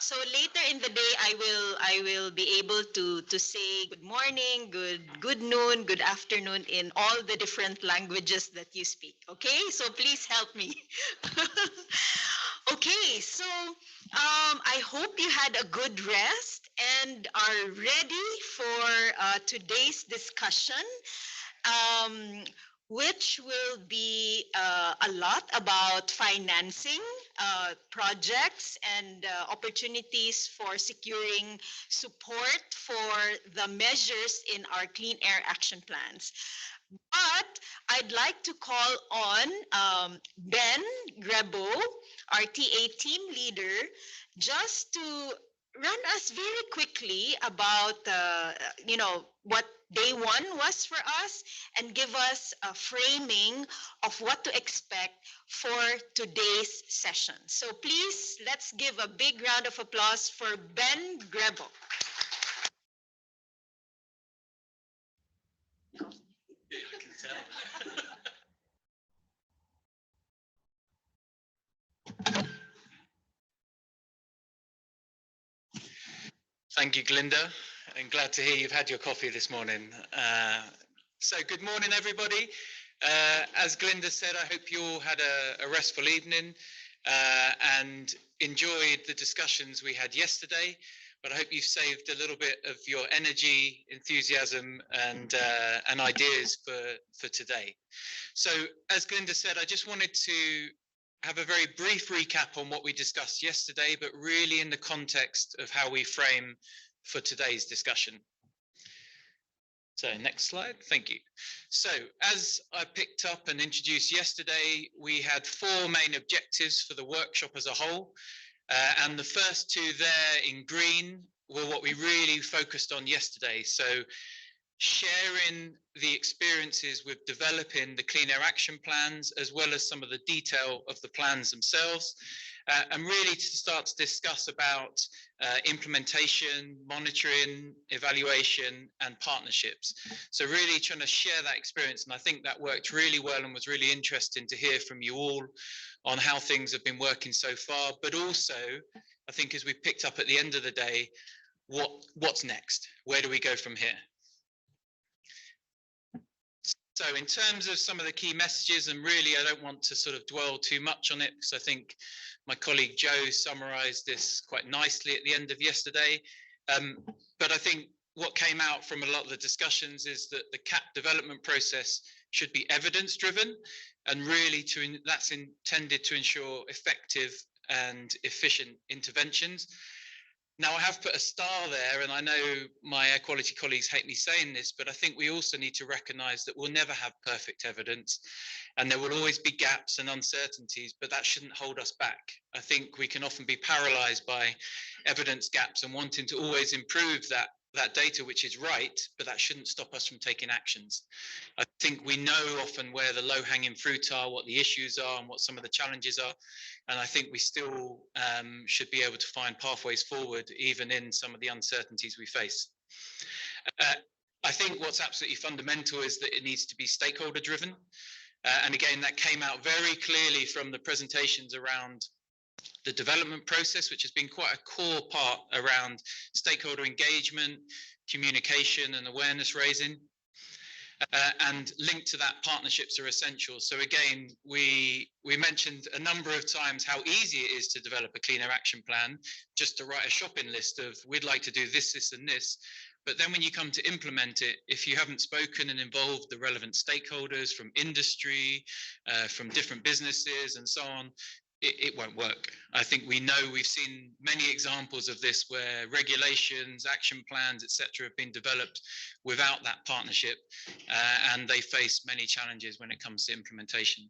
So later in the day, I will be able to say good morning, good noon, good afternoon in all the different languages that you speak. Okay, so please help me. Okay, so I hope you had a good rest and are ready for today's discussion, um, which will be a lot about financing projects and opportunities for securing support for the measures in our Clean Air Action Plans. But I'd like to call on Ben Grebo, our TA team leader, just to run us very quickly about what day one was for us and give us a framing of what to expect for today's session. So please, let's give a big round of applause for Ben Grebo. Yeah, I can tell. Thank you, Glinda, and glad to hear you've had your coffee this morning. So good morning, everybody. As Glinda said, I hope you all had a restful evening and enjoyed the discussions we had yesterday. But I hope you've saved a little bit of your energy, enthusiasm, and ideas for today. So, as Glinda said, I just wanted to have a very brief recap on what we discussed yesterday, but really in the context of how we frame for today's discussion. So next slide, thank you. So as I picked up and introduced yesterday, we had 4 main objectives for the workshop as a whole. And the first 2 there in green were what we really focused on yesterday. So sharing the experiences with developing the Clean Air Action Plans, as well as some of the detail of the plans themselves, and really to start to discuss about implementation, monitoring, evaluation, and partnerships. So really trying to share that experience, and I think that worked really well and was really interesting to hear from you all on how things have been working so far, but also, I think as we picked up at the end of the day, what's next? Where do we go from here? So in terms of some of the key messages, and really I don't want to sort of dwell too much on it because I think my colleague Joe summarized this quite nicely at the end of yesterday. But I think what came out from a lot of the discussions is that the CAP development process should be evidence driven, and really that's intended to ensure effective and efficient interventions. Now, I have put a star there, and I know my air quality colleagues hate me saying this, but I think we also need to recognise that we'll never have perfect evidence, and there will always be gaps and uncertainties, but that shouldn't hold us back. I think we can often be paralysed by evidence gaps and wanting to always improve that data, which is right, but that shouldn't stop us from taking actions. I think we know often where the low-hanging fruit are, what the issues are, and what some of the challenges are. And I think we still should be able to find pathways forward, even in some of the uncertainties we face. I think what's absolutely fundamental is that it needs to be stakeholder driven. And again, that came out very clearly from the presentations around the development process, which has been quite a core part around stakeholder engagement, communication and awareness raising. And linked to that, partnerships are essential. So again, we mentioned a number of times how easy it is to develop a Clean Air Action Plan, just to write a shopping list of we'd like to do this, this and this. But then when you come to implement it, if you haven't spoken and involved the relevant stakeholders from industry, from different businesses and so on, it won't work. I think we've seen many examples of this where regulations, action plans, etc., have been developed without that partnership, and they face many challenges when it comes to implementation.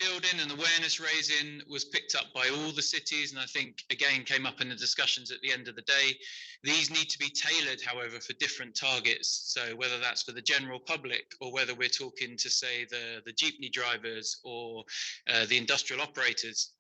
Building and awareness raising was picked up by all the cities, and I think again came up in the discussions at the end of the day. These need to be tailored, however, for different targets. So whether that's for the general public, or whether we're talking to, say, the jeepney drivers or the industrial operators.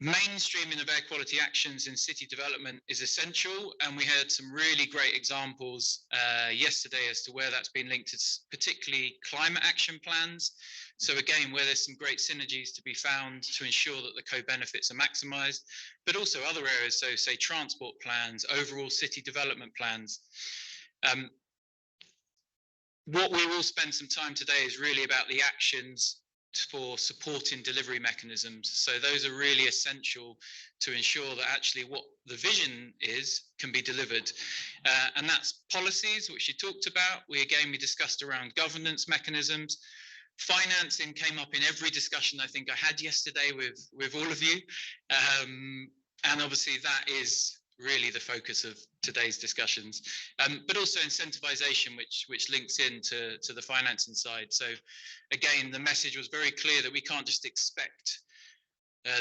Mainstreaming of air quality actions in city development is essential, and we heard some really great examples yesterday as to where that's been linked to particularly climate action plans. So again, where there's some great synergies to be found to ensure that the co-benefits are maximised, but also other areas, so say transport plans, overall city development plans. What we will spend some time today is really about the actions for supporting delivery mechanisms. So those are really essential to ensure that actually what the vision is can be delivered. And that's policies, which you talked about. We discussed around governance mechanisms. Financing came up in every discussion I think I had yesterday with all of you. And obviously that is really the focus of today's discussions, but also incentivization, which links into the financing side. So again, the message was very clear that we can't just expect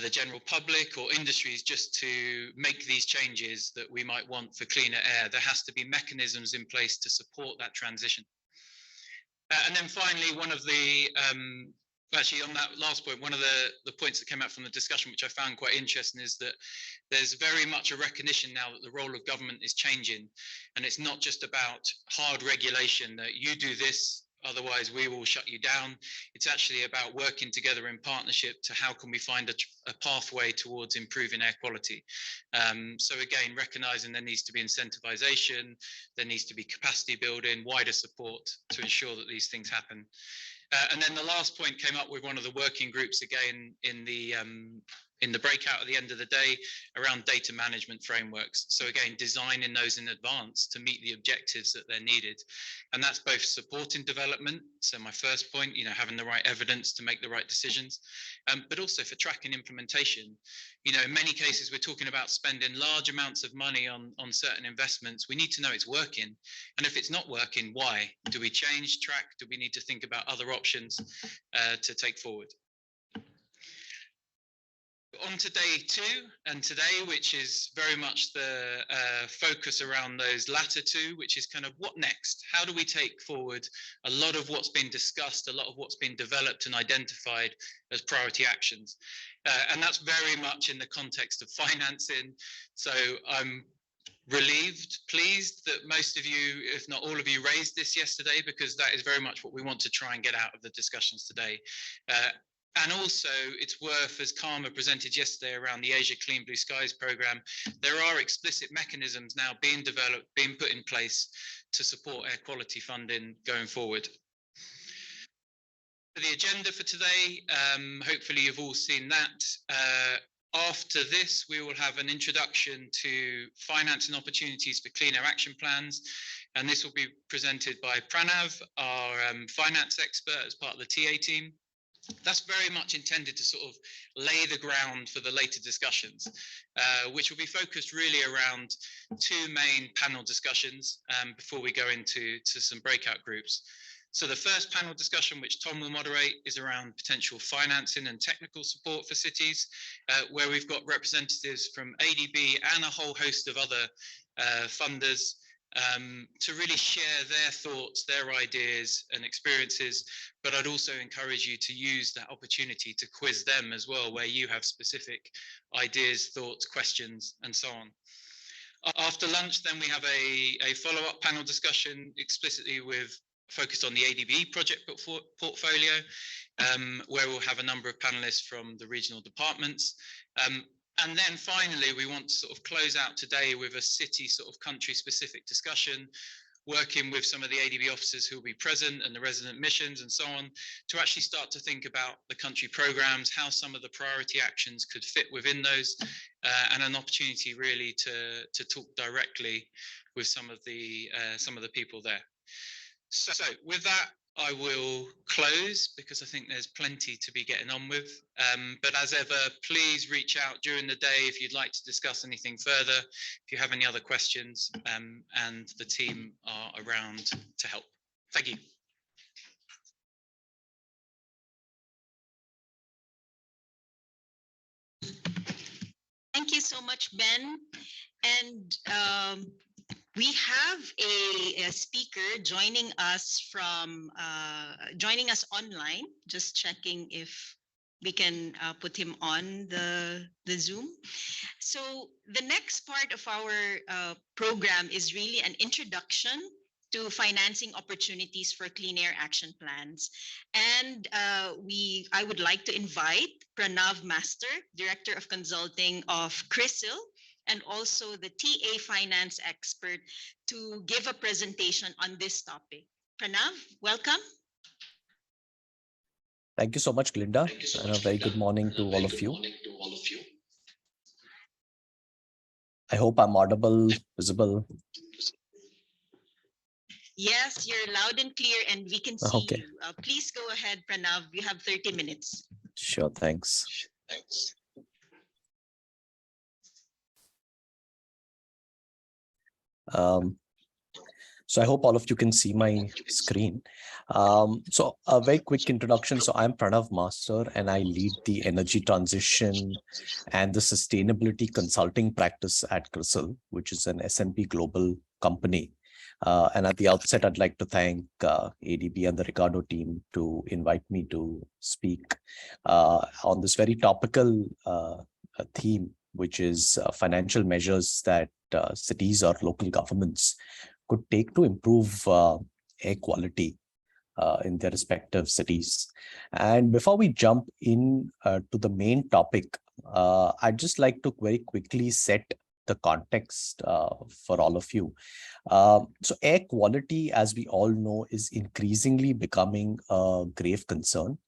the general public or industries just to make these changes that we might want for cleaner air. There has to be mechanisms in place to support that transition. And then finally, one of the actually, on that last point, one of the points that came out from the discussion, which I found quite interesting, is that there's very much a recognition now that the role of government is changing. And it's not just about hard regulation that you do this, otherwise we will shut you down. It's actually about working together in partnership to how can we find a pathway towards improving air quality. So again, recognising there needs to be incentivization, there needs to be capacity building, wider support to ensure that these things happen. And then the last point came up with one of the working groups again in the breakout at the end of the day around data management frameworks. So again, designing those in advance to meet the objectives that they're needed. And that's both supporting development. So my first point, having the right evidence to make the right decisions, but also for tracking implementation. In many cases, we're talking about spending large amounts of money on certain investments. We need to know it's working. And if it's not working, why? Do we change track? Do we need to think about other options to take forward? On to day 2 and today, which is very much the focus around those latter 2, which is kind of what next? How do we take forward a lot of what's been discussed, a lot of what's been developed and identified as priority actions? And that's very much in the context of financing. So I'm relieved, pleased that most of you, if not all of you, raised this yesterday, because that is very much what we want to try and get out of the discussions today. And also, it's worth, as Karma presented yesterday around the Asia Clean Blue Skies programme, there are explicit mechanisms now being developed, being put in place to support air quality funding going forward. The agenda for today, hopefully you've all seen that. After this, we will have an introduction to financing opportunities for clean air action plans. And this will be presented by Pranav, our finance expert as part of the TA team. That's very much intended to sort of lay the ground for the later discussions, which will be focused really around 2 main panel discussions before we go into some breakout groups. So the first panel discussion, which Tom will moderate, is around potential financing and technical support for cities, where we've got representatives from ADB and a whole host of other funders to really share their thoughts, their ideas and experiences. But I'd also encourage you to use that opportunity to quiz them as well, where you have specific ideas, thoughts, questions, and so on. After lunch, then we have a follow-up panel discussion explicitly focused on the ADB project portfolio, where we'll have a number of panelists from the regional departments. And then finally, we want to sort of close out today with a city sort of country specific discussion, working with some of the ADB officers who will be present and the resident missions and so on, to actually start to think about the country programs, how some of the priority actions could fit within those, and an opportunity really to talk directly with some of the people there. So with that, I will close because I think there's plenty to be getting on with. But as ever, please reach out during the day if you'd like to discuss anything further, if you have any other questions, and the team are around to help. Thank you. Thank you so much, Ben. And we have a speaker joining us online. Just checking if we can put him on the Zoom. So the next part of our program is really an introduction to financing opportunities for clean air action plans. And I would like to invite Pranav Master, Director of Consulting of CRISIL, and also the TA finance expert, to give a presentation on this topic. Pranav, welcome. Thank you so much, Glinda, and a very good morning to all of you. I hope I'm audible, visible. Yes, you're loud and clear, and we can see you. Please go ahead, Pranav. You have 30 minutes. Sure, thanks. So I hope all of you can see my screen. So a very quick introduction. So I'm Pranav Master, and I lead the energy transition and the sustainability consulting practice at CRISIL, which is an S&P Global company. And at the outset, I'd like to thank ADB and the Ricardo team to invite me to speak on this very topical theme, which is financial measures that cities or local governments could take to improve air quality in their respective cities. And before we jump in to the main topic, I'd just like to very quickly set the context for all of you. So air quality, as we all know, is increasingly becoming a grave concern.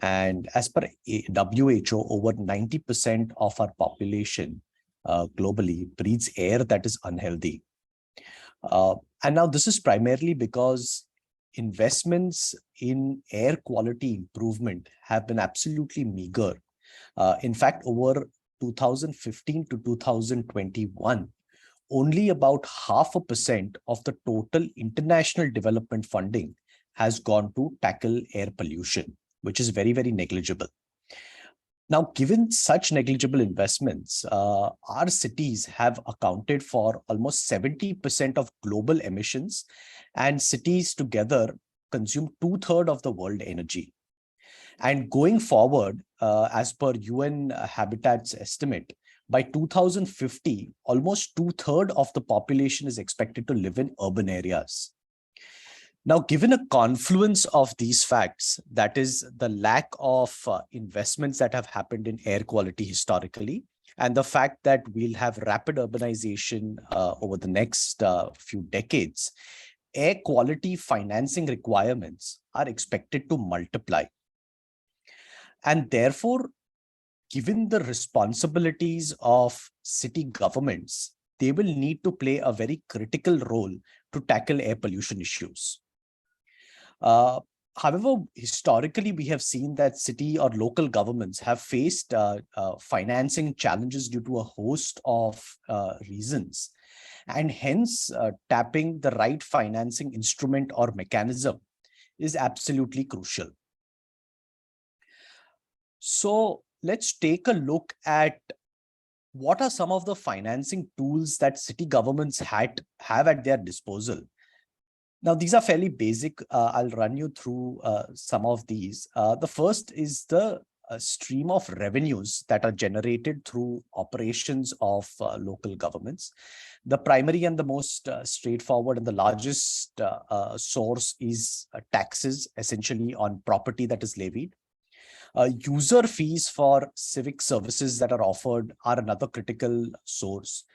And as per WHO, over 90% of our population globally breathes air that is unhealthy. And now this is primarily because investments in air quality improvement have been absolutely meager. In fact, over 2015 to 2021, only about 0.5% of the total international development funding has gone to tackle air pollution, which is very, very negligible. Now, given such negligible investments, our cities have accounted for almost 70% of global emissions, and cities together consume 2/3 of the world energy. And going forward, as per UN Habitat's estimate, by 2050, almost 2/3 of the population is expected to live in urban areas. Now, given a confluence of these facts, that is the lack of investments that have happened in air quality historically, and the fact that we'll have rapid urbanization over the next few decades, air quality financing requirements are expected to multiply. And therefore, given the responsibilities of city governments, they will need to play a very critical role to tackle air pollution issues. However, historically, we have seen that city or local governments have faced financing challenges due to a host of reasons. And hence, tapping the right financing instrument or mechanism is absolutely crucial. So let's take a look at what are some of the financing tools that city governments have at their disposal. Now, these are fairly basic. I'll run you through some of these. The first is the stream of revenues that are generated through operations of local governments. The primary and the most straightforward and the largest source is taxes, essentially on property that is levied. User fees for civic services that are offered are another critical source.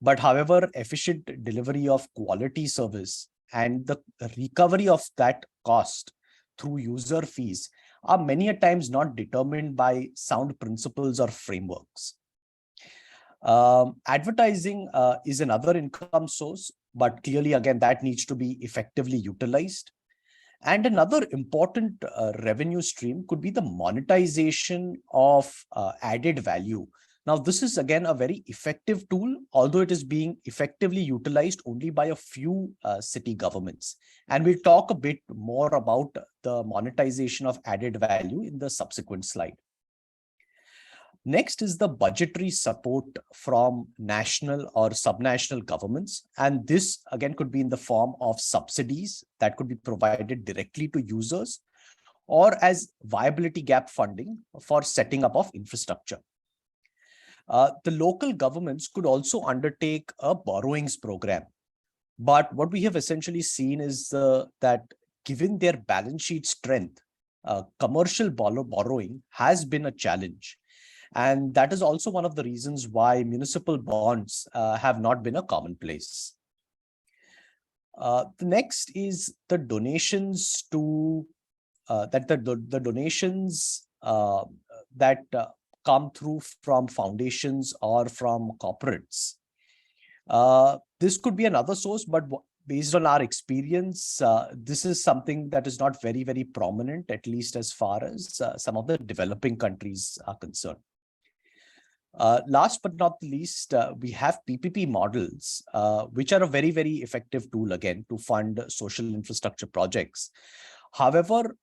But however, efficient delivery of quality service and the recovery of that cost through user fees are many a times not determined by sound principles or frameworks. Advertising is another income source, but clearly, again, that needs to be effectively utilized. And another important revenue stream could be the monetization of added value. Now, this is again a very effective tool, although it is being effectively utilized only by a few city governments. And we'll talk a bit more about the monetization of added value in the subsequent slide. Next is the budgetary support from national or subnational governments. And this again could be in the form of subsidies that could be provided directly to users, or as viability gap funding for setting up of infrastructure. The local governments could also undertake a borrowings program. But what we have essentially seen is that given their balance sheet strength, commercial borrowing has been a challenge. And that is also one of the reasons why municipal bonds have not been a commonplace. The next is the donations to the donations that come through from foundations or from corporates. This could be another source, but based on our experience, this is something that is not very, very prominent, at least as far as some of the developing countries are concerned. Last but not least, we have PPP models, which are a very, very effective tool, again, to fund social infrastructure projects. However,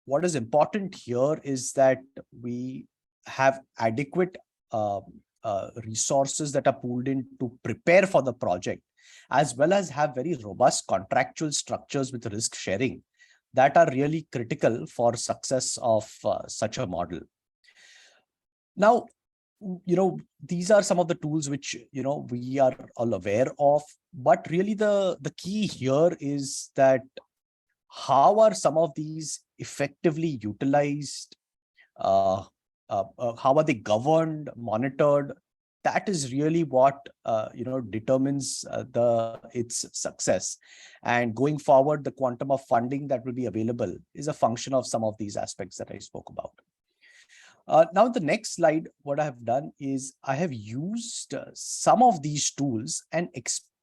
what is important here is that we have adequate resources that are pooled in to prepare for the project, as well as have very robust contractual structures with risk sharing that are really critical for success of such a model. Now, these are some of the tools which, we are all aware of, but really the key here is that how are some of these effectively utilized? How are they governed, monitored? That is really what determines its success. And going forward, the quantum of funding that will be available is a function of some of these aspects that I spoke about. Now, the next slide, what I have done is I have used some of these tools and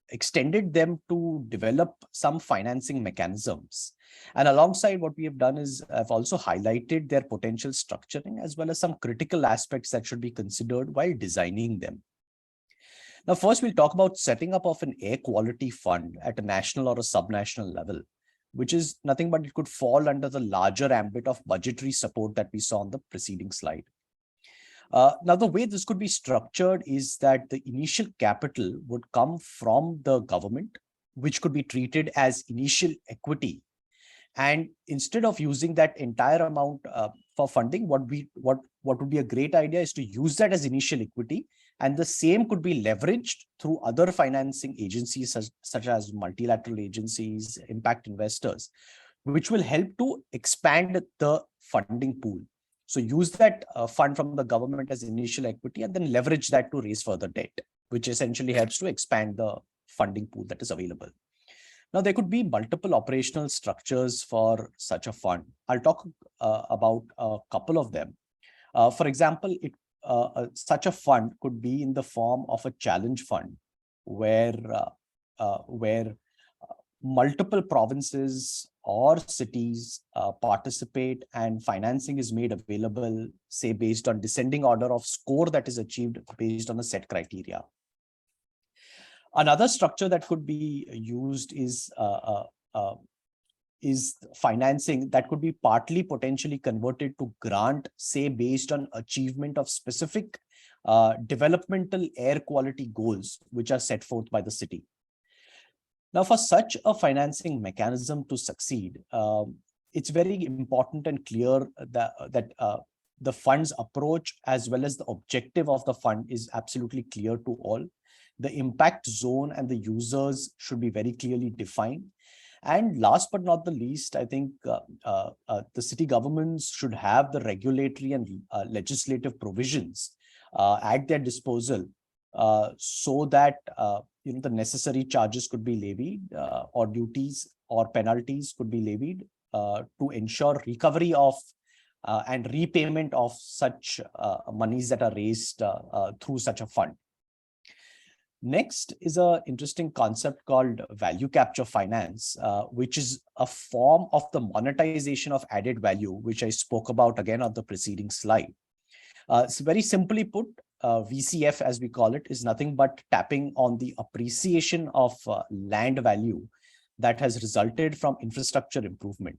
extended them to develop some financing mechanisms. And alongside what we have done is I've also highlighted their potential structuring as well as some critical aspects that should be considered while designing them. Now, first, we'll talk about setting up of an air quality fund at a national or a subnational level, which is nothing but it could fall under the larger ambit of budgetary support that we saw on the preceding slide. Now, the way this could be structured is that the initial capital would come from the government, which could be treated as initial equity. And instead of using that entire amount for funding, what would be a great idea is to use that as initial equity, and the same could be leveraged through other financing agencies such as multilateral agencies, impact investors, which will help to expand the funding pool. So use that fund from the government as initial equity and then leverage that to raise further debt, which essentially helps to expand the funding pool that is available. Now, there could be multiple operational structures for such a fund. I'll talk about a couple of them. For example, such a fund could be in the form of a challenge fund, where multiple provinces or cities participate and financing is made available, say, based on descending order of score that is achieved based on a set criteria. Another structure that could be used is financing that could be partly potentially converted to grant, say, based on achievement of specific developmental air quality goals, which are set forth by the city. Now, for such a financing mechanism to succeed, it's very important and clear that the fund's approach as well as the objective of the fund is absolutely clear to all. The impact zone and the users should be very clearly defined. And last but not the least, I think the city governments should have the regulatory and legislative provisions at their disposal so that the necessary charges could be levied or duties or penalties could be levied to ensure recovery of and repayment of such monies that are raised through such a fund. Next is an interesting concept called value capture finance, which is a form of the monetization of added value, which I spoke about again on the preceding slide. So very simply put, VCF, as we call it, is nothing but tapping on the appreciation of land value that has resulted from infrastructure improvement.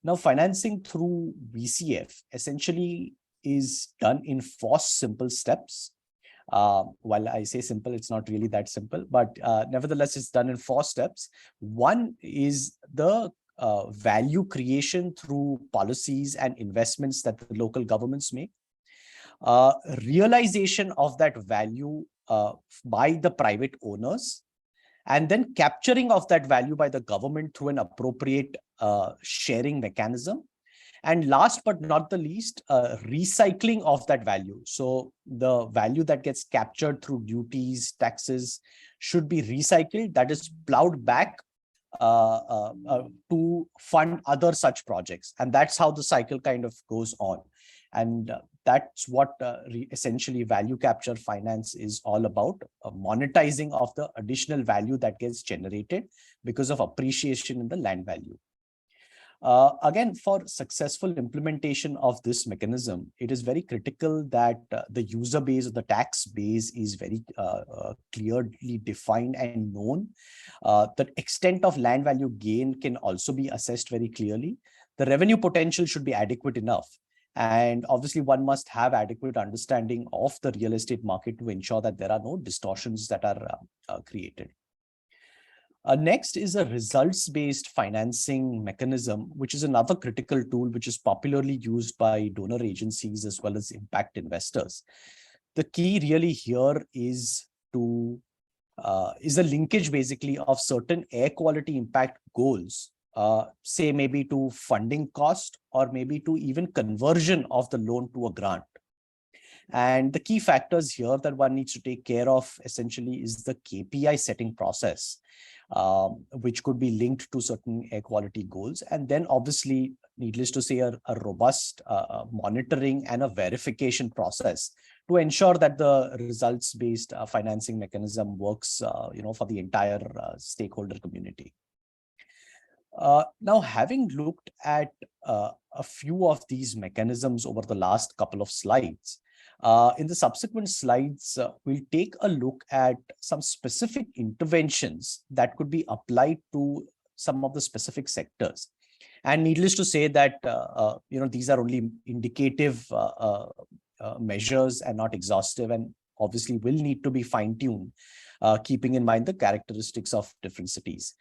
Now, financing through VCF essentially is done in 4 simple steps. While I say simple, it's not really that simple, but nevertheless, it's done in 4 steps. One is the value creation through policies and investments that the local governments make, realization of that value by the private owners, and then capturing of that value by the government through an appropriate sharing mechanism. And last but not the least, recycling of that value. So the value that gets captured through duties, taxes should be recycled, that is plowed back to fund other such projects. And that's how the cycle kind of goes on. And that's what essentially value capture finance is all about, monetizing of the additional value that gets generated because of appreciation in the land value. Again, for successful implementation of this mechanism, it is very critical that the user base or the tax base is very clearly defined and known. The extent of land value gain can also be assessed very clearly. The revenue potential should be adequate enough. And obviously, one must have adequate understanding of the real estate market to ensure that there are no distortions that are created. Next is a results-based financing mechanism, which is another critical tool which is popularly used by donor agencies as well as impact investors. The key really here is a linkage basically of certain air quality impact goals, say maybe to funding cost or maybe to even conversion of the loan to a grant. And the key factors here that one needs to take care of essentially is the KPI setting process, which could be linked to certain air quality goals. And then obviously, needless to say, a robust monitoring and a verification process to ensure that the results-based financing mechanism works for the entire stakeholder community. Now, having looked at a few of these mechanisms over the last couple of slides, in the subsequent slides, we'll take a look at some specific interventions that could be applied to some of the specific sectors. And needless to say that, these are only indicative measures and not exhaustive, and obviously will need to be fine-tuned, keeping in mind the characteristics of different cities.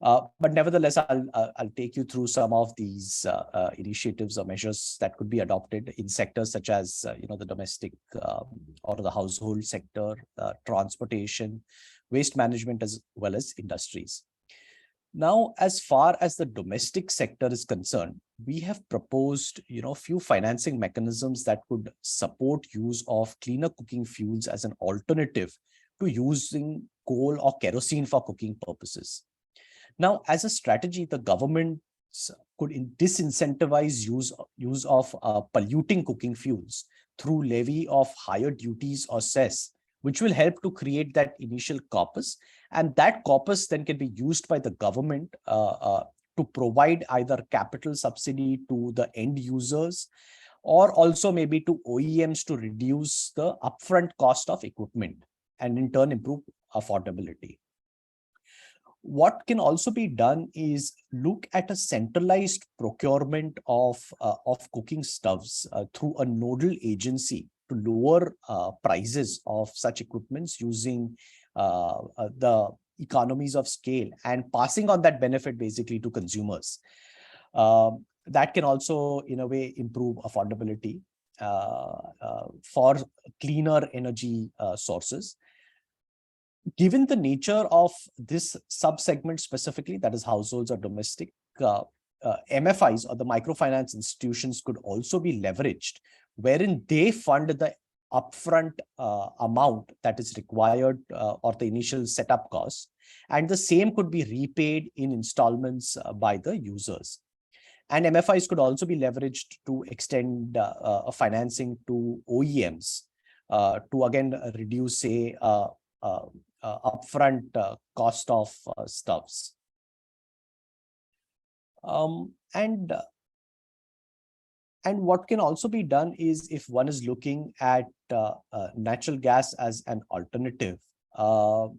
But nevertheless, I'll take you through some of these initiatives or measures that could be adopted in sectors such as, the domestic or the household sector, transportation, waste management, as well as industries. Now, as far as the domestic sector is concerned, we have proposed, few financing mechanisms that could support use of cleaner cooking fuels as an alternative to using coal or kerosene for cooking purposes. Now, as a strategy, the government could disincentivize use of polluting cooking fuels through levy of higher duties or cess, which will help to create that initial corpus. And that corpus then can be used by the government to provide either capital subsidy to the end users, or also maybe to OEMs to reduce the upfront cost of equipment and in turn improve affordability. What can also be done is look at a centralized procurement of cooking stoves through a nodal agency to lower prices of such equipments using the economies of scale and passing on that benefit basically to consumers. That can also, in a way, improve affordability for cleaner energy sources. Given the nature of this subsegment specifically, that is households or domestic, MFIs or the microfinance institutions could also be leveraged, wherein they fund the upfront amount that is required or the initial setup costs, and the same could be repaid in installments by the users. And MFIs could also be leveraged to extend financing to OEMs to again reduce, say, upfront cost of stoves. And what can also be done is, if one is looking at natural gas as an alternative, the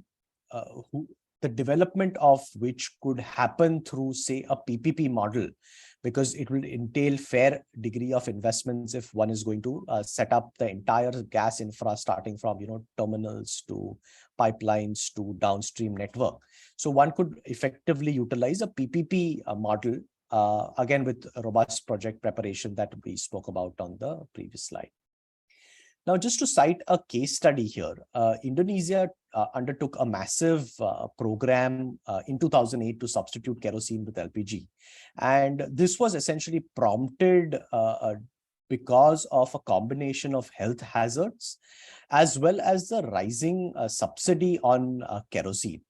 development of which could happen through, say, a PPP model, because it will entail fair degree of investments if one is going to set up the entire gas infra, starting from terminals to pipelines to downstream network. So one could effectively utilize a PPP model, again with robust project preparation that we spoke about on the previous slide. Now, just to cite a case study here, Indonesia undertook a massive program in 2008 to substitute kerosene with LPG. And this was essentially prompted because of a combination of health hazards, as well as the rising subsidy on kerosene.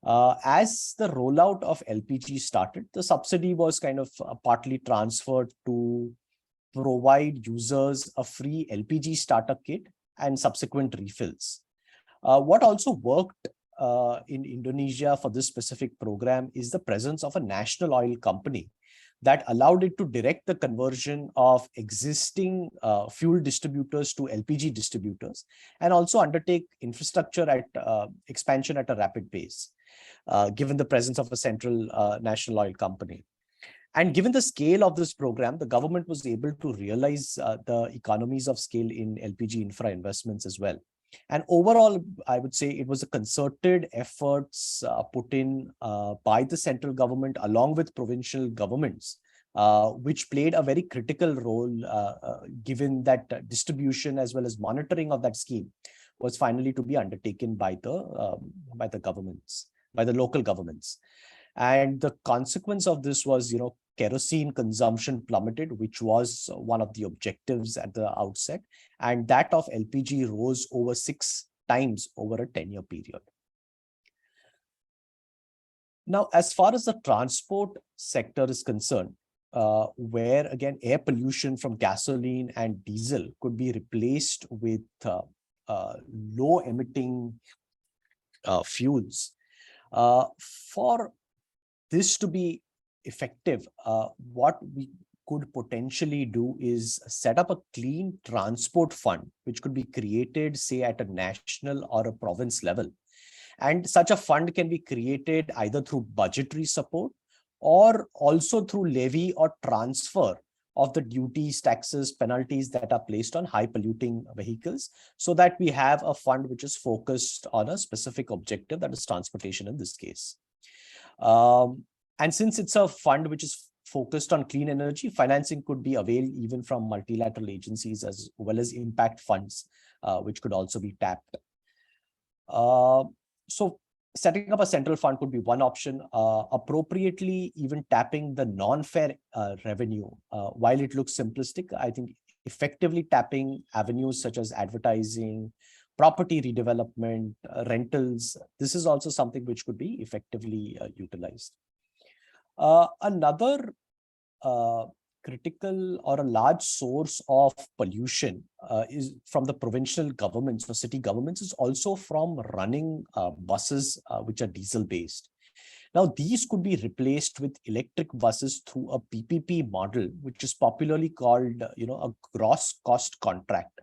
As the rollout of LPG started, the subsidy was kind of partly transferred to provide users a free LPG starter kit and subsequent refills. What also worked in Indonesia for this specific program is the presence of a national oil company that allowed it to direct the conversion of existing fuel distributors to LPG distributors, and also undertake infrastructure expansion at a rapid pace, given the presence of a central national oil company. And given the scale of this program, the government was able to realize the economies of scale in LPG infra investments as well. And overall, I would say it was a concerted efforts put in by the central government along with provincial governments, which played a very critical role, given that distribution as well as monitoring of that scheme was finally to be undertaken by the governments, by the local governments. And the consequence of this was, kerosene consumption plummeted, which was one of the objectives at the outset. And that of LPG rose over 6 times over a 10-year period. Now, as far as the transport sector is concerned, where again, air pollution from gasoline and diesel could be replaced with low emitting fuels. For this to be effective, what we could potentially do is set up a clean transport fund, which could be created, say, at a national or a province level. And such a fund can be created either through budgetary support or also through levy or transfer of the duties, taxes, penalties that are placed on high polluting vehicles, so that we have a fund which is focused on a specific objective, that is transportation in this case. And since it's a fund which is focused on clean energy, financing could be availed even from multilateral agencies as well as impact funds, which could also be tapped. So setting up a central fund could be one option. Appropriately even tapping the non-fare revenue, while it looks simplistic, I think effectively tapping avenues such as advertising, property redevelopment, rentals, this is also something which could be effectively utilized. Another critical or a large source of pollution is from the provincial governments or city governments, is also from running buses which are diesel based. Now, these could be replaced with electric buses through a PPP model, which is popularly called, a gross cost contract,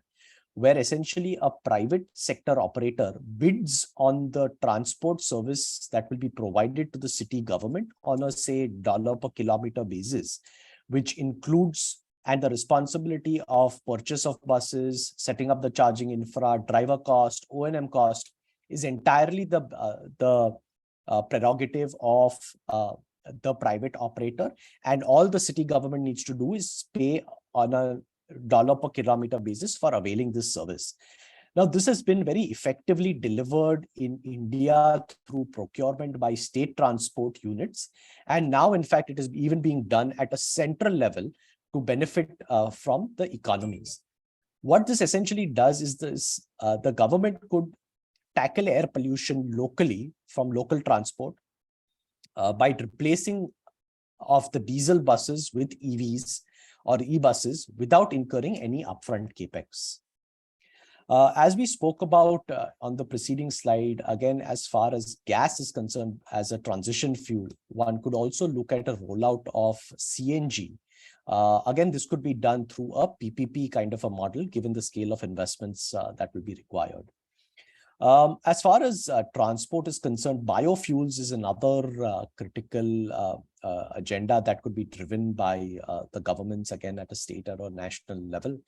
where essentially a private sector operator bids on the transport service that will be provided to the city government on a, say, $1 per kilometer basis, which includes and the responsibility of purchase of buses, setting up the charging infra, driver cost, O&M cost is entirely the prerogative of the private operator. And all the city government needs to do is pay on a $1 per kilometer basis for availing this service. Now, this has been very effectively delivered in India through procurement by state transport units. And now, in fact, it is even being done at a central level to benefit from the economies. What this essentially does is the government could tackle air pollution locally from local transport by replacing of the diesel buses with EVs or e-buses without incurring any upfront capex. As we spoke about on the preceding slide, again, as far as gas is concerned as a transition fuel, one could also look at a rollout of CNG. Again, this could be done through a PPP kind of a model, given the scale of investments that will be required. As far as transport is concerned, biofuels is another critical agenda that could be driven by the governments, again, at a state or national level.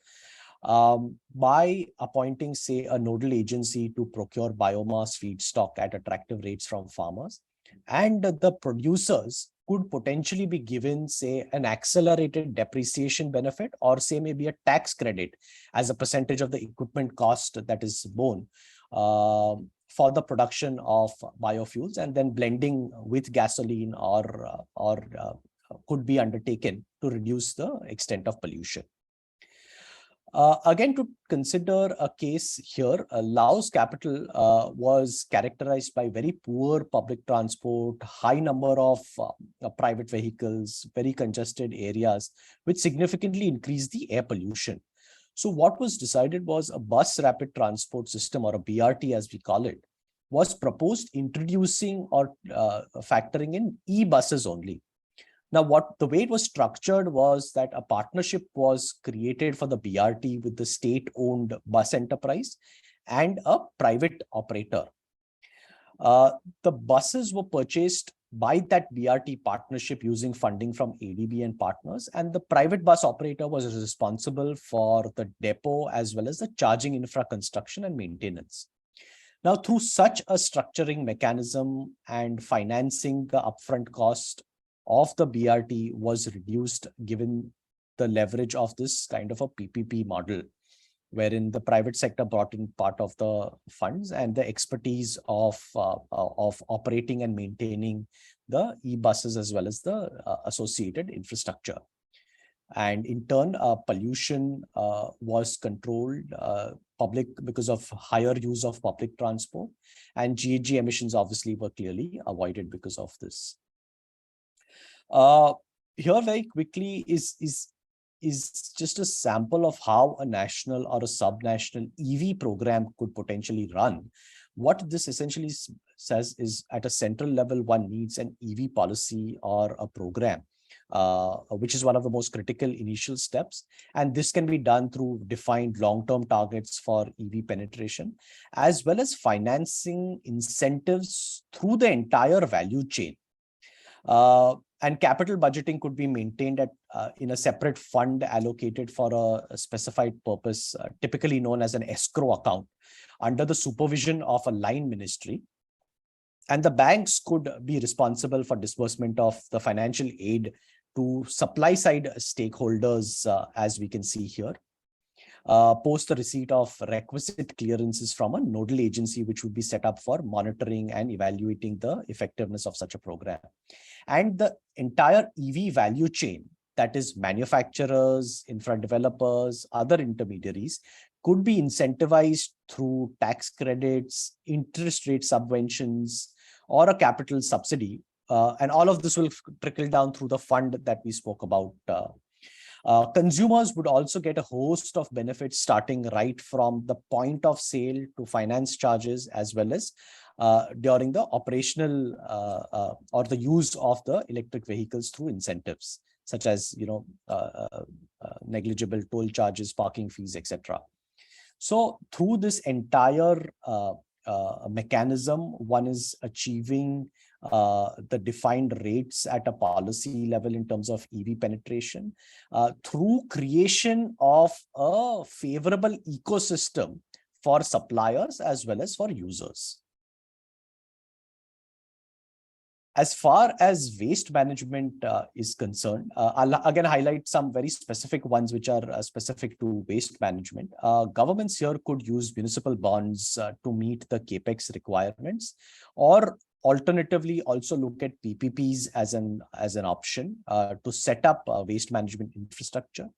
By appointing, say, a nodal agency to procure biomass feedstock at attractive rates from farmers, and the producers could potentially be given, say, an accelerated depreciation benefit, or say maybe a tax credit as a percentage of the equipment cost that is borne for the production of biofuels, and then blending with gasoline or could be undertaken to reduce the extent of pollution. Again, to consider a case here, Laos capital was characterized by very poor public transport, high number of private vehicles, very congested areas, which significantly increased the air pollution. So what was decided was a bus rapid transport system, or a BRT as we call it, was proposed, introducing or factoring in e-buses only. Now, the way it was structured was that a partnership was created for the BRT with the state-owned bus enterprise and a private operator. The buses were purchased by that BRT partnership using funding from ADB and partners, and the private bus operator was responsible for the depot as well as the charging infra construction and maintenance. Now, through such a structuring mechanism and financing, the upfront cost of the BRT was reduced, given the leverage of this kind of a PPP model, wherein the private sector brought in part of the funds and the expertise of operating and maintaining the e-buses as well as the associated infrastructure. And in turn, pollution was controlled, because of higher use of public transport, and GHG emissions obviously were clearly avoided because of this. Here very quickly is just a sample of how a national or a subnational EV program could potentially run. What this essentially says is, at a central level, one needs an EV policy or a program, which is one of the most critical initial steps. And this can be done through defined long-term targets for EV penetration, as well as financing incentives through the entire value chain. And capital budgeting could be maintained in a separate fund allocated for a specified purpose, typically known as an escrow account, under the supervision of a line ministry. And the banks could be responsible for disbursement of the financial aid to supply side stakeholders, as we can see here, post the receipt of requisite clearances from a nodal agency, which would be set up for monitoring and evaluating the effectiveness of such a program. And the entire EV value chain, that is manufacturers, infra developers, other intermediaries, could be incentivized through tax credits, interest rate subventions, or a capital subsidy. And all of this will trickle down through the fund that we spoke about. Consumers would also get a host of benefits, starting right from the point of sale to finance charges, as well as during the operational or the use of the electric vehicles through incentives, such as negligible toll charges, parking fees, etc. So through this entire mechanism, one is achieving the defined rates at a policy level in terms of EV penetration, through creation of a favorable ecosystem for suppliers as well as for users. As far as waste management is concerned, I'll again highlight some very specific ones which are specific to waste management. Governments here could use municipal bonds to meet the capex requirements, or alternatively also look at PPPs as an option to set up waste management infrastructure.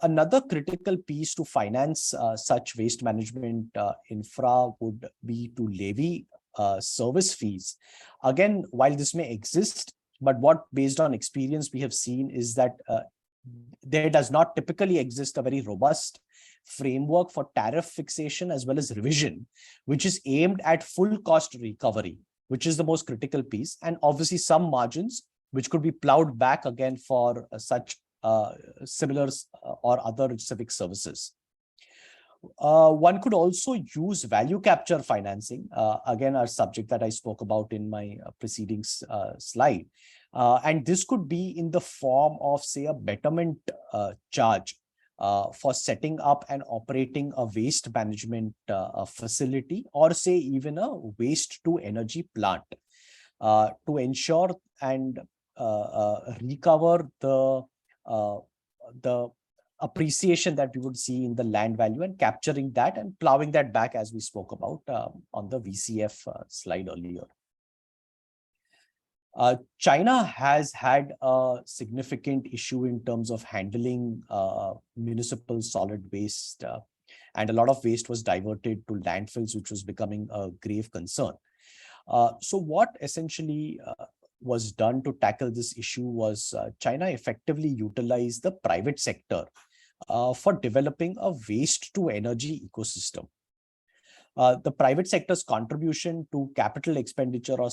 Another critical piece to finance such waste management infra would be to levy service fees. Again, while this may exist, but what, based on experience, we have seen is that there does not typically exist a very robust framework for tariff fixation as well as revision, which is aimed at full cost recovery, which is the most critical piece, and obviously some margins which could be plowed back again for such similar or other civic services. One could also use value capture financing, again, a subject that I spoke about in my preceding slide, And this could be in the form of, say, a betterment charge for setting up and operating a waste management facility, or say even a waste to energy plant, to ensure and recover the appreciation that we would see in the land value, and capturing that and plowing that back, as we spoke about on the VCF slide earlier. China has had a significant issue in terms of handling municipal solid waste, and a lot of waste was diverted to landfills, which was becoming a grave concern. So what essentially was done to tackle this issue was China effectively utilized the private sector for developing a waste to energy ecosystem. The private sector's contribution to capital expenditure or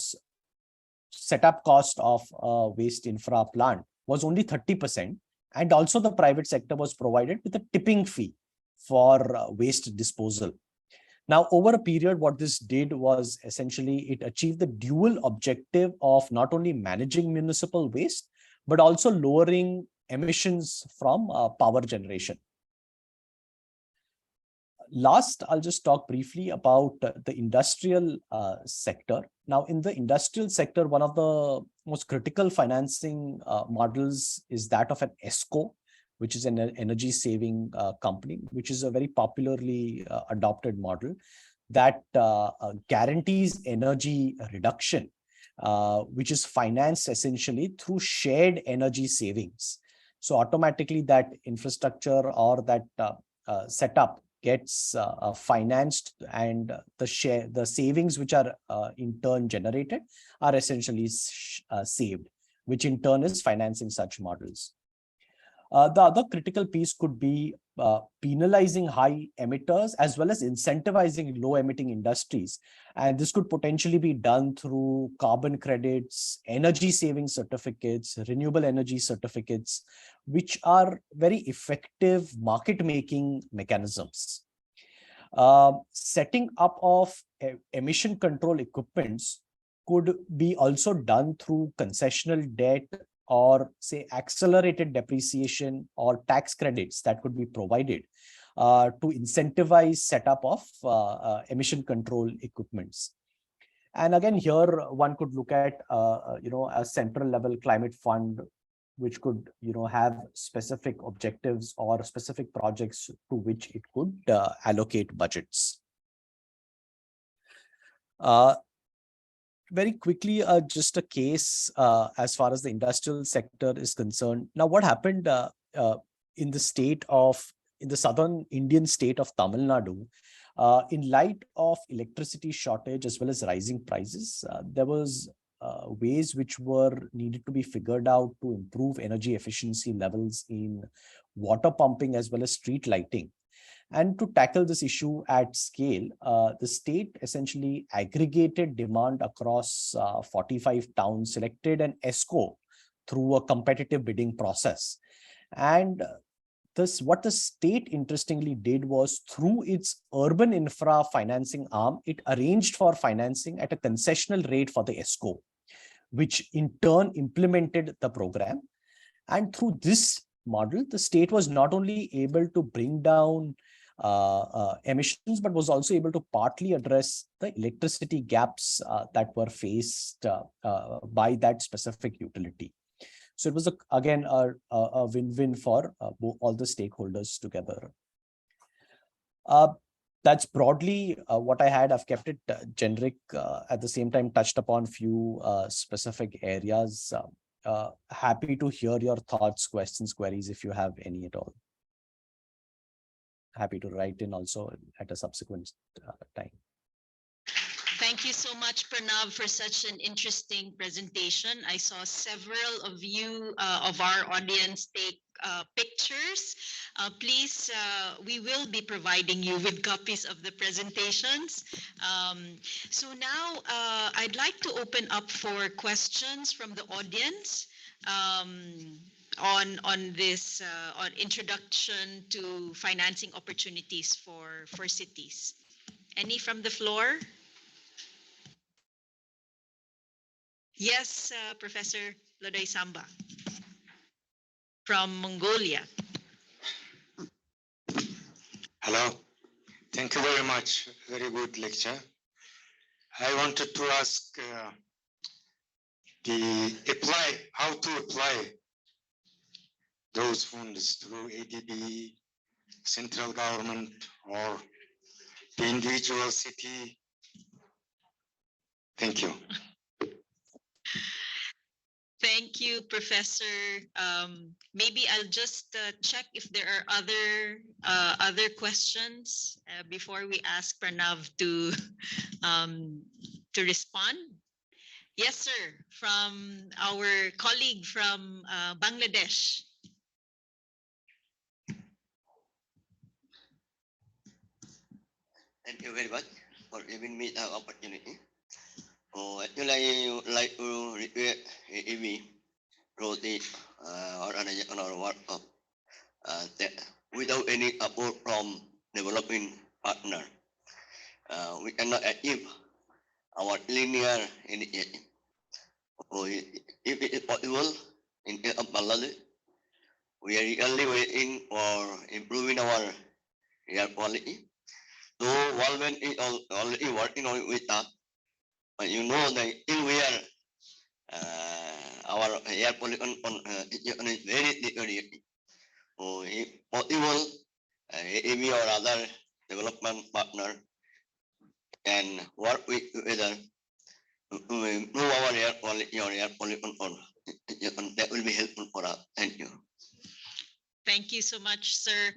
setup cost of a waste infra plant was only 30%. And also the private sector was provided with a tipping fee for waste disposal. Now, over a period, what this did was essentially it achieved the dual objective of not only managing municipal waste, but also lowering emissions from power generation. Last, I'll just talk briefly about the industrial sector. Now, in the industrial sector, one of the most critical financing models is that of an ESCO, which is an energy saving company, which is a very popularly adopted model that guarantees energy reduction, which is financed essentially through shared energy savings. So automatically that infrastructure or that setup gets financed, and the savings which are in turn generated are essentially saved, which in turn is financing such models. The other critical piece could be penalizing high emitters as well as incentivizing low emitting industries. And this could potentially be done through carbon credits, energy saving certificates, renewable energy certificates, which are very effective market making mechanisms. Setting up of emission control equipments could be also done through concessional debt, or say accelerated depreciation or tax credits that could be provided to incentivize setup of emission control equipments. And again, here one could look at a central level climate fund, which could have specific objectives or specific projects to which it could allocate budgets. Very quickly, just a case as far as the industrial sector is concerned. Now, what happened in the southern Indian state of Tamil Nadu, in light of electricity shortage as well as rising prices, there was ways which were needed to be figured out to improve energy efficiency levels in water pumping as well as street lighting. And to tackle this issue at scale, the state essentially aggregated demand across 45 towns, selected an ESCO through a competitive bidding process. And what the state interestingly did was, through its urban infra financing arm, it arranged for financing at a concessional rate for the ESCO, which in turn implemented the program. And through this model, the state was not only able to bring down emissions, but was also able to partly address the electricity gaps that were faced by that specific utility. So it was again a win-win for all the stakeholders together. That's broadly what I had. I've kept it generic, at the same time touched upon few specific areas. Happy to hear your thoughts, questions, queries, if you have any at all. Happy to write in also at a subsequent time. Thank you so much, Pranav, for such an interesting presentation. I saw several of you, of our audience, take pictures. Please, we will be providing you with copies of the presentations. So now I'd like to open up for questions from the audience. On this on introduction to financing opportunities for cities. Any from the floor? Yes, Professor. Lodoy Samba from Mongolia. Hello. Thank you very much. Very good lecture. I wanted to ask how to apply those funds through ADB, central government, or the individual city. Thank you. Thank you, Professor. Maybe I'll just check if there are other questions before we ask Pranav to respond. Yes, sir. From our colleague from Bangladesh. Thank you very much for giving me the opportunity. Actually, I would like to request AEB wrote it on our workshop that without any support from developing partner, we cannot achieve our linear initiative. If it is possible, in case of Bangladesh, we are really waiting for improving our air quality. So Walman is already working on it with us. But you know that still we are our air pollution is very deteriorating. So if possible, AEB or other development partner can work with together to improve our air quality or air pollution, that will be helpful for us. Thank you. Thank you so much, sir.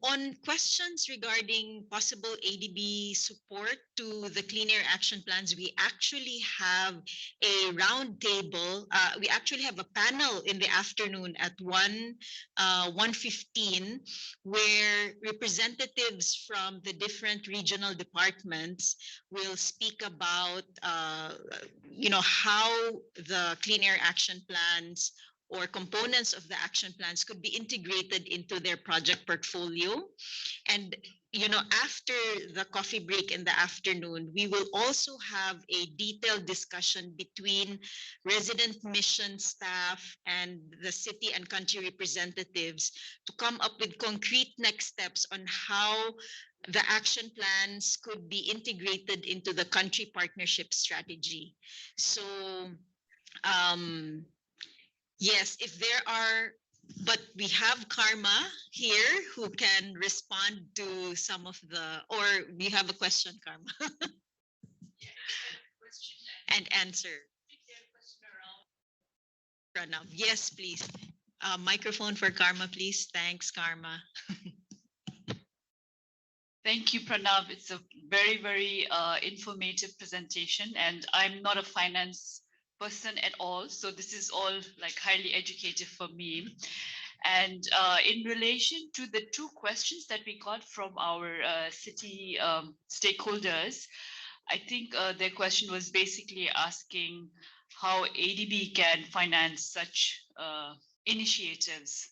On questions regarding possible ADB support to the Clean Air Action Plans, we actually have a round table. We actually have a panel in the afternoon at 1:15, where representatives from the different regional departments will speak about, how the Clean Air Action Plans or components of the action plans could be integrated into their project portfolio. And after the coffee break in the afternoon, we will also have a detailed discussion between resident mission staff and the city and country representatives to come up with concrete next steps on how the action plans could be integrated into the country partnership strategy. So, yes, if there are, but we have Karma here who can respond to some of or we have a question, Karma, and answer. Pranav, yes, please. Microphone for Karma, please. Thanks, Karma. Thank you, Pranav. It's a very, very informative presentation, and I'm not a finance person at all, so this is all like highly educative for me. And in relation to the two questions that we got from our city stakeholders, I think their question was basically asking how ADB can finance such initiatives,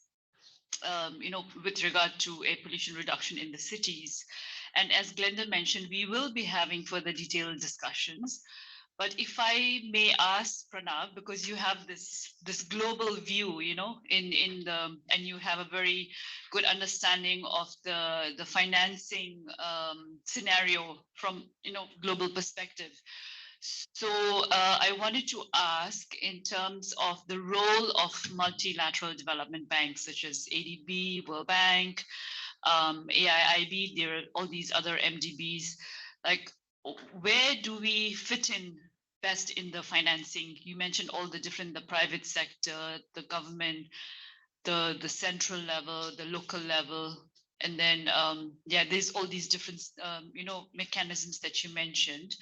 with regard to air pollution reduction in the cities. And as Glenda mentioned, we will be having further detailed discussions. But if I may ask Pranav, because you have this global view, and you have a very good understanding of the financing scenario from global perspective. So I wanted to ask in terms of the role of multilateral development banks such as ADB, World Bank, AIIB, there are all these other MDBs, like where do we fit in best in the financing? You mentioned all the different, the private sector, the government, the central level, the local level, and then there's all these different mechanisms that you mentioned.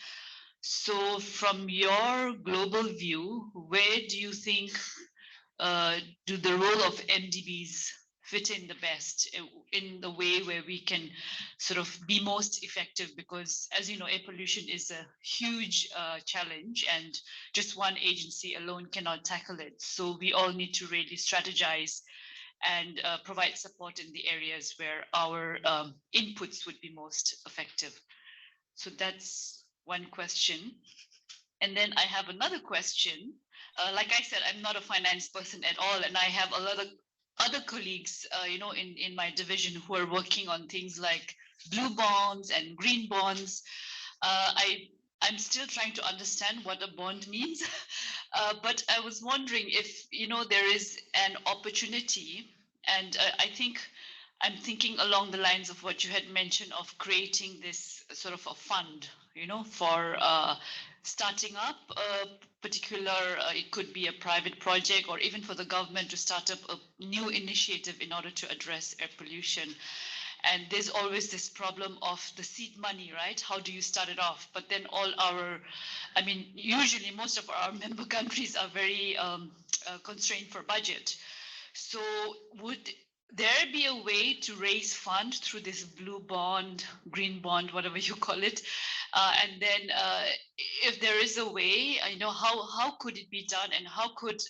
So from your global view, where do you think do the role of MDBs fit in the best in the way where we can sort of be most effective? Because as you know, air pollution is a huge challenge, and just one agency alone cannot tackle it. So we all need to really strategize and provide support in the areas where our inputs would be most effective. So that's one question. And then I have another question. Like I said, I'm not a finance person at all, and I have a lot of other colleagues, in my division who are working on things like blue bonds and green bonds. I'm still trying to understand what a bond means, but I was wondering if there is an opportunity, and I think I'm thinking along the lines of what you had mentioned of creating this sort of a fund, for starting up a particular, it could be a private project or even for the government to start up a new initiative in order to address air pollution. And there's always this problem of the seed money, right? How do you start it off? But then usually most of our member countries are very constrained for budget. So would there be a way to raise fund through this blue bond, green bond, whatever you call it? And then if there is a way, how could it be done, and how could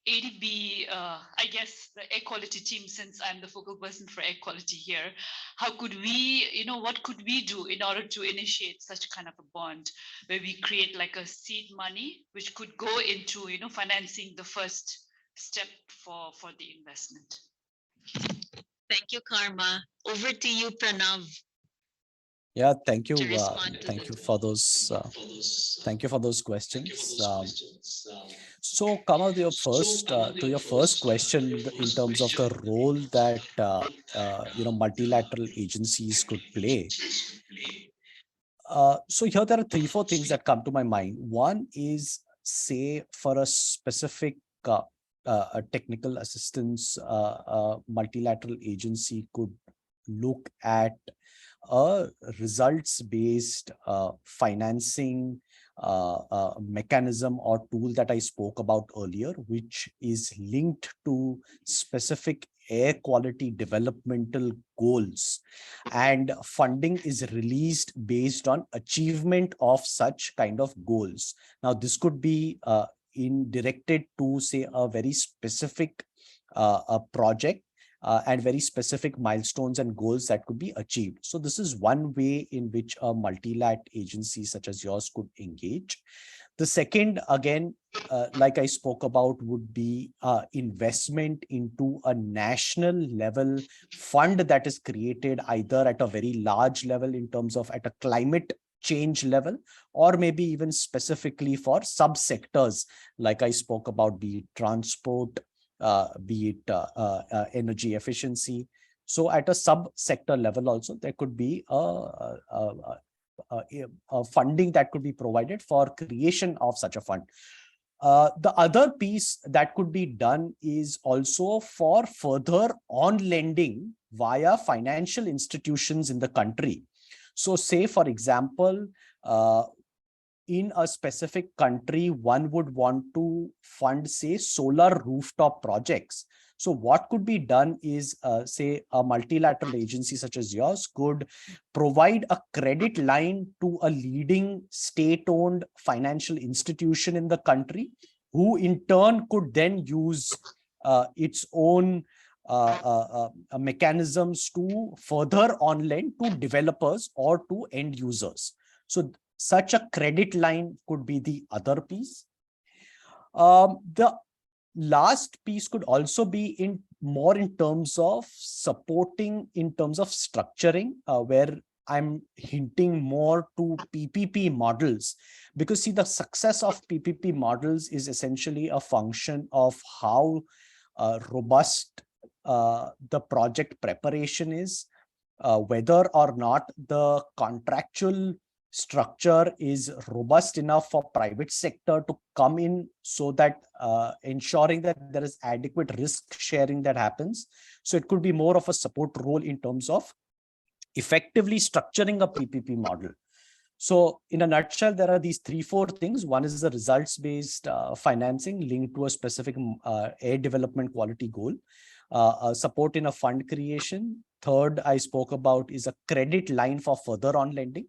ADB, I guess the air quality team, since I'm the focal person for air quality here, how could we, what could we do in order to initiate such kind of a bond where we create like a seed money, which could go into, financing the first step for the investment? Thank you, Karma. Over to you, Pranav. Yeah, thank you. To respond to Thank you this. for those. Thank you for those questions. So, Kamal, to your first question in terms of the role that multilateral agencies could play. So here there are 3-4 things that come to my mind. One is, say, for a specific a technical assistance, multilateral agency could look at a results-based financing mechanism or tool that I spoke about earlier, which is linked to specific air quality developmental goals, and funding is released based on achievement of such kind of goals. Now, this could be directed to, say, a very specific a project and very specific milestones and goals that could be achieved. So this is one way in which a multilateral agency such as yours could engage. The second, again, like I spoke about, would be investment into a national level fund that is created either at a very large level in terms of at a climate change level, or maybe even specifically for subsectors, like I spoke about, be it transport, be it energy efficiency. So at a sub-sector level also, there could be a funding that could be provided for creation of such a fund. The other piece that could be done is also for further on lending via financial institutions in the country. So say, for example, in a specific country, one would want to fund, say, solar rooftop projects. So what could be done is, say, a multilateral agency such as yours could provide a credit line to a leading state-owned financial institution in the country, who in turn could then use its own mechanisms to further on lend to developers or to end users. So such a credit line could be the other piece. The last piece could also be more in terms of supporting, in terms of structuring, where I'm hinting more to PPP models, because see, the success of PPP models is essentially a function of how robust the project preparation is, whether or not the contractual structure is robust enough for private sector to come in, so that ensuring that there is adequate risk sharing that happens. So it could be more of a support role in terms of effectively structuring a PPP model. So in a nutshell, there are these 3-4 things. One is the results-based financing linked to a specific air development quality goal, support in a fund creation. Third, I spoke about, is a credit line for further on lending.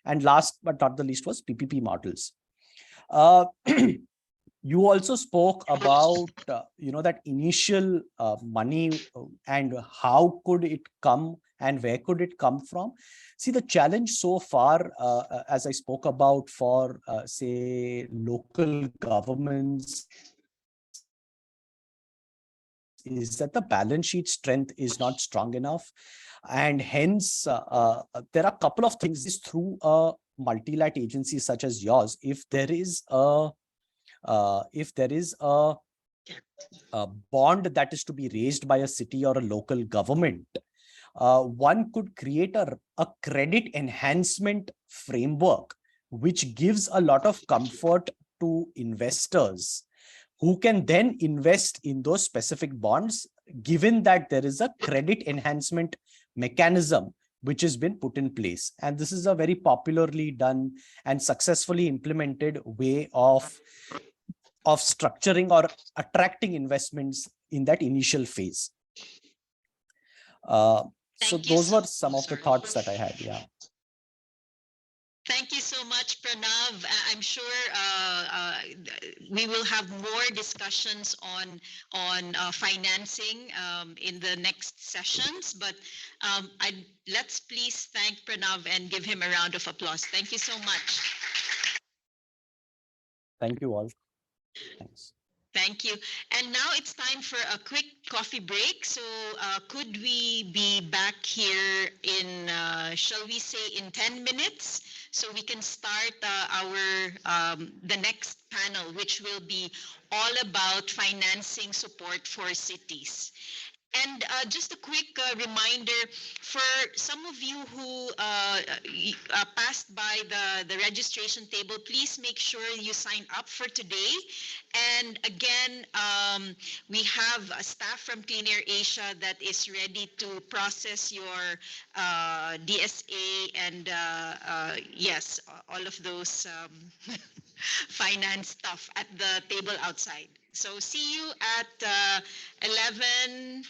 And last but not the least was PPP models. You also spoke about that initial money and how could it come and where could it come from. See, the challenge so far, as I spoke about for say local governments, is that the balance sheet strength is not strong enough, and hence there are a couple of things is through a multilateral agency such as yours. If there is a bond that is to be raised by a city or a local government, one could create a credit enhancement framework which gives a lot of comfort to investors who can then invest in those specific bonds, given that there is a credit enhancement mechanism which has been put in place. And this is a very popularly done and successfully implemented way of structuring or attracting investments in that initial phase. So those were some of the thoughts that I had. Yeah. Thank you so much, Pranav. I'm sure we will have more discussions on financing in the next sessions. But let's please thank Pranav and give him a round of applause. Thank you so much. Thank you all. Thanks. Thank you. And now it's time for a quick coffee break. So could we be back here in, shall we say, in 10 minutes? So we can start the next panel, which will be all about financing support for cities. And just a quick reminder for some of you who passed by the registration table, please make sure you sign up for today. And again, we have a staff from Clean Air Asia that is ready to process your DSA and yes, all of those finance stuff at the table outside. So see you at 11:10.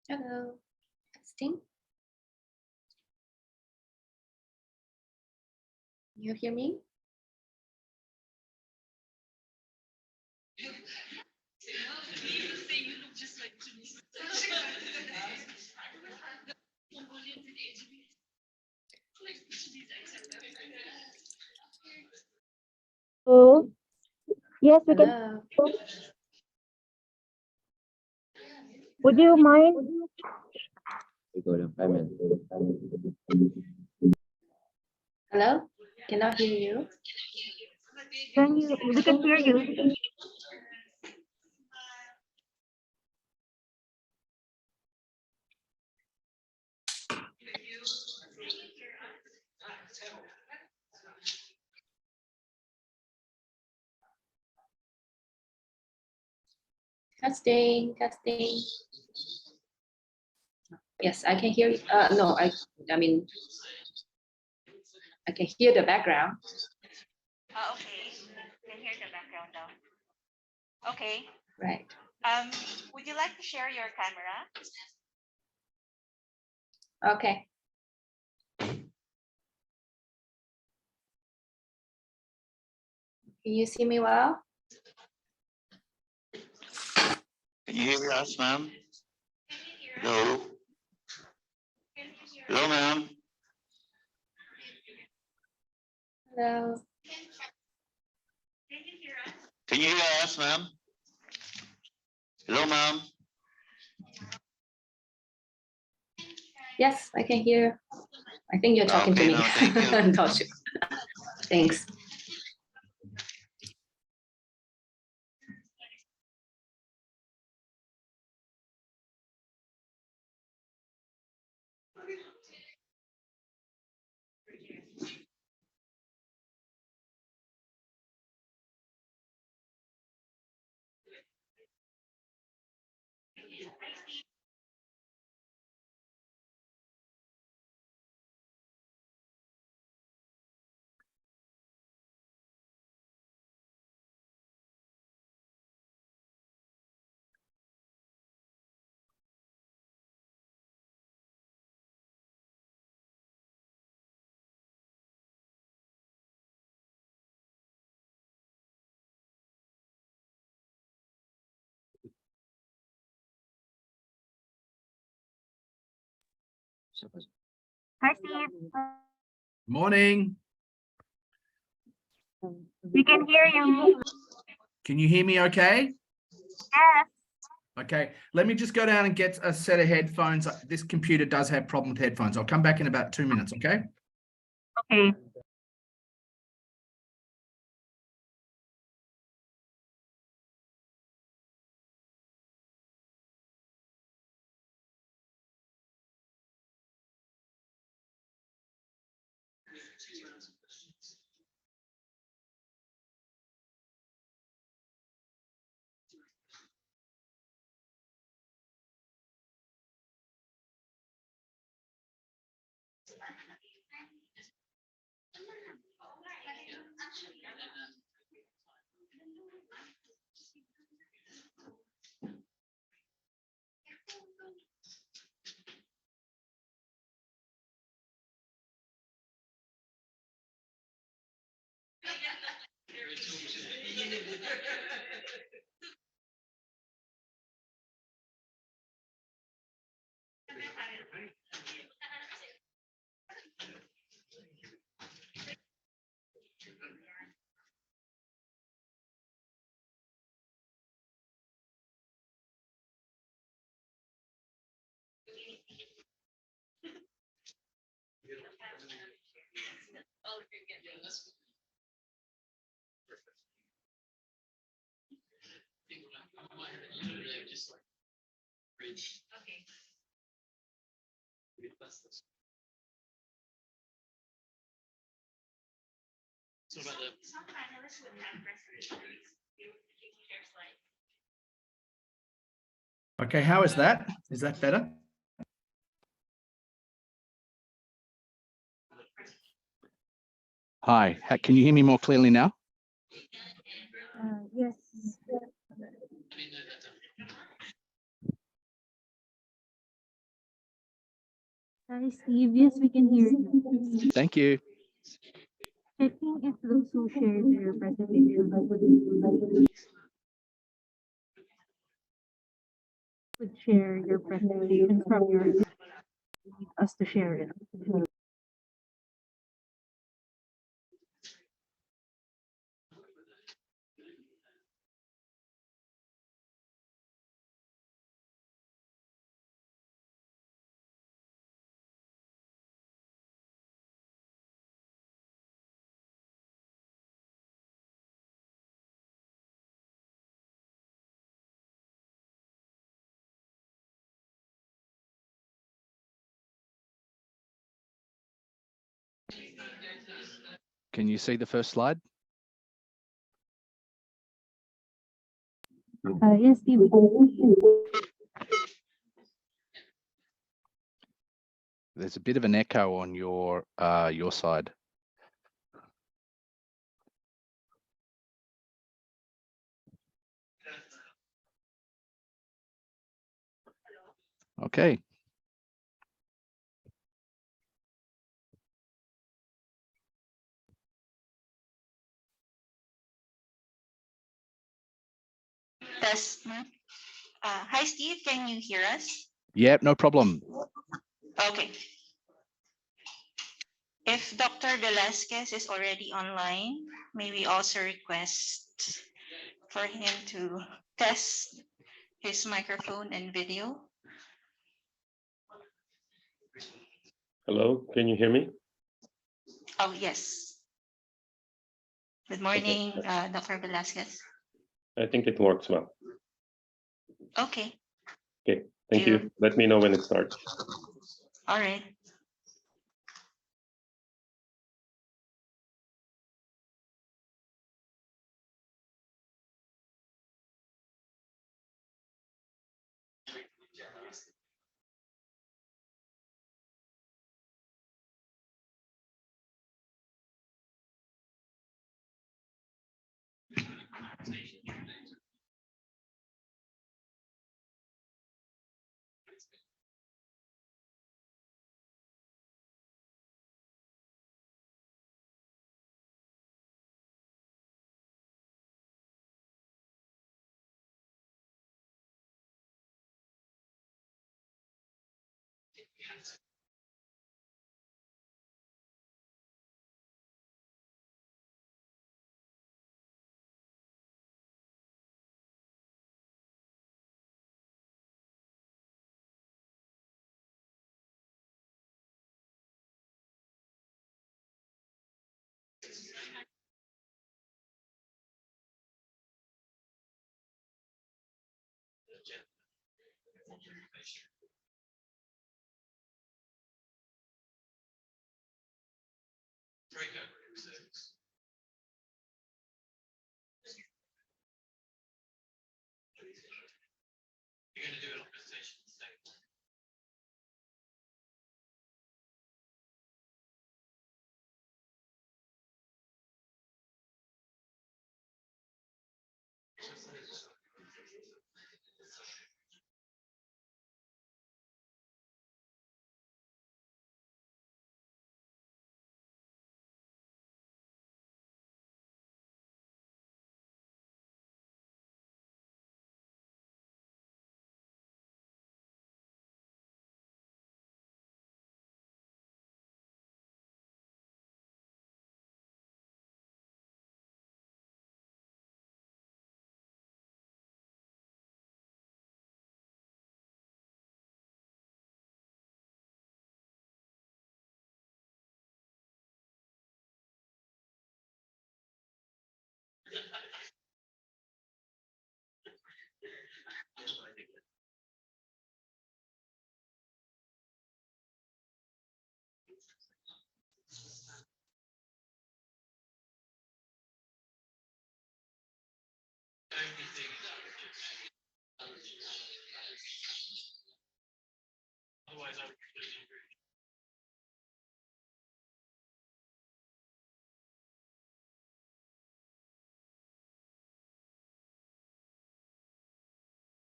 Hello, testing. You hear me? Oh, yes, we can. Hello. Would you mind? Hello. Cannot hear you. We can hear you. Testing, testing. Yes, I can hear you. No, I mean, I can hear the background. Okay. Can hear the background now. Okay. Right. Would you like to share your camera? Okay. Can you see me well? Can you hear us, ma'am? Hello? Hello, ma'am? Hello. Can you hear us, ma'am? Hello, ma'am? Yes, I can hear. I think you're talking to Okay, me. no, thank you. Not sure. Thanks. Hi, Steve. Morning. We can hear you. Can you hear me okay? Yes. Okay, let me just go down and get a set of headphones. This computer does have problem with headphones. I'll come back in about 2 minutes, okay? Okay. Okay, how is that? Is that better? Hi, can you hear me more clearly now? Yes. Hi, Steve. Yes, we can hear you. Thank you. Checking if those who shared their presentation would share your presentation from your need us to share it. Can you see the first slide? Yes, Steve. There's a bit of an echo on your side. Okay. Test. Hi, Steve. Can you hear us? Yep, no problem. Okay. If Dr. Velasquez is already online, may we also request for him to test his microphone and video? Hello, can you hear me? Oh, yes. Good morning, Dr. Velasquez. I think it works well. Okay. Okay, thank you. Let me know when it starts. All right.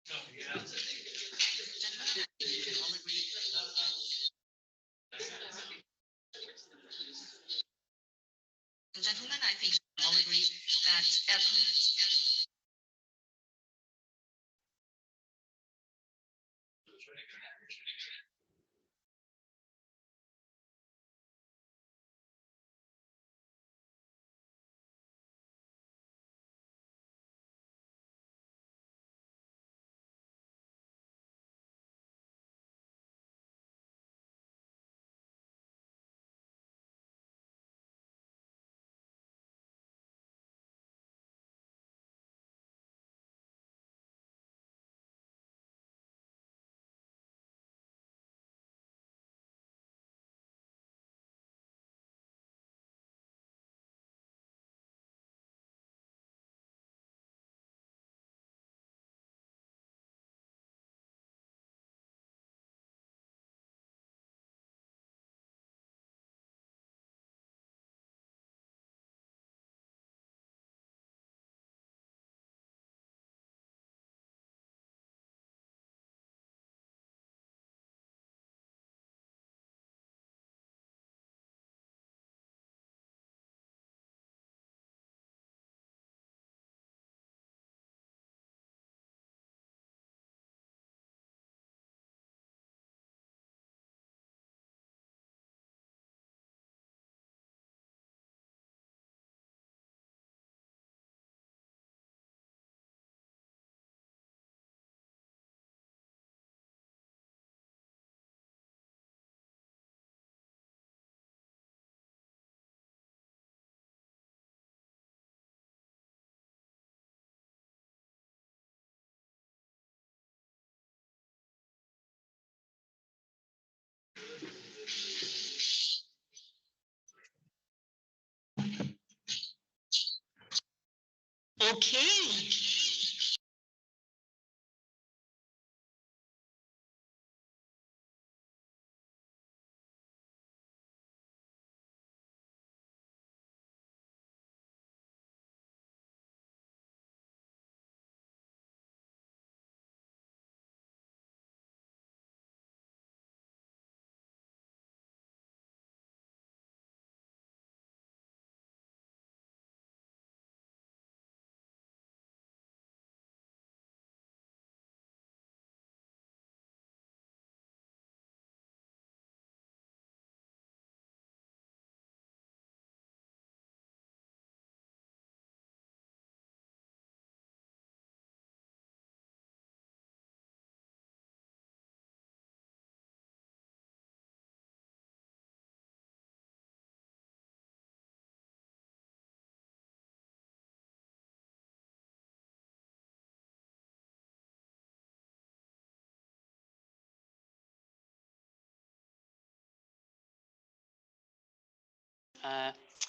Gentlemen, I think we all agree that okay.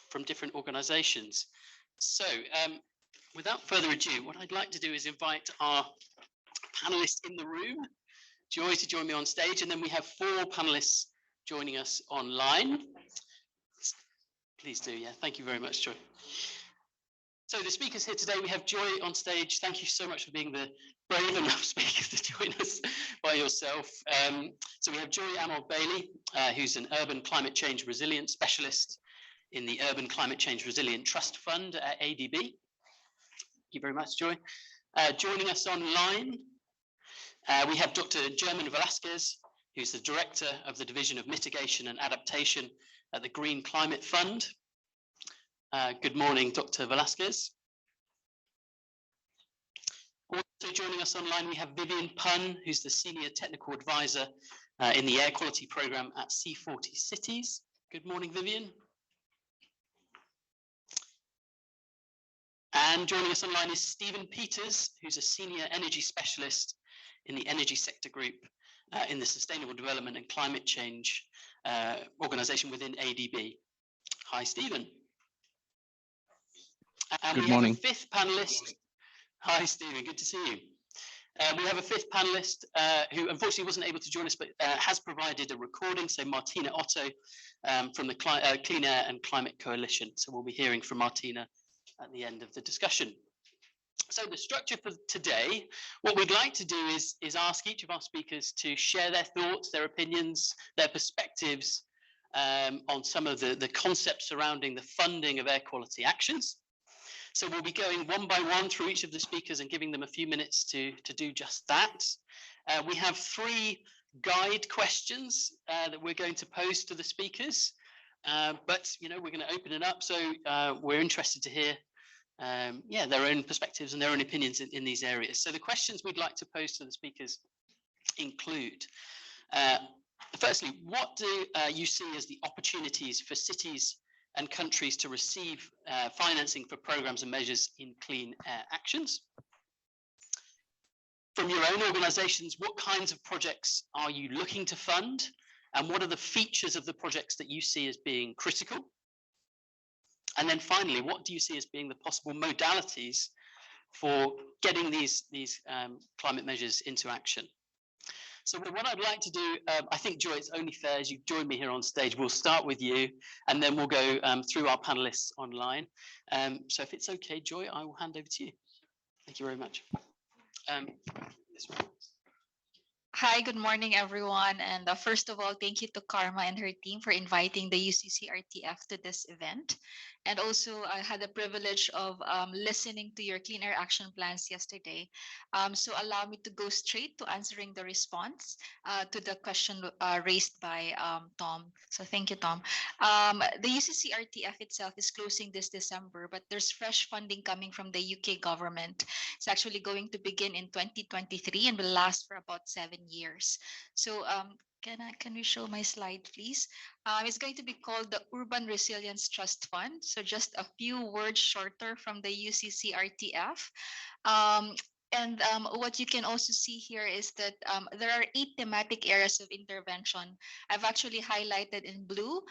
From different organizations. So without further ado, what I'd like to do is invite our panelists in the room, Joy, to join me on stage, and then we have 4 panelists joining us online. Please do, yeah. Thank you very much, Joy. So the speakers here today, we have Joy on stage. Thank you so much for being the brave enough speakers to join us by yourself. So we have Joy Amor-Bailey, who's an urban climate change resilience specialist in the Urban Climate Change Resilient Trust Fund at ADB. Thank you very much, Joy. Joining us online, we have Dr. German Velasquez, who's the Director of the Division of Mitigation and Adaptation at the Green Climate Fund. Good morning, Dr. Velasquez. Also joining us online, we have Vivian Punn, who's the Senior Technical Advisor in the Air Quality Programme at C40 Cities. Good morning, Vivian. And joining us online is Stephen Peters, who's a Senior Energy Specialist in the Energy Sector Group in the Sustainable Development and Climate Change organisation within ADB. Hi, Stephen. And Good morning. We have a 5th panellist. Hi, Stephen. Good to see you. We have a 5th panellist who unfortunately wasn't able to join us, but has provided a recording. So Martina Otto from the Clean Air and Climate Coalition. So we'll be hearing from Martina at the end of the discussion. So the structure for today, what we'd like to do is ask each of our speakers to share their thoughts, their opinions, their perspectives on some of the concepts surrounding the funding of air quality actions. So we'll be going one by one through each of the speakers and giving them a few minutes to do just that. We have 3 guide questions that we're going to pose to the speakers, but we're going to open it up. So we're interested to hear their own perspectives and their own opinions in these areas. So the questions we'd like to pose to the speakers include, firstly, what do you see as the opportunities for cities and countries to receive financing for programs and measures in clean air actions? From your own organizations, what kinds of projects are you looking to fund? And what are the features of the projects that you see as being critical? And then finally, what do you see as being the possible modalities for getting these climate measures into action? So what I'd like to do, I think, Joy, it's only fair as you join me here on stage. We'll start with you, and then we'll go through our panelists online. So if it's okay, Joy, I will hand over to you. Thank you very much. This one. Hi, good morning, everyone. And first of all, thank you to Karma and her team for inviting the UCCRTF to this event. And also, I had the privilege of listening to your clean air action plans yesterday. So allow me to go straight to answering the response to the question raised by Tom. So thank you, Tom. The UCCRTF itself is closing this December, but there's fresh funding coming from the UK government. It's actually going to begin in 2023 and will last for about 7 years. So can we show my slide, please? It's going to be called the Urban Resilience Trust Fund. So just a few words shorter from the UCCRTF. And what you can also see here is that there are 8 thematic areas of intervention. I've actually highlighted in blue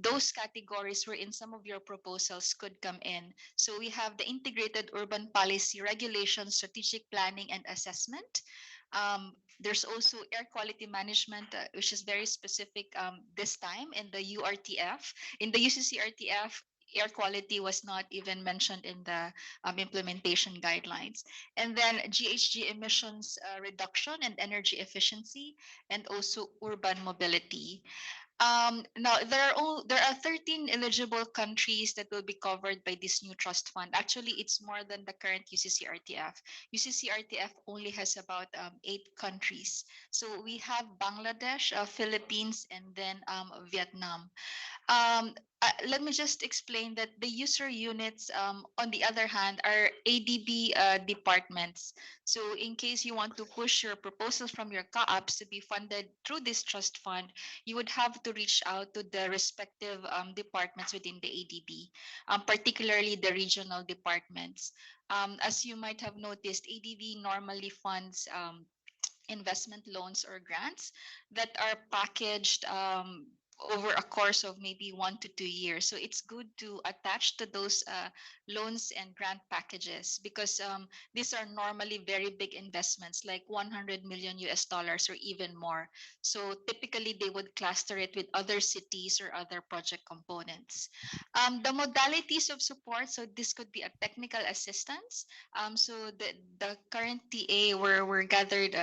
those categories wherein some of your proposals could come in. So we have the integrated urban policy, regulation, strategic planning, and assessment. There's also air quality management, which is very specific this time in the URTF. In the UCCRTF, air quality was not even mentioned in the implementation guidelines. And then GHG emissions reduction and energy efficiency, and also urban mobility. Now, there are 13 eligible countries that will be covered by this new trust fund. Actually, it's more than the current UCCRTF. UCCRTF only has about 8 countries. So we have Bangladesh, Philippines, and then Vietnam. Let me just explain that the user units, on the other hand, are ADB departments. So in case you want to push your proposals from your CAAPs to be funded through this trust fund, you would have to reach out to the respective departments within the ADB, particularly the regional departments. As you might have noticed, ADB normally funds investment loans or grants that are packaged over a course of maybe 1 to 2 years. So it's good to attach to those loans and grant packages, because these are normally very big investments, like 100 million US dollars or even more. So typically they would cluster it with other cities or other project components. The modalities of support, so this could be a technical assistance. So the current TA we're gathered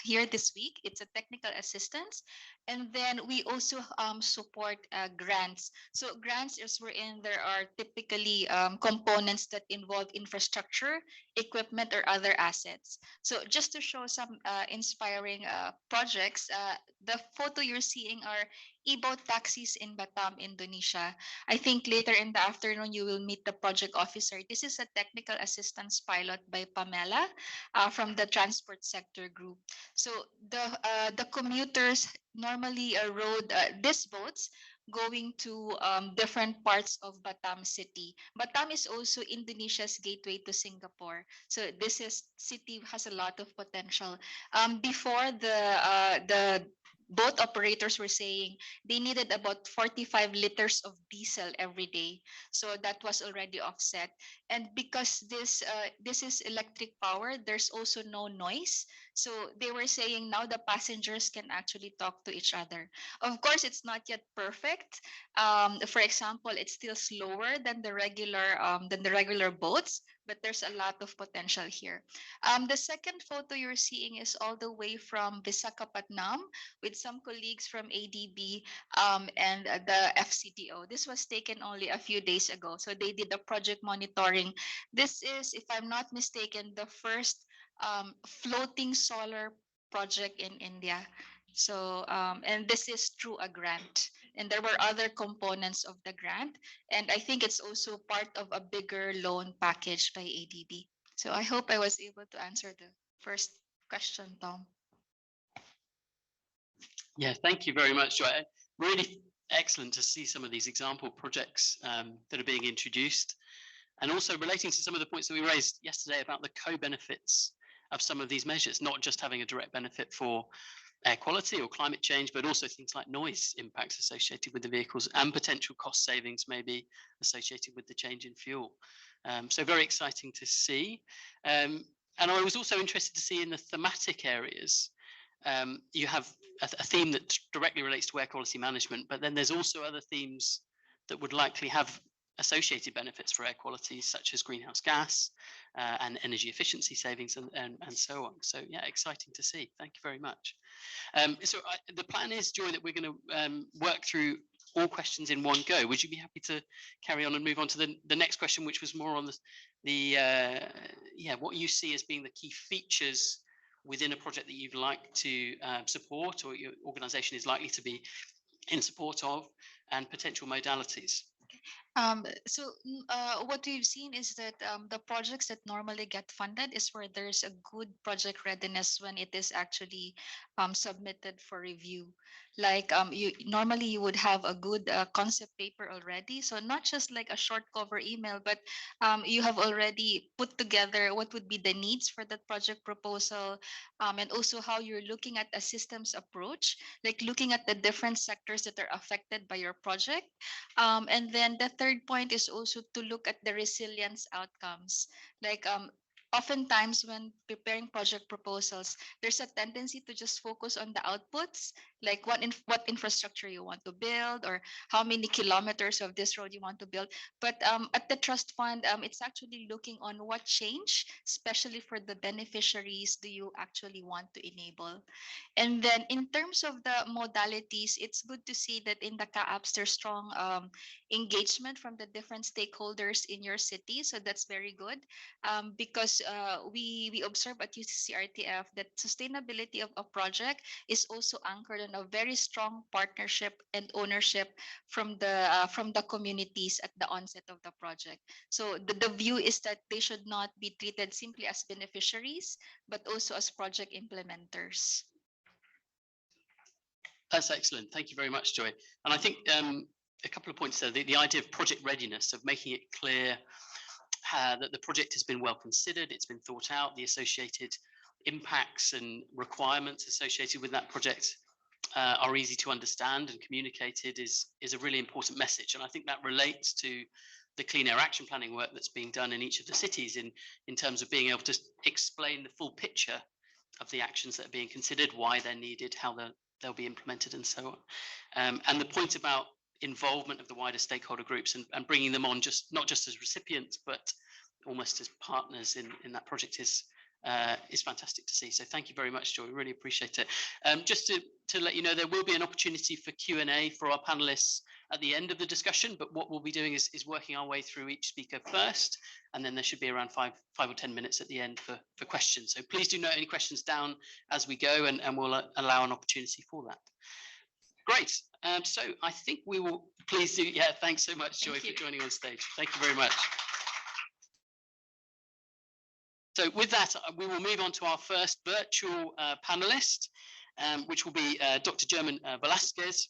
here this week, it's a technical assistance. And then we also support grants. So grants is wherein there are typically components that involve infrastructure, equipment, or other assets. So just to show some inspiring projects, the photo you're seeing are e-boat taxis in Batam, Indonesia. I think later in the afternoon, you will meet the project officer. This is a technical assistance pilot by Pamela from the transport sector group. So the commuters normally rode these boats going to different parts of Batam City. Batam is also Indonesia's gateway to Singapore. So this city has a lot of potential. Before the boat operators were saying they needed about 45 liters of diesel every day. So that was already offset. And because this is electric power, there's also no noise. So they were saying now the passengers can actually talk to each other. Of course, it's not yet perfect. For example, it's still slower than the regular boats, but there's a lot of potential here. The second photo you're seeing is all the way from Visakhapatnam with some colleagues from ADB and the FCDO. This was taken only a few days ago. So they did the project monitoring. This is, if I'm not mistaken, the first floating solar project in India. So, and this is through a grant. And there were other components of the grant. And I think it's also part of a bigger loan package by ADB. So I hope I was able to answer the first question, Tom. Yeah, thank you very much, Joy. Really excellent to see some of these example projects that are being introduced, and also relating to some of the points that we raised yesterday about the co-benefits of some of these measures, not just having a direct benefit for air quality or climate change, but also things like noise impacts associated with the vehicles and potential cost savings maybe associated with the change in fuel. So very exciting to see. And I was also interested to see in the thematic areas, you have a theme that directly relates to air quality management, but then there's also other themes that would likely have associated benefits for air quality, such as greenhouse gas and energy efficiency savings and so on. So yeah, exciting to see. Thank you very much. The plan is, Joy, that we're going to work through all questions in one go. Would you be happy to carry on and move on to the next question, which was more on what you see as being the key features within a project that you'd like to support, or your organization is likely to be in support of, and potential modalities? What we've seen is that the projects that normally get funded is where there's a good project readiness when it is actually submitted for review. Like you would have a good concept paper already. So not just like a short cover email, but you have already put together what would be the needs for that project proposal, and also how you're looking at a systems approach, like looking at the different sectors that are affected by your project. And then the third point is also to look at the resilience outcomes. Like oftentimes when preparing project proposals, there's a tendency to just focus on the outputs, like what infrastructure you want to build or how many kilometers of this road you want to build. But at the trust fund, it's actually looking on what change, especially for the beneficiaries, do you actually want to enable. And then in terms of the modalities, it's good to see that in the CAAPs, there's strong engagement from the different stakeholders in your city. So that's very good, because we observe at UCCRTF that sustainability of a project is also anchored on a very strong partnership and ownership from the communities at the onset of the project. So the view is that they should not be treated simply as beneficiaries, but also as project implementers. That's excellent. Thank you very much, Joy. And I think a couple of points there. The idea of project readiness, of making it clear that the project has been well considered, it's been thought out, the associated impacts and requirements associated with that project are easy to understand and communicated is a really important message. And I think that relates to the clean air action planning work that's being done in each of the cities in terms of being able to explain the full picture of the actions that are being considered, why they're needed, how they'll be implemented, and so on. And the point about involvement of the wider stakeholder groups and bringing them on, not just as recipients, but almost as partners in that project is fantastic to see. So thank you very much, Joy. We really appreciate it. Just to let you know, there will be an opportunity for Q&A for our panelists at the end of the discussion, but what we'll be doing is working our way through each speaker first, and then there should be around five or 10 minutes at the end for questions. So please do note any questions down as we go, and we'll allow an opportunity for that. Great. So I think we will please do. Yeah, thanks so much, Joy, for joining on stage. Thank you very much. So with that, we will move on to our first virtual panelist, which will be Dr. German Velasquez,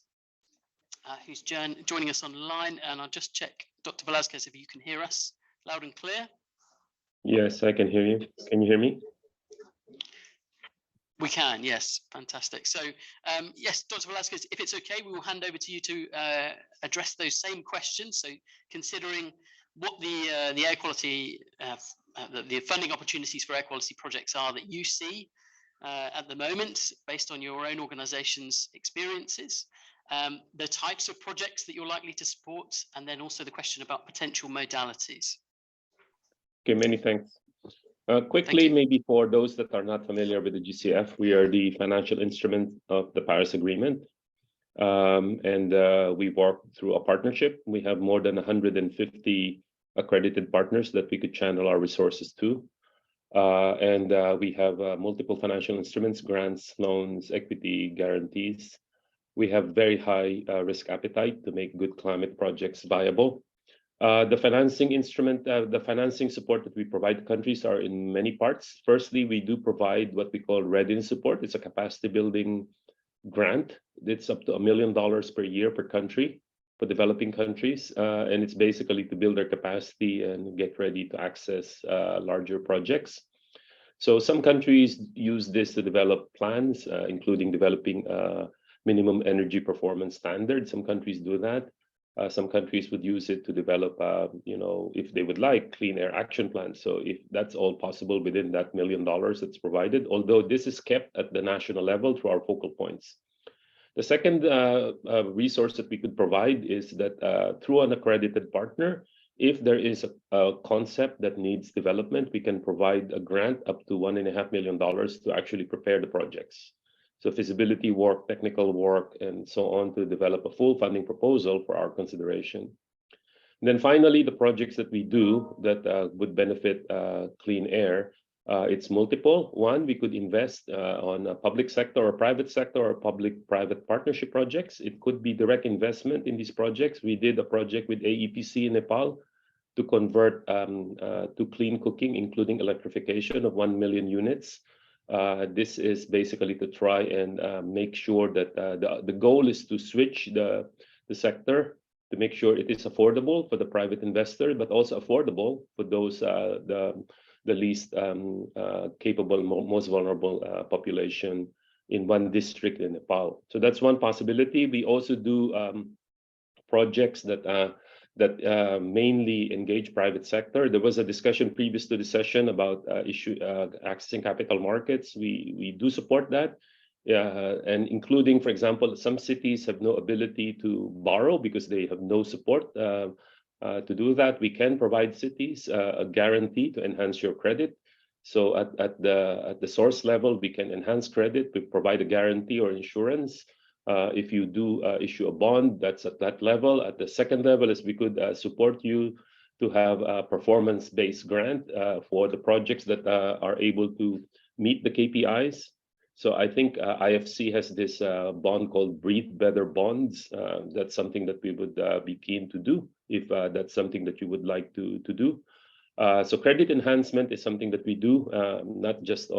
who's joining us online. And I'll just check, Dr. Velasquez, if you can hear us loud and clear. Yes, I can hear you. Can you hear me? We can, yes, fantastic. So yes, Dr. Velasquez, if it's okay, we will hand over to you to address those same questions. So considering what the air quality, the funding opportunities for air quality projects are that you see, at the moment, based on your own organization's experiences, the types of projects that you're likely to support, and then also the question about potential modalities. Okay, many thanks. Quickly, maybe for those that are not familiar with the GCF, we are the financial instrument of the Paris Agreement. We work through a partnership. We have more than 150 accredited partners that we could channel our resources to. We have multiple financial instruments, grants, loans, equity, guarantees. We have very high risk appetite to make good climate projects viable. The financing instrument, the financing support that we provide countries are in many parts. Firstly, we do provide what we call readiness support. It's a capacity building grant. It's up to $1 million per year per country for developing countries. And it's basically to build their capacity and get ready to access larger projects. So some countries use this to develop plans, including developing minimum energy performance standards. Some countries do that. Some countries would use it to develop, if they would like, clean air action plans. So if that's all possible within that $1 million that's provided, although this is kept at the national level through our focal points. The second resource that we could provide is that through an accredited partner, if there is a concept that needs development, we can provide a grant up to $1.5 million to actually prepare the projects. So feasibility work, technical work, and so on to develop a full funding proposal for our consideration. And then finally, the projects that we do that would benefit clean air, it's multiple. One, we could invest on a public sector or private sector or public-private partnership projects. It could be direct investment in these projects. We did a project with AEPC in Nepal to convert to clean cooking, including electrification of 1 million units. This is basically to try and make sure that the goal is to switch the sector to make sure it is affordable for the private investor, but also affordable for those the least capable, most vulnerable population in one district in Nepal. So that's one possibility. We also do projects that mainly engage private sector. There was a discussion previous to the session about accessing capital markets. We do support that, and including, for example, some cities have no ability to borrow because they have no support to do that. We can provide cities a guarantee to enhance your credit. So at the source level, we can enhance credit. We provide a guarantee or insurance. If you do issue a bond, that's at that level. At the second level is we could support you to have a performance-based grant for the projects that are able to meet the KPIs. So I think IFC has this bond called Breathe Better Bonds. That's something that we would be keen to do if that's something that you would like to do. So credit enhancement is something that we do, not just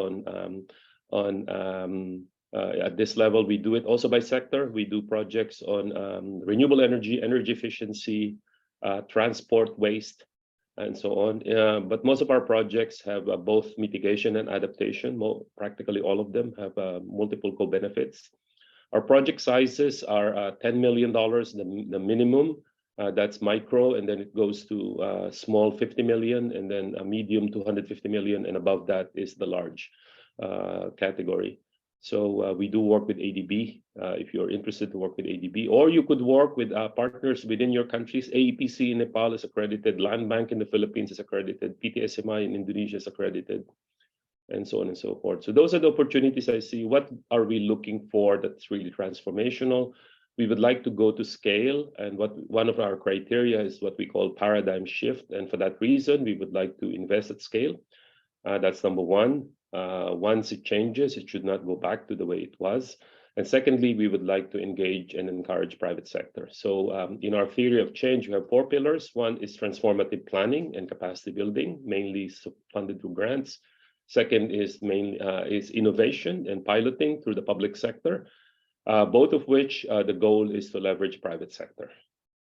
at this level. We do it also by sector. We do projects on renewable energy, energy efficiency, transport waste, and so on. But most of our projects have both mitigation and adaptation. Practically all of them have multiple co-benefits. Our project sizes are $10 million, the minimum. That's micro, and then it goes to small 50 million, and then a medium 250 million, and above that is the large category. So we do work with ADB if you're interested to work with ADB, or you could work with partners within your countries. AEPC in Nepal is accredited, Land Bank in the Philippines is accredited, PTSMI in Indonesia is accredited, and so on and so forth. So those are the opportunities I see. What are we looking for that's really transformational? We would like to go to scale, and one of our criteria is what we call paradigm shift. And for that reason, we would like to invest at scale. That's number one. Once it changes, it should not go back to the way it was. And secondly, we would like to engage and encourage private sector. So in our theory of change, we have 4 pillars. One is transformative planning and capacity building, mainly funded through grants. Second is innovation and piloting through the public sector. Both of which the goal is to leverage private sector.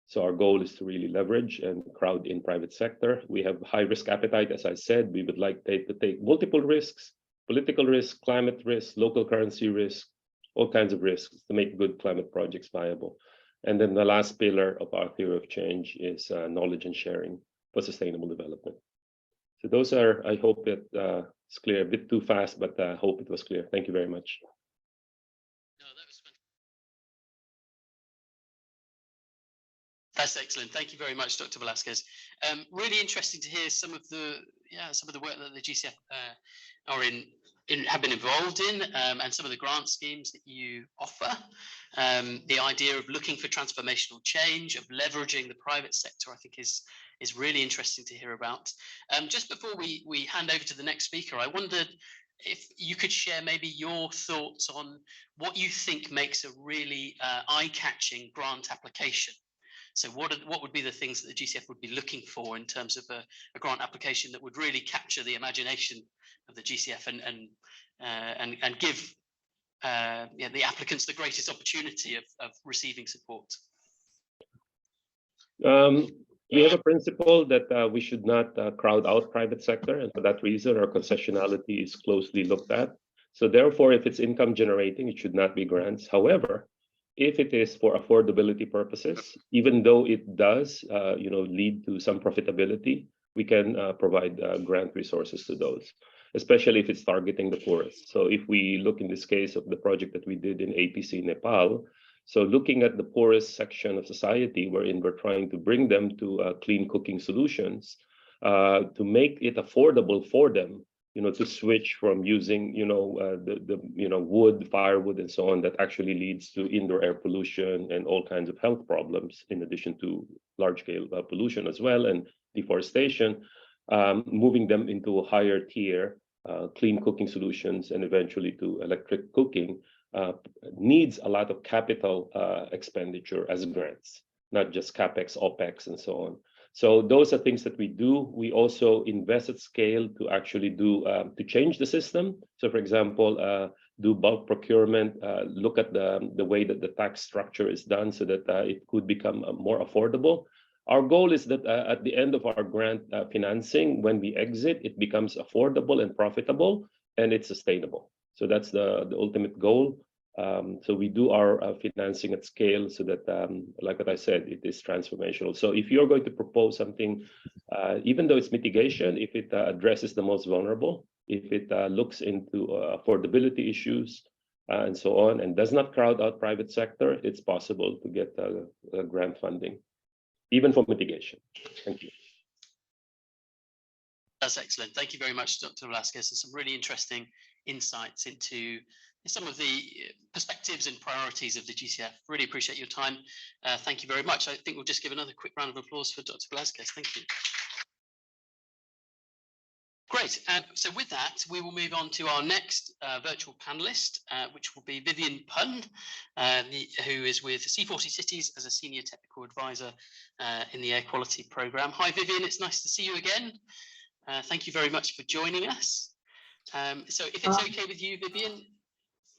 So our goal is to really leverage and crowd in private sector. We have high risk appetite, as I said. We would like to take multiple risks, political risk, climate risk, local currency risk, all kinds of risks to make good climate projects viable. And then the last pillar of our theory of change is knowledge and sharing for sustainable development. So those are, I hope it it's clear, a bit too fast, but I hope it was clear. Thank you very much. That's excellent. Thank you very much, Dr. Velasquez. Really interesting to hear some of the work that the GCF have been involved in, and some of the grant schemes that you offer. The idea of looking for transformational change, of leveraging the private sector, I think is really interesting to hear about. Just before we hand over to the next speaker, I wondered if you could share maybe your thoughts on what you think makes a really eye-catching grant application. So what would be the things that the GCF would be looking for in terms of a grant application that would really capture the imagination of the GCF and give the applicants the greatest opportunity of receiving support? We have a principle that we should not crowd out private sector, and for that reason, our concessionality is closely looked at. So therefore, if it's income generating, it should not be grants. However, if it is for affordability purposes, even though it does lead to some profitability, we can provide grant resources to those, especially if it's targeting the poorest. So if we look in this case of the project that we did in APC Nepal, so looking at the poorest section of society, wherein we're trying to bring them to clean cooking solutions, to make it affordable for them, to switch from using, wood, firewood, and so on, that actually leads to indoor air pollution and all kinds of health problems, in addition to large-scale pollution as well, and deforestation, moving them into a higher tier, clean cooking solutions, and eventually to electric cooking, needs a lot of capital expenditure as grants, not just CapEx, OpEx, and so on. So those are things that we do. We also invest at scale to actually to change the system. So for example, do bulk procurement, look at the way that the tax structure is done so that it could become more affordable. Our goal is that at the end of our grant financing, when we exit, it becomes affordable and profitable, and it's sustainable. So that's the ultimate goal. So we do our financing at scale so that, like what I said, it is transformational. So if you're going to propose something, even though it's mitigation, if it addresses the most vulnerable, if it looks into affordability issues and so on, and does not crowd out private sector, it's possible to get grant funding, even for mitigation. Thank you. That's excellent. Thank you very much, Dr. Velasquez, and some really interesting insights into some of the perspectives and priorities of the GCF. Really appreciate your time. Thank you very much. I think we'll just give another quick round of applause for Dr. Velasquez. Thank you. Great. So with that, we will move on to our next virtual panelist, which will be Vivian Pun, who is with C40 Cities as a Senior Technical Advisor in the Air Quality Programme. Hi, Vivian. It's nice to see you again. Thank you very much for joining us. So if it's okay with you, Vivian,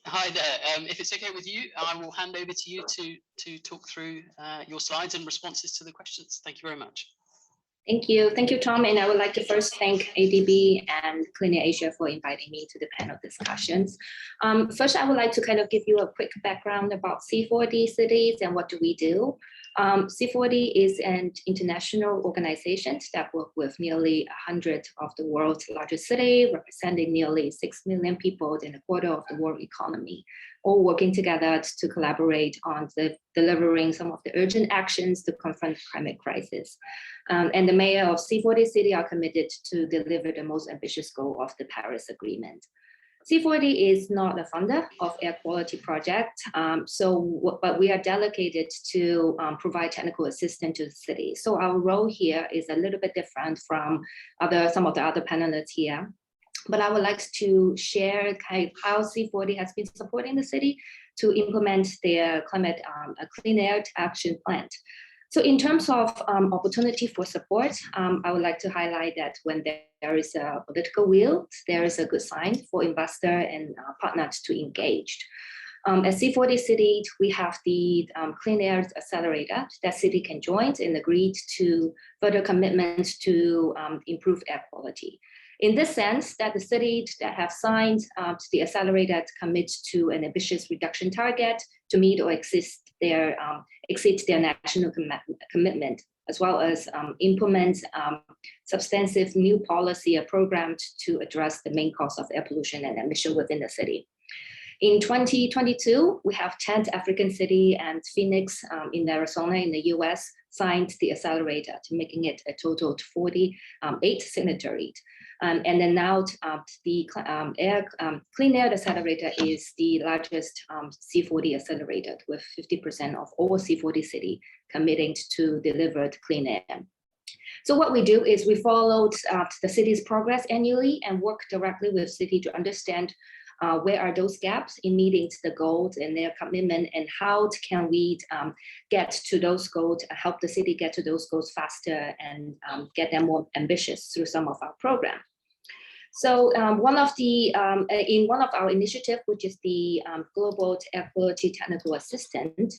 hi there. If it's okay with you, I will hand over to you to talk through your slides and responses to the questions. Thank you very much. Thank you, Tom. And I would like to first thank ADB and Clean Air Asia for inviting me to the panel discussions. First, I would like to kind of give you a quick background about C40 Cities and what do we do. C40 is an international organization that works with nearly 100 of the world's largest cities, representing nearly 6 million people and a quarter of the world economy, all working together to collaborate on delivering some of the urgent actions to confront the climate crisis. And the mayor of C40 City are committed to deliver the most ambitious goal of the Paris Agreement. C40 is not a funder of air quality project, but we are delegated to provide technical assistance to the city. So our role here is a little bit different from some of the other panelists here. But I would like to share how C40 has been supporting the city to implement their climate clean air action plan. So in terms of opportunity for support, I would like to highlight that when there is a political will, there is a good sign for investor and partners to engage. At C40 City, we have the Clean Air Accelerator that city can join and agree to further commitments to improve air quality. In this sense, that the cities that have signed the accelerator commits to an ambitious reduction target to meet or exceed their national commitment. as well as implement substantive new policy programs to address the main cause of air pollution and emission within the city. In 2022, we have 10th African city and Phoenix in Arizona in the US signed the accelerator, to making it a total of 48 signatories. And then now the Clean Air Accelerator is the largest C40 accelerator, with 50% of all C40 cities committing to deliver clean air. So what we do is we followed the city's progress annually and work directly with city to understand where are those gaps in meeting the goals and their commitment, and how can we get to those goals, help the city get to those goals faster, and get them more ambitious through some of our programs. So in one of our initiatives, which is the Global Air Quality Technical Assistance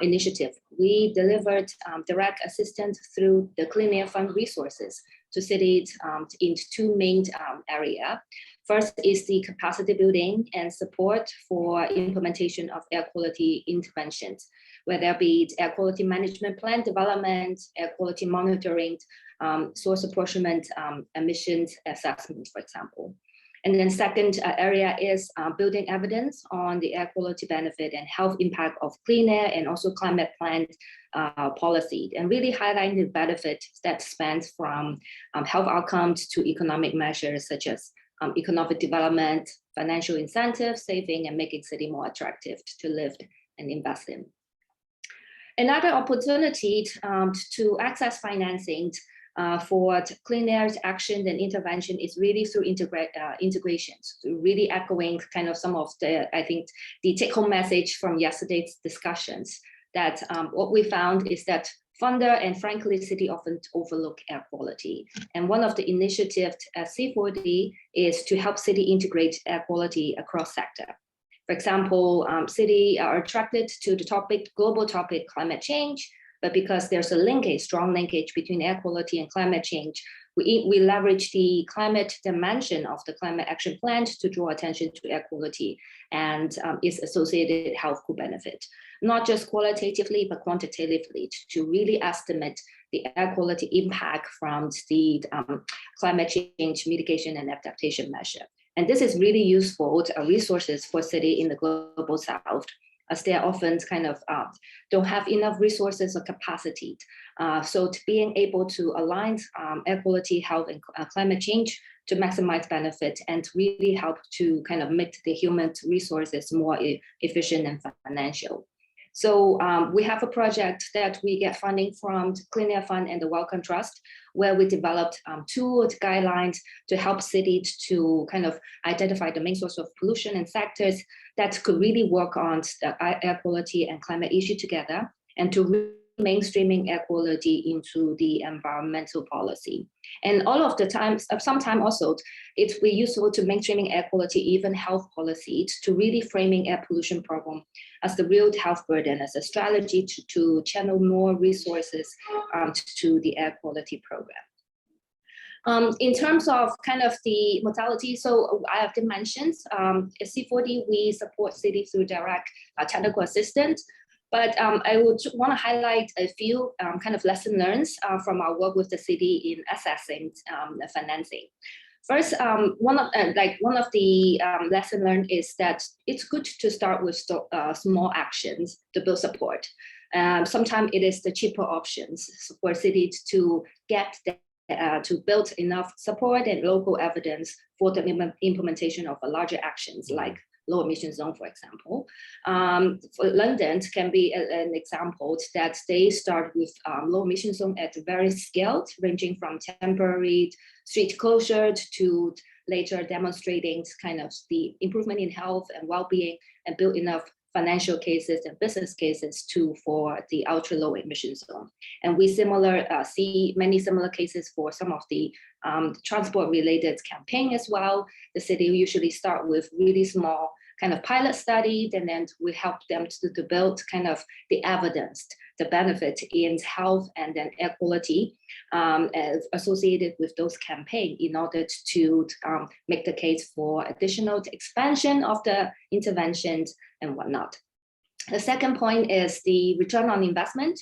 Initiative, we delivered direct assistance through the Clean Air Fund resources to cities in two main areas. First is the capacity building and support for implementation of air quality interventions, whether it be air quality management plan development, air quality monitoring, source apportionment, emissions assessment, for example. And then second area is building evidence on the air quality benefit and health impact of clean air, and also climate plan policy, and really highlighting the benefit that spans from health outcomes to economic measures such as economic development, financial incentives, saving, and making city more attractive to live and invest in. Another opportunity to access financing for clean air action and intervention is really through integrations, really echoing kind of some of the, I think, the take-home message from yesterday's discussions, that what we found is that funder and frankly city often overlook air quality. And one of the initiatives at C40 is to help city integrate air quality across sector. For example, city are attracted to the global topic, climate change, but because there's a strong linkage between air quality and climate change, we leverage the climate dimension of the climate action plan to draw attention to air quality and its associated health benefit, not just qualitatively, but quantitatively, to really estimate the air quality impact from the climate change mitigation and adaptation measure. And this is really useful resources for city in the global south, as they are often kind of don't have enough resources or capacity. So to being able to align air quality, health, and climate change to maximize benefit and to really help to kind of make the human resources more efficient and financial. So we have a project that we get funding from Clean Air Fund and the Wellcome Trust, where we developed two guidelines to help cities to kind of identify the main source of pollution and sectors that could really work on the air quality and climate issue together, and to mainstreaming air quality into the environmental policy. And all of the time, sometimes also, it will be useful to mainstreaming air quality, even health policies, to really framing air pollution problem as the real health burden, as a strategy to channel more resources to the air quality program. In terms of kind of the modality, so I have mentioned at C40, we support city through direct technical assistance. But I would want to highlight a few kind of lesson learned from our work with the city in assessing the financing. First, one of the lesson learned is that it's good to start with small actions to build support. Sometimes it is the cheaper options for cities to get to build enough support and local evidence for the implementation of larger actions like low emission zone, for example. For London can be an example that they start with low emission zone at very scaled, ranging from temporary street closure to later demonstrating kind of the improvement in health and well-being, and build enough financial cases and business cases for the ultra low emission zone. And we see many similar cases for some of the transport related campaign as well. The city usually start with really small kind of pilot study, and then we help them to build kind of the evidence, the benefit in health and then air quality associated with those campaigns in order to make the case for additional expansion of the interventions and whatnot. The second point is the return on investment.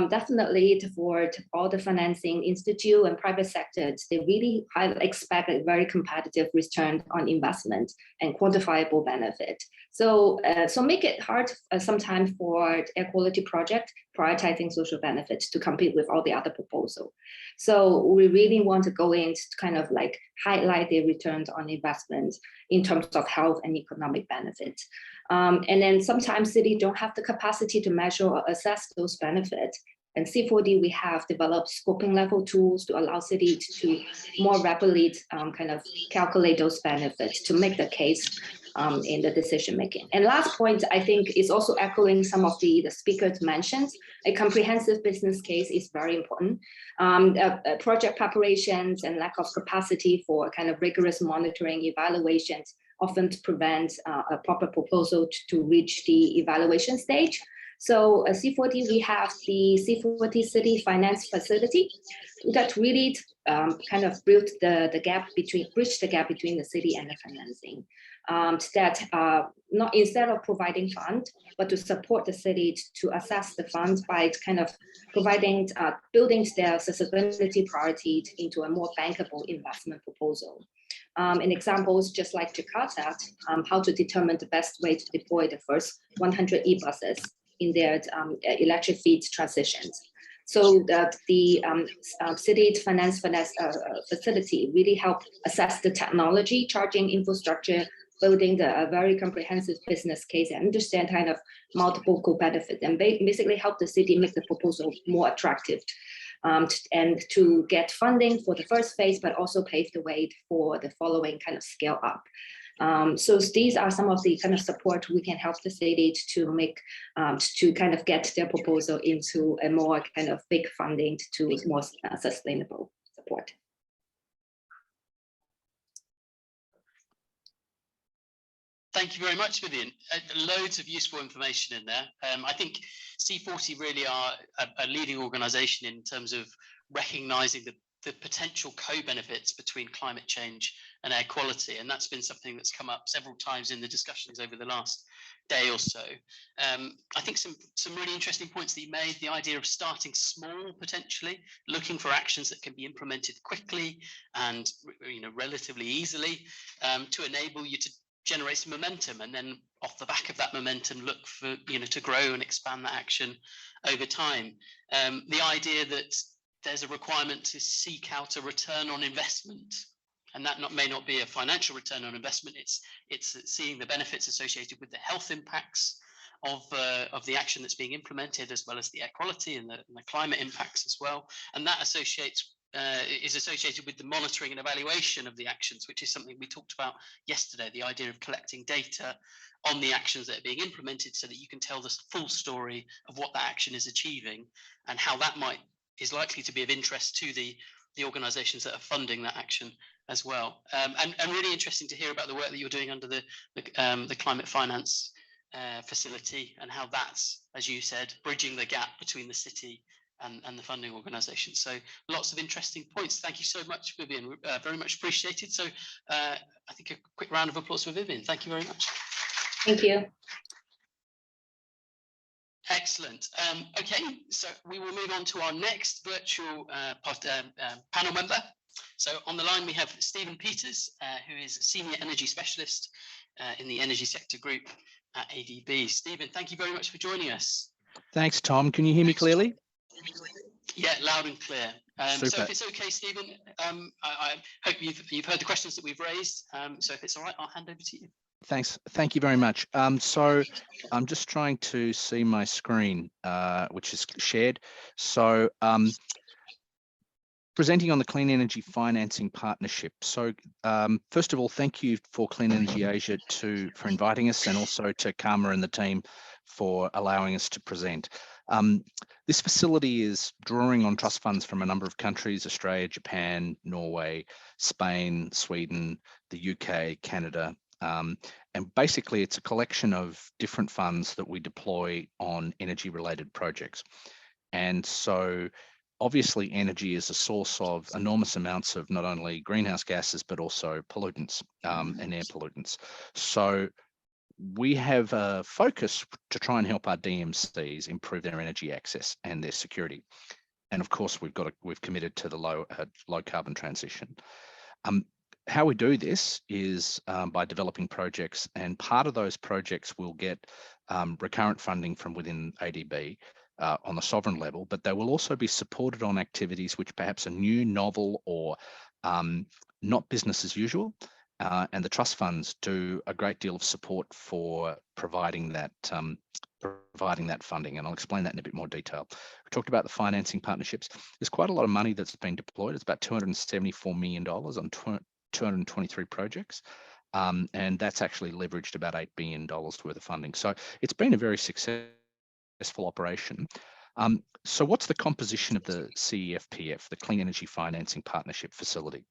definitely for all the financing institute and private sectors, they really expect a very competitive return on investment and quantifiable benefit. So, so make it hard sometimes for air quality project prioritizing social benefits to compete with all the other proposals. So we really want to go in to kind of like highlight the returns on investment in terms of health and economic benefits. And then sometimes cities don't have the capacity to measure or assess those benefits. And C4D, we have developed scoping level tools to allow cities to more rapidly kind of calculate those benefits to make the case in the decision making. And last point, I think, is also echoing some of the speakers mentioned. A comprehensive business case is very important. Project preparations and lack of capacity for kind of rigorous monitoring evaluations often prevent a proper proposal to reach the evaluation stage. So C4D, we have the C4D City Finance Facility that really kind of bridge the gap between the city and the financing. Not instead of providing funds, but to support the city to assess the funds by kind of providing, building their accessibility priorities into a more bankable investment proposal. And examples just like Jakarta, how to determine the best way to deploy the first 100 e-buses in their electric fleet transitions. So that the city finance facility really help assess the technology, charging infrastructure, building the very comprehensive business case and understand kind of multiple co-benefits and basically help the city make the proposal more attractive and to get funding for the first phase, but also pave the way for the following kind of scale up. So these are some of the kind of support we can help the city to make, to kind of get their proposal into a more kind of big funding to more sustainable support. Thank you very much, Vivian. Loads of useful information in there. I think C40 really are a leading organisation in terms of recognising the potential co-benefits between climate change and air quality, and that's been something that's come up several times in the discussions over the last day or so. I think some really interesting points that you made, the idea of starting small, potentially, looking for actions that can be implemented quickly and relatively easily to enable you to generate some momentum, and then off the back of that momentum look for to grow and expand that action over time. The idea that there's a requirement to seek out a return on investment, and that may not be a financial return on investment, it's seeing the benefits associated with the health impacts of the action that's being implemented, as well as the air quality and the climate impacts as well, and that is associated with the monitoring and evaluation of the actions, which is something we talked about yesterday, the idea of collecting data on the actions that are being implemented so that you can tell the full story of what that action is achieving and how that is likely to be of interest to the organizations that are funding that action as well. And really interesting to hear about the work that you're doing under the climate finance facility and how that's, as you said, bridging the gap between the city and the funding organisation. So lots of interesting points. Thank you so much, Vivian. Very much appreciated. So I think a quick round of applause for Vivian. Thank you very much. Thank you. Excellent. Okay, so we will move on to our next virtual panel member. So on the line we have Stephen Peters, who is a Senior Energy Specialist in the Energy Sector Group at ADB. Stephen, thank you very much for joining us. Thanks, Tom. Can you hear me clearly? Yeah, loud and clear. So Super. if it's okay, Stephen, I hope you've heard the questions that we've raised. So if it's all right, I'll hand over to you. Thanks. Thank you very much. So I'm just trying to see my screen, which is shared. So presenting on the Clean Energy Financing Partnership. So first of all, thank you for Clean Energy Asia for inviting us, and also to Karma and the team for allowing us to present. This facility is drawing on trust funds from a number of countries: Australia, Japan, Norway, Spain, Sweden, the UK, Canada. And basically it's a collection of different funds that we deploy on energy related projects. And so obviously energy is a source of enormous amounts of not only greenhouse gases, but also pollutants and air pollutants. So we have a focus to try and help our DMCs improve their energy access and their security. And of course, we've committed to the low carbon transition. How we do this is by developing projects, and part of those projects will get recurrent funding from within ADB on the sovereign level, but they will also be supported on activities which perhaps are new, novel, or not business as usual. And the trust funds do a great deal of support for providing that funding, and I'll explain that in a bit more detail. We talked about the financing partnerships. There's quite a lot of money that's been deployed. It's about $274 million on 223 projects. And that's actually leveraged about $8 billion worth of funding. So it's been a very successful operation. So what's the composition of the CEFPF, the Clean Energy Financing Partnership Facility?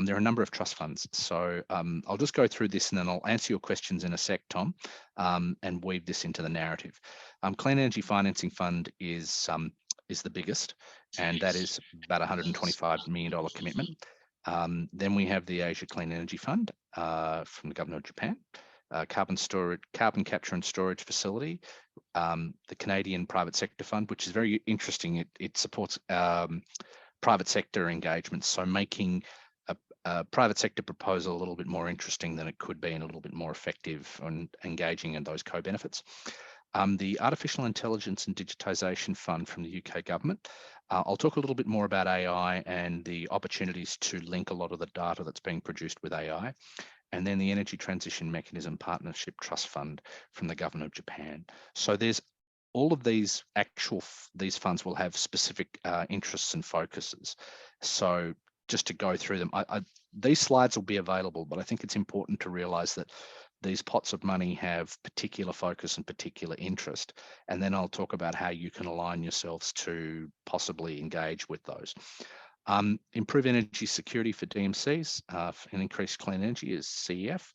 There are a number of trust funds. So I'll just go through this and then I'll answer your questions in a sec, Tom, and weave this into the narrative. Clean Energy Financing Fund is the biggest, and that is about $125 million commitment. Then we have the Asia Clean Energy Fund from the government of Japan, carbon capture and storage facility, the Canadian Private Sector Fund, which is very interesting. It supports private sector engagement, so making a private sector proposal a little bit more interesting than it could be and a little bit more effective and engaging in those co-benefits. The Artificial Intelligence and Digitisation Fund from the UK government. I'll talk a little bit more about AI and the opportunities to link a lot of the data that's being produced with AI. And then the Energy Transition Mechanism Partnership Trust Fund from the government of Japan. So there's all of these funds will have specific interests and focuses. So just to go through them, these slides will be available, but I think it's important to realize that these pots of money have particular focus and particular interest. And then I'll talk about how you can align yourselves to possibly engage with those. Improve energy security for DMCs and increase clean energy is CEF.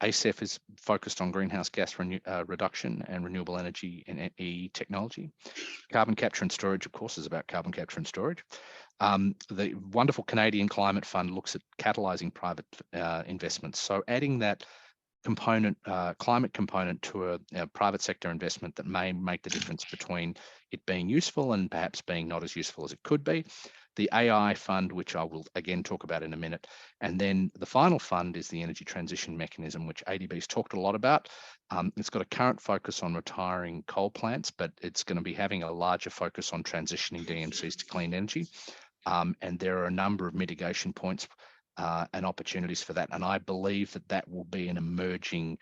ACEF is focused on greenhouse gas reduction and renewable energy and technology. Carbon capture and storage, of course, is about carbon capture and storage. The wonderful Canadian Climate Fund looks at catalyzing private investments. So adding that component, climate component to a private sector investment that may make the difference between it being useful and perhaps being not as useful as it could be. The AI fund, which I will again talk about in a minute. And then the final fund is the Energy Transition Mechanism, which ADB's talked a lot about. It's got a current focus on retiring coal plants, but it's going to be having a larger focus on transitioning DMCs to clean energy. And there are a number of mitigation points and opportunities for that. And I believe that that will be an emerging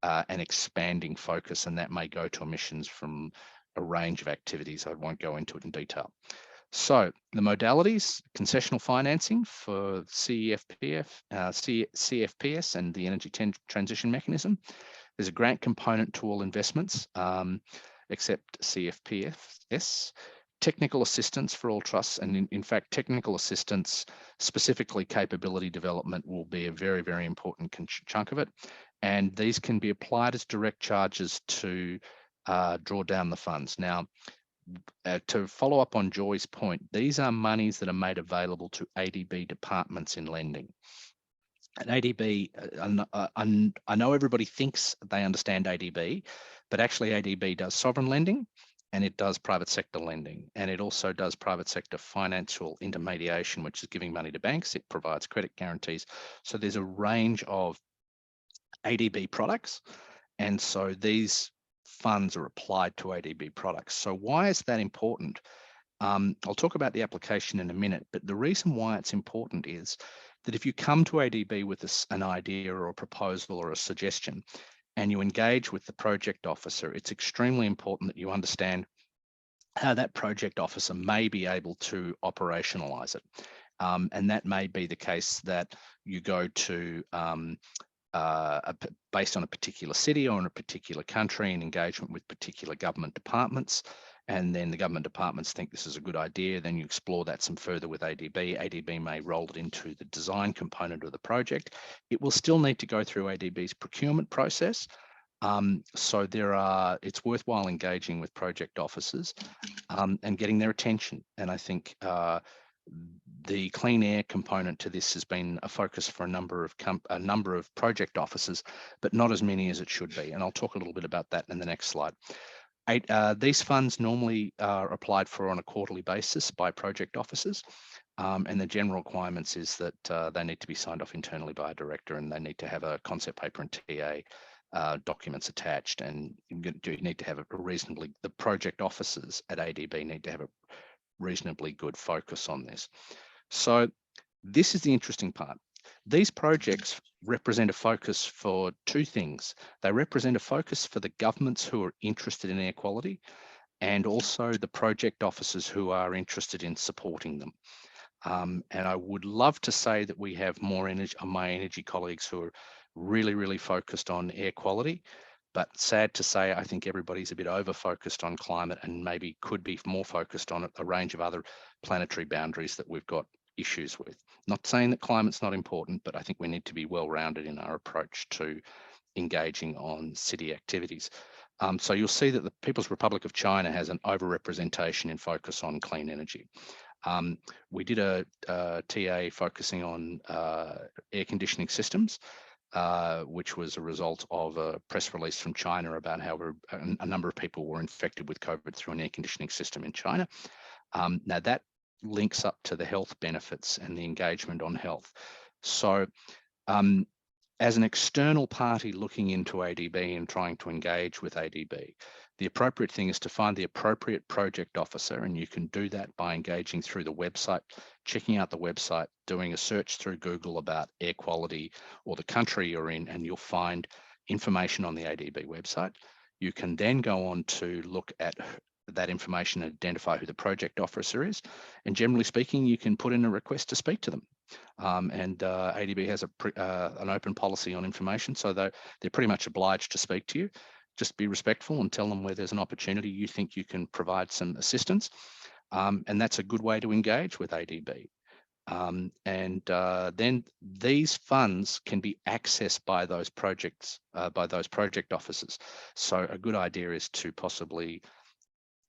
and expanding focus, and that may go to emissions from a range of activities. I won't go into it in detail. So the modalities, concessional financing for CFPS and the Energy Transition Mechanism. There's a grant component to all investments, except CFPS. Technical assistance for all trusts, and in fact, technical assistance, specifically capability development, will be a very, very important chunk of it. And these can be applied as direct charges to draw down the funds. Now, to follow up on Joy's point, these are monies that are made available to ADB departments in lending. And ADB, I know everybody thinks they understand ADB, but actually ADB does sovereign lending, and it does private sector lending, and it also does private sector financial intermediation, which is giving money to banks. It provides credit guarantees. So there's a range of ADB products, and so these funds are applied to ADB products. So why is that important? I'll talk about the application in a minute, but the reason why it's important is that if you come to ADB with an idea or a proposal or a suggestion, and you engage with the project officer, it's extremely important that you understand how that project officer may be able to operationalize it. And that may be the case that you go to based on a particular city or in a particular country in engagement with particular government departments. And then the government departments think this is a good idea. Then you explore that some further with ADB. ADB may roll it into the design component of the project. It will still need to go through ADB's procurement process. So it's worthwhile engaging with project officers and getting their attention. And I think the clean air component to this has been a focus for a number of project offices, but not as many as it should be. And I'll talk a little bit about that in the next slide. These funds normally are applied for on a quarterly basis by project officers. And the general requirements is that they need to be signed off internally by a director, and they need to have a concept paper and TA documents attached, and you need to have the project officers at ADB need to have a reasonably good focus on this. So this is the interesting part. These projects represent a focus for two things. They represent a focus for the governments who are interested in air quality, and also the project officers who are interested in supporting them. And I would love to say that we have more energy, my energy colleagues who are really, really focused on air quality, but sad to say, I think everybody's a bit over-focused on climate and maybe could be more focused on a range of other planetary boundaries that we've got issues with. Not saying that climate's not important, but I think we need to be well-rounded in our approach to engaging on city activities. So you'll see that the People's Republic of China has an over-representation in focus on clean energy. We did a TA focusing on air conditioning systems, which was a result of a press release from China about how a number of people were infected with COVID through an air conditioning system in China. Now that links up to the health benefits and the engagement on health. So as an external party looking into ADB and trying to engage with ADB, the appropriate thing is to find the appropriate project officer, and you can do that by engaging through the website, checking out the website, doing a search through Google about air quality or the country you're in, and you'll find information on the ADB website. You can then go on to look at that information and identify who the project officer is. And generally speaking, you can put in a request to speak to them. ADB has an open policy on information, so they're pretty much obliged to speak to you. Just be respectful and tell them where there's an opportunity you think you can provide some assistance. And that's a good way to engage with ADB. Then these funds can be accessed by those projects, by those project officers. So a good idea is to possibly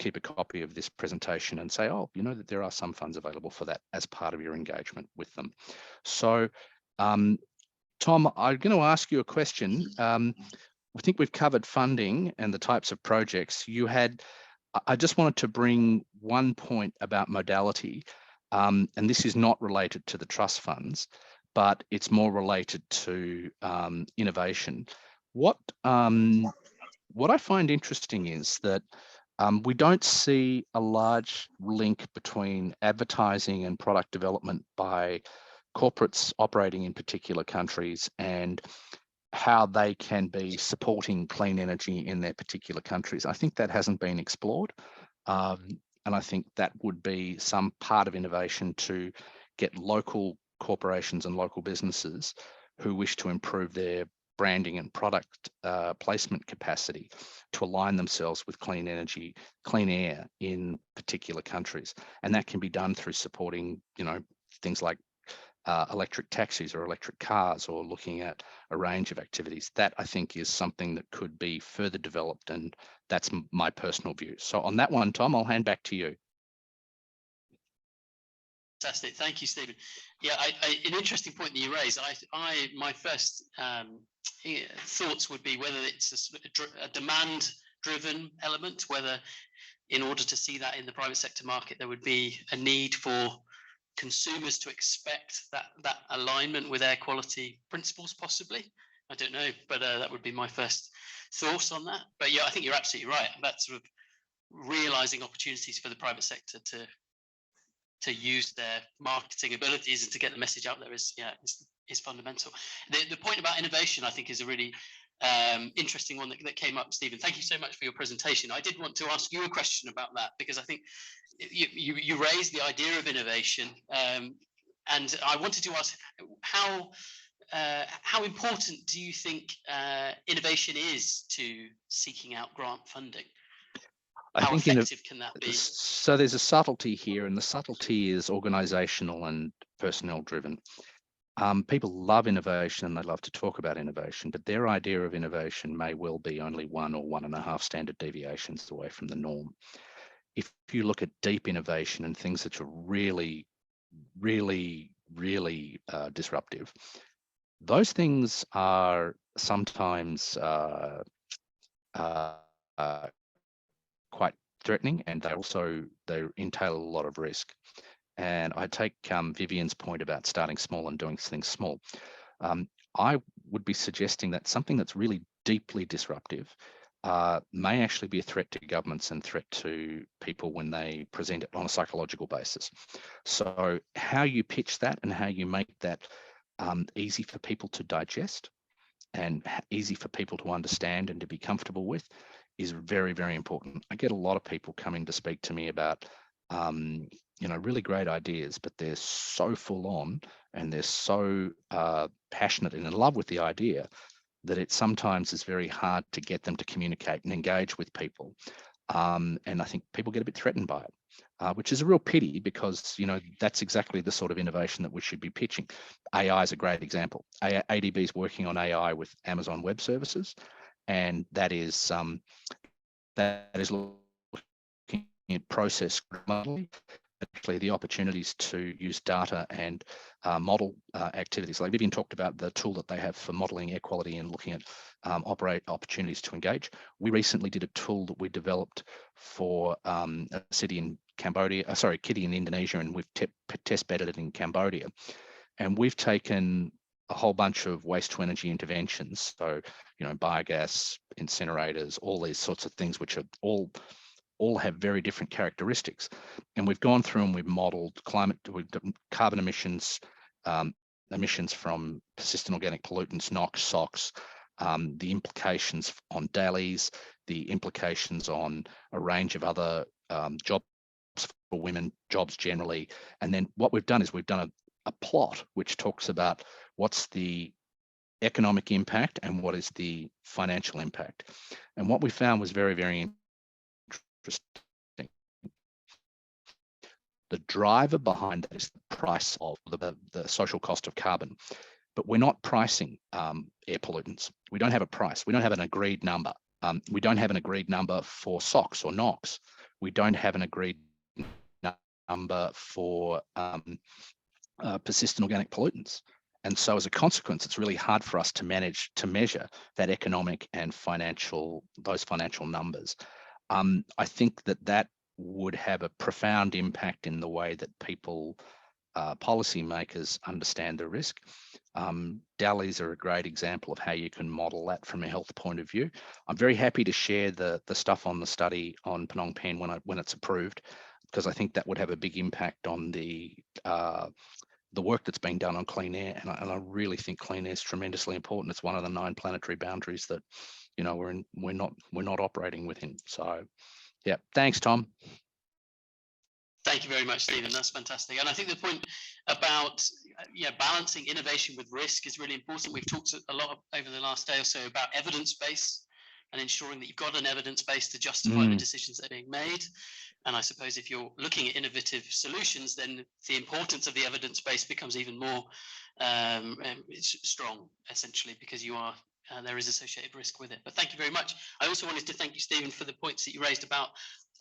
keep a copy of this presentation and say, oh, you know that there are some funds available for that as part of your engagement with them. So, Tom, I'm going to ask you a question. I think we've covered funding and the types of projects you had. I just wanted to bring one point about modality, and this is not related to the trust funds, but it's more related to innovation. What I find interesting is that we don't see a large link between advertising and product development by corporates operating in particular countries and how they can be supporting clean energy in their particular countries. I think that hasn't been explored. And I think that would be some part of innovation to get local corporations and local businesses who wish to improve their branding and product placement capacity to align themselves with clean energy, clean air in particular countries. And that can be done through supporting, things like electric taxis or electric cars, or looking at a range of activities. That I think is something that could be further developed, and that's my personal view. So on that one, Tom, I'll hand back to you. Fantastic, thank you, Stephen. Yeah, an interesting point that you raised. My first thoughts would be whether it's a demand-driven element, whether in order to see that in the private sector market, there would be a need for consumers to expect that alignment with air quality principles, possibly. I don't know, but that would be my first thoughts on that. But yeah, I think you're absolutely right. That sort of realizing opportunities for the private sector to use their marketing abilities and to get the message out there is fundamental. The point about innovation, I think, is a really interesting one that came up, Stephen. Thank you so much for your presentation. I did want to ask you a question about that, because I think you raised the idea of innovation, and I wanted to ask how important do you think innovation is to seeking out grant funding? How effective can that be? So there's a subtlety here, and the subtlety is organizational and personnel driven. People love innovation and they love to talk about innovation, but their idea of innovation may well be only 1 or 1.5 standard deviations away from the norm. If you look at deep innovation and things that are really really, really disruptive. Those things are sometimes quite threatening, and they entail a lot of risk. And I take Vivian's point about starting small and doing things small. I would be suggesting that something that's really deeply disruptive may actually be a threat to governments and threat to people when they present it on a psychological basis. So how you pitch that and how you make that easy for people to digest and easy for people to understand and to be comfortable with is very, very important. I get a lot of people coming to speak to me about really great ideas, but they're so full on and they're so passionate and in love with the idea that it sometimes is very hard to get them to communicate and engage with people. And I think people get a bit threatened by it, which is a real pity because, that's exactly the sort of innovation that we should be pitching. AI is a great example. ADB is working on AI with Amazon Web Services, and that is looking at process modeling, actually the opportunities to use data and model activities. Like Vivian talked about the tool that they have for modeling air quality and looking at opportunities to engage. We recently did a tool that we developed for a city in Cambodia, Kitty in Indonesia, and we've test bedded it in Cambodia. And we've taken a whole bunch of waste to energy interventions. So, biogas, incinerators, all these sorts of things, which are all have very different characteristics. And we've gone through and we've modeled carbon emissions, emissions from persistent organic pollutants, NOx, SOx, the implications on dailies, the implications on a range of other jobs for women, jobs generally. And then what we've done is we've done a plot which talks about what's the economic impact and what is the financial impact. And what we found was very, very interesting. The driver behind that is the price of the social cost of carbon. But we're not pricing air pollutants. We don't have a price. We don't have an agreed number. We don't have an agreed number for SOx or NOx. We don't have an agreed number for persistent organic pollutants. And so as a consequence, it's really hard for us to measure that economic and those financial numbers. I think that would have a profound impact in the way that people, policymakers, understand the risk. DALIs are a great example of how you can model that from a health point of view. I'm very happy to share the stuff on the study on Phnom Penh when it's approved, because I think that would have a big impact on the work that's being done on clean air. And I really think clean air is tremendously important. It's one of the 9 planetary boundaries that we're not operating within. So yeah, thanks, Tom. Thank you very much, Stephen. That's fantastic. And I think the point about balancing innovation with risk is really important. We've talked a lot over the last day or so about evidence base and ensuring that you've got an evidence base to justify the decisions that are being made. And I suppose if you're looking at innovative solutions, then the importance of the evidence base becomes even more strong, essentially, because there is associated risk with it. But thank you very much. I also wanted to thank you, Stephen, for the points that you raised about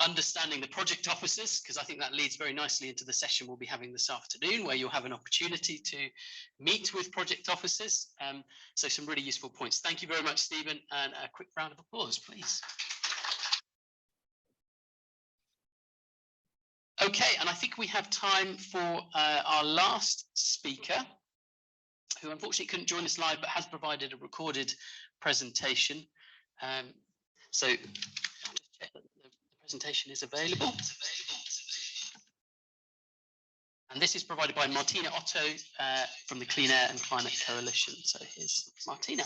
understanding the project officers, because I think that leads very nicely into the session we'll be having this afternoon, where you'll have an opportunity to meet with project officers. So some really useful points. Thank you very much, Stephen, and a quick round of applause, please. Okay, and I think we have time for our last speaker, who unfortunately couldn't join us live, but has provided a recorded presentation. So I'll just check that the presentation is available. And this is provided by Martina Otto from the Clean Air and Climate Coalition. So here's Martina.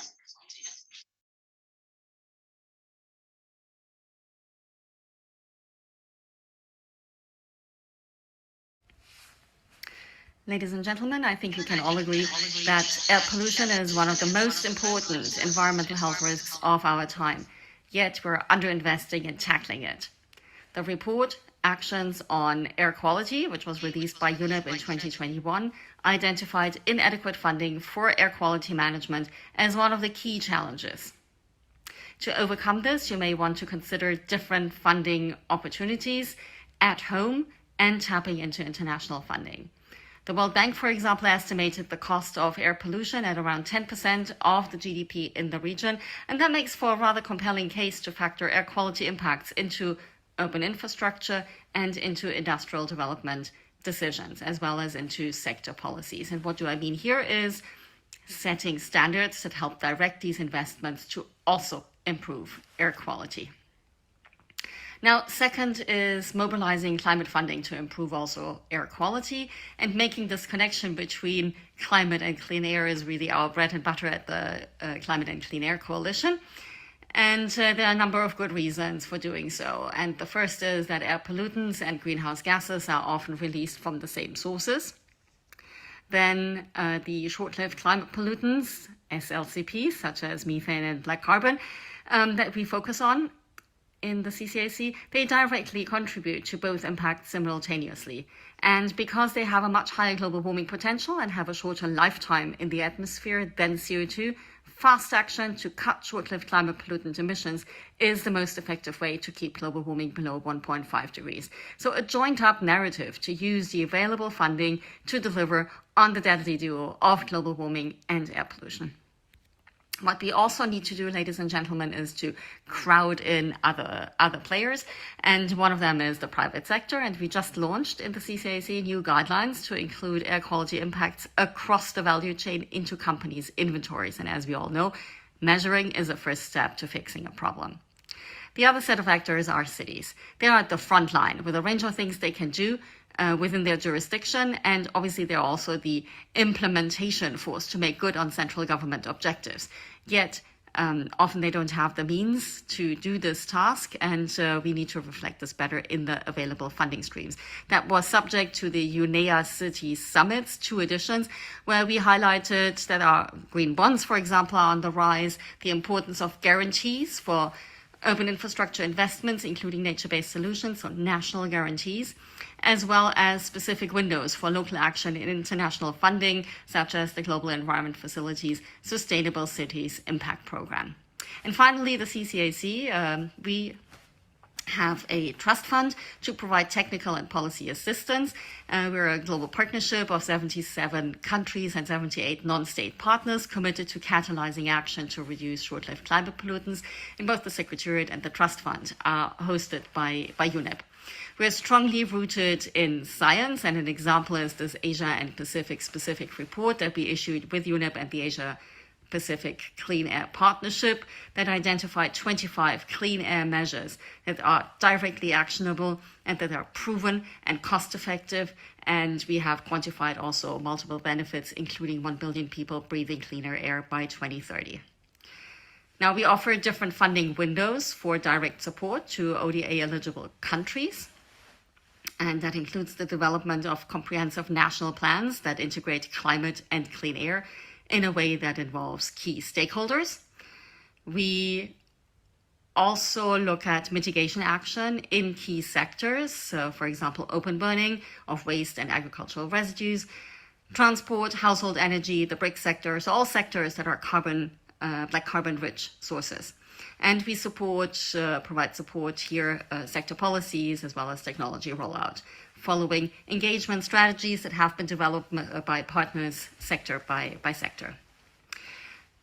Ladies and gentlemen, I think we can all agree that air pollution is one of the most important environmental health risks of our time, yet we're underinvesting in tackling it. The report, Actions on Air Quality, which was released by UNEP in 2021, identified inadequate funding for air quality management as one of the key challenges. To overcome this, you may want to consider different funding opportunities at home and tapping into international funding. The World Bank, for example, estimated the cost of air pollution at around 10% of the GDP in the region, and that makes for a rather compelling case to factor air quality impacts into urban infrastructure and into industrial development decisions, as well as into sector policies. And what do I mean here is setting standards that help direct these investments to also improve air quality. Now, second is mobilizing climate funding to improve also air quality, and making this connection between climate and clean air is really our bread and butter at the Climate and Clean Air Coalition. And there are a number of good reasons for doing so. And the first is that air pollutants and greenhouse gases are often released from the same sources. Then the short-lived climate pollutants, SLCPs, such as methane and black carbon, that we focus on in the CCAC, they directly contribute to both impacts simultaneously. And because they have a much higher global warming potential and have a shorter lifetime in the atmosphere than CO2, fast action to cut short-lived climate pollutant emissions is the most effective way to keep global warming below 1.5 degrees. So a joined-up narrative to use the available funding to deliver on the deadly duo of global warming and air pollution. What we also need to do, ladies and gentlemen, is to crowd in other players. And one of them is the private sector. And we just launched in the CCAC new guidelines to include air quality impacts across the value chain into companies' inventories. And as we all know, measuring is a first step to fixing a problem. The other set of actors are cities. They are at the front line with a range of things they can do within their jurisdiction, and obviously they're also the implementation force to make good on central government objectives. Yet often they don't have the means to do this task, and we need to reflect this better in the available funding streams. That was subject to the UNEA City Summits, 2 editions, where we highlighted that our green bonds, for example, are on the rise, the importance of guarantees for urban infrastructure investments, including nature-based solutions, so national guarantees, as well as specific windows for local action in international funding, such as the Global Environment Facility's Sustainable Cities Impact Program. And finally, the CCAC, we have a trust fund to provide technical and policy assistance. We're a global partnership of 77 countries and 78 non-state partners committed to catalyzing action to reduce short-lived climate pollutants, and both the Secretariat and the Trust Fund are hosted by UNEP. We're strongly rooted in science, and an example is this Asia and Pacific specific report that we issued with UNEP and the Asia Pacific Clean Air Partnership that identified 25 clean air measures that are directly actionable and that are proven and cost effective. And we have quantified also multiple benefits, including 1 billion people breathing cleaner air by 2030. Now, we offer different funding windows for direct support to ODA eligible countries. And that includes the development of comprehensive national plans that integrate climate and clean air in a way that involves key stakeholders. We also look at mitigation action in key sectors. So, for example, open burning of waste and agricultural residues, transport, household energy, the brick sector, so all sectors that are like carbon-rich sources. And we provide support here, sector policies as well as technology rollout, following engagement strategies that have been developed by partners sector by sector.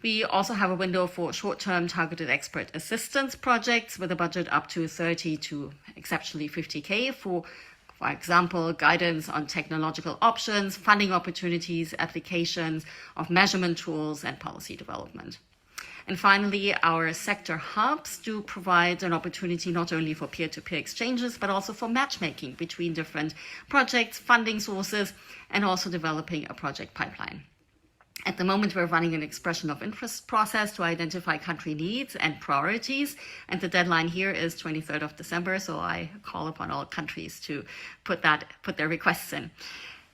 We also have a window for short-term targeted expert assistance projects with a budget up to 30 to exceptionally 50K for example, guidance on technological options, funding opportunities, applications of measurement tools, and policy development. And finally, our sector hubs do provide an opportunity not only for peer-to-peer exchanges, but also for matchmaking between different projects, funding sources, and also developing a project pipeline. At the moment, we're running an expression of interest process to identify country needs and priorities, and the deadline here is 23rd of December, so I call upon all countries to put their requests in.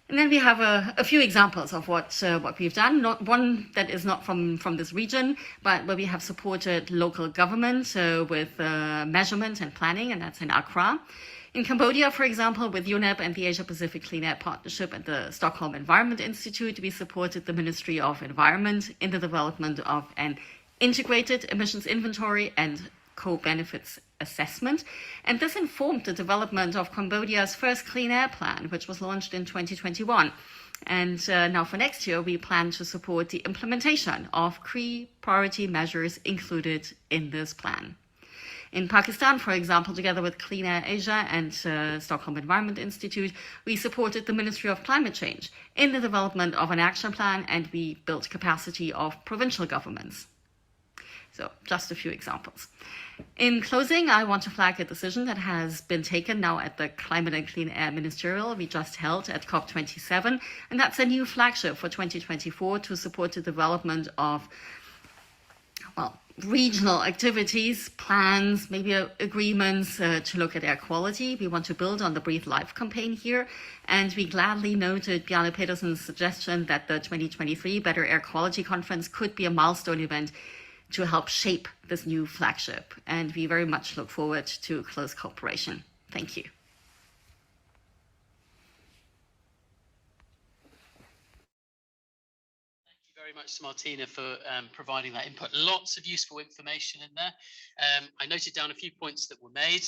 And then we have a few examples of what we've done. Not one that is not from this region, but where we have supported local government with measurement and planning, and that's in Accra. In Cambodia, for example, with UNEP and the Asia Pacific Clean Air Partnership and the Stockholm Environment Institute, we supported the Ministry of Environment in the development of an integrated emissions inventory and co-benefits assessment. And this informed the development of Cambodia's first clean air plan, which was launched in 2021. And now for next year, we plan to support the implementation of key priority measures included in this plan. In Pakistan, for example, together with Clean Air Asia and Stockholm Environment Institute, we supported the Ministry of Climate Change in the development of an action plan, and we built capacity of provincial governments. So just a few examples. In closing, I want to flag a decision that has been taken now at the Climate and Clean Air Ministerial we just held at COP27, and that's a new flagship for 2024 to support the development of, well, regional activities, plans, maybe agreements to look at air quality. We want to build on the Breathe Life campaign here, and we gladly noted Bjarne Pedersen's suggestion that the 2023 Better Air Quality Conference could be a milestone event to help shape this new flagship, and we very much look forward to close cooperation. Thank you. Very much to Martina for providing that input. Lots of useful information in there. I noted down a few points that were made.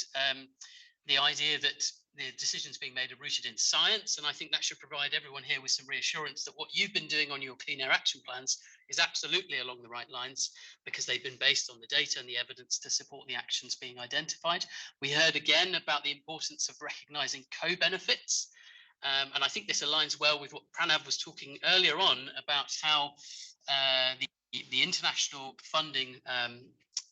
The idea that the decisions being made are rooted in science, and I think that should provide everyone here with some reassurance that what you've been doing on your clean air action plans is absolutely along the right lines, because they've been based on the data and the evidence to support the actions being identified. We heard again about the importance of recognizing co-benefits. And I think this aligns well with what Pranav was talking earlier on about how the international funding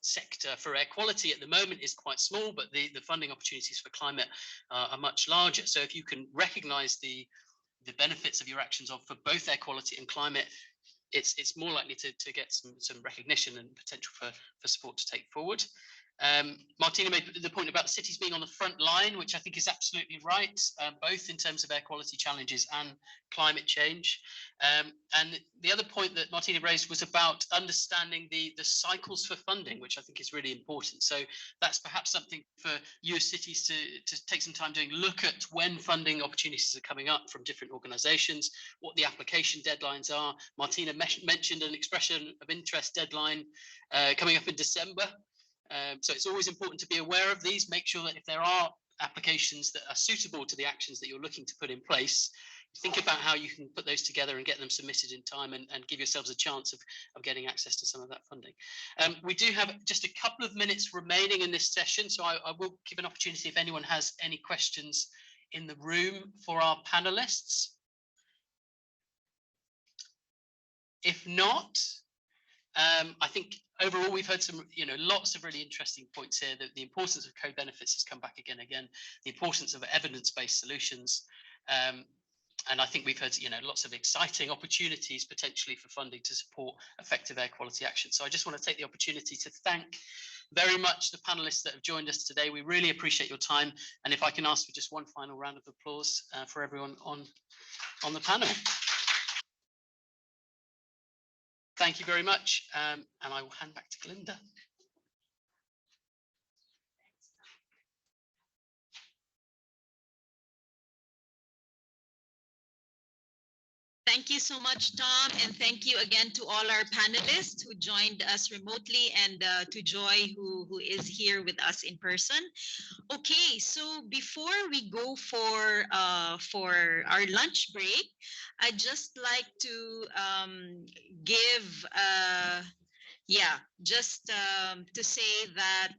sector for air quality at the moment is quite small, but the funding opportunities for climate are much larger. So if you can recognize the benefits of your actions for both air quality and climate, it's more likely to get some recognition and potential for support to take forward. Martina made the point about the cities being on the front line, which I think is absolutely right, both in terms of air quality challenges and climate change. And the other point that Martina raised was about understanding the cycles for funding, which I think is really important. So that's perhaps something for you as cities to take some time doing. Look at when funding opportunities are coming up from different organizations, what the application deadlines are. Martina mentioned an expression of interest deadline coming up in December. So it's always important to be aware of these, make sure that if there are applications that are suitable to the actions that you're looking to put in place, think about how you can put those together and get them submitted in time and give yourselves a chance of getting access to some of that funding. We do have just a couple of minutes remaining in this session, so I will give an opportunity if anyone has any questions in the room for our panelists. If not, I think overall we've heard some, lots of really interesting points here. That the importance of co-benefits has come back again and again. The importance of evidence-based solutions, and I think we've heard, lots of exciting opportunities potentially for funding to support effective air quality action. So I just want to take the opportunity to thank very much the panelists that have joined us today. We really appreciate your time, and if I can ask for just one final round of applause for everyone on the panel. Thank you very much, and I will hand back to Glinda. Thank you so much, Tom, and thank you again to all our panelists who joined us remotely, and to Joy, who is here with us in person. Okay, so before we go for our lunch break, I'd just like to give to say that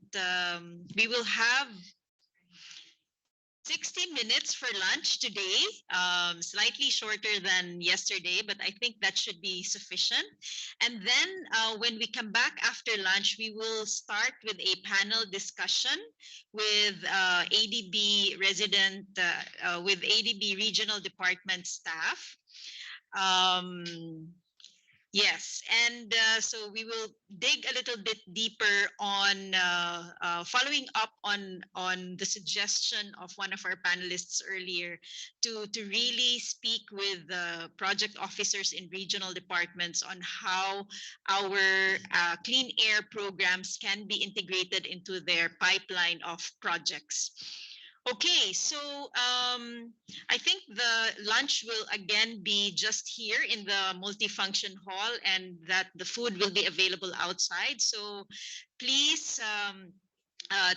we will have 60 minutes for lunch today, slightly shorter than yesterday, but I think that should be sufficient. And then when we come back after lunch, we will start with a panel discussion with ADB with ADB regional department staff. Yes, and so we will dig a little bit deeper on following up on the suggestion of one of our panelists earlier to really speak with project officers in regional departments on how our clean air programs can be integrated into their pipeline of projects. Okay, so I think the lunch will again be just here in the multifunction hall, and that the food will be available outside. So please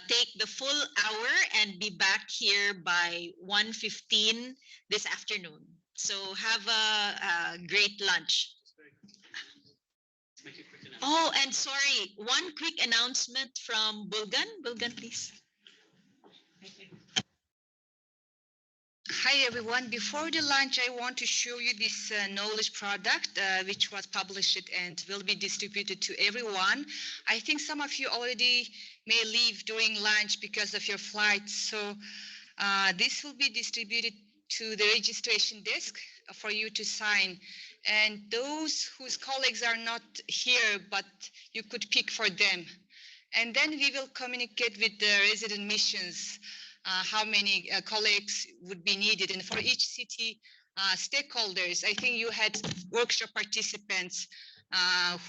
take the full hour and be back here by 1:15 this afternoon. So have a great lunch. Oh, and sorry, one quick announcement from Bulgan. Bulgan, please. Hi everyone. Before the lunch, I want to show you this knowledge product which was published and will be distributed to everyone. I think some of you already may leave during lunch because of your flights. So this will be distributed to the registration desk for you to sign. And those whose colleagues are not here, but you could pick for them. And then we will communicate with the resident missions how many colleagues would be needed. And for each city, stakeholders, I think you had workshop participants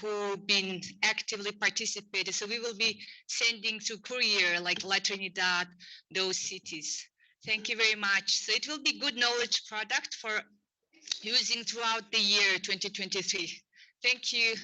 who been actively participated. So we will be sending through courier like La Trinidad, those cities. Thank you very much. So it will be good knowledge product for using throughout the year 2023. Thank you.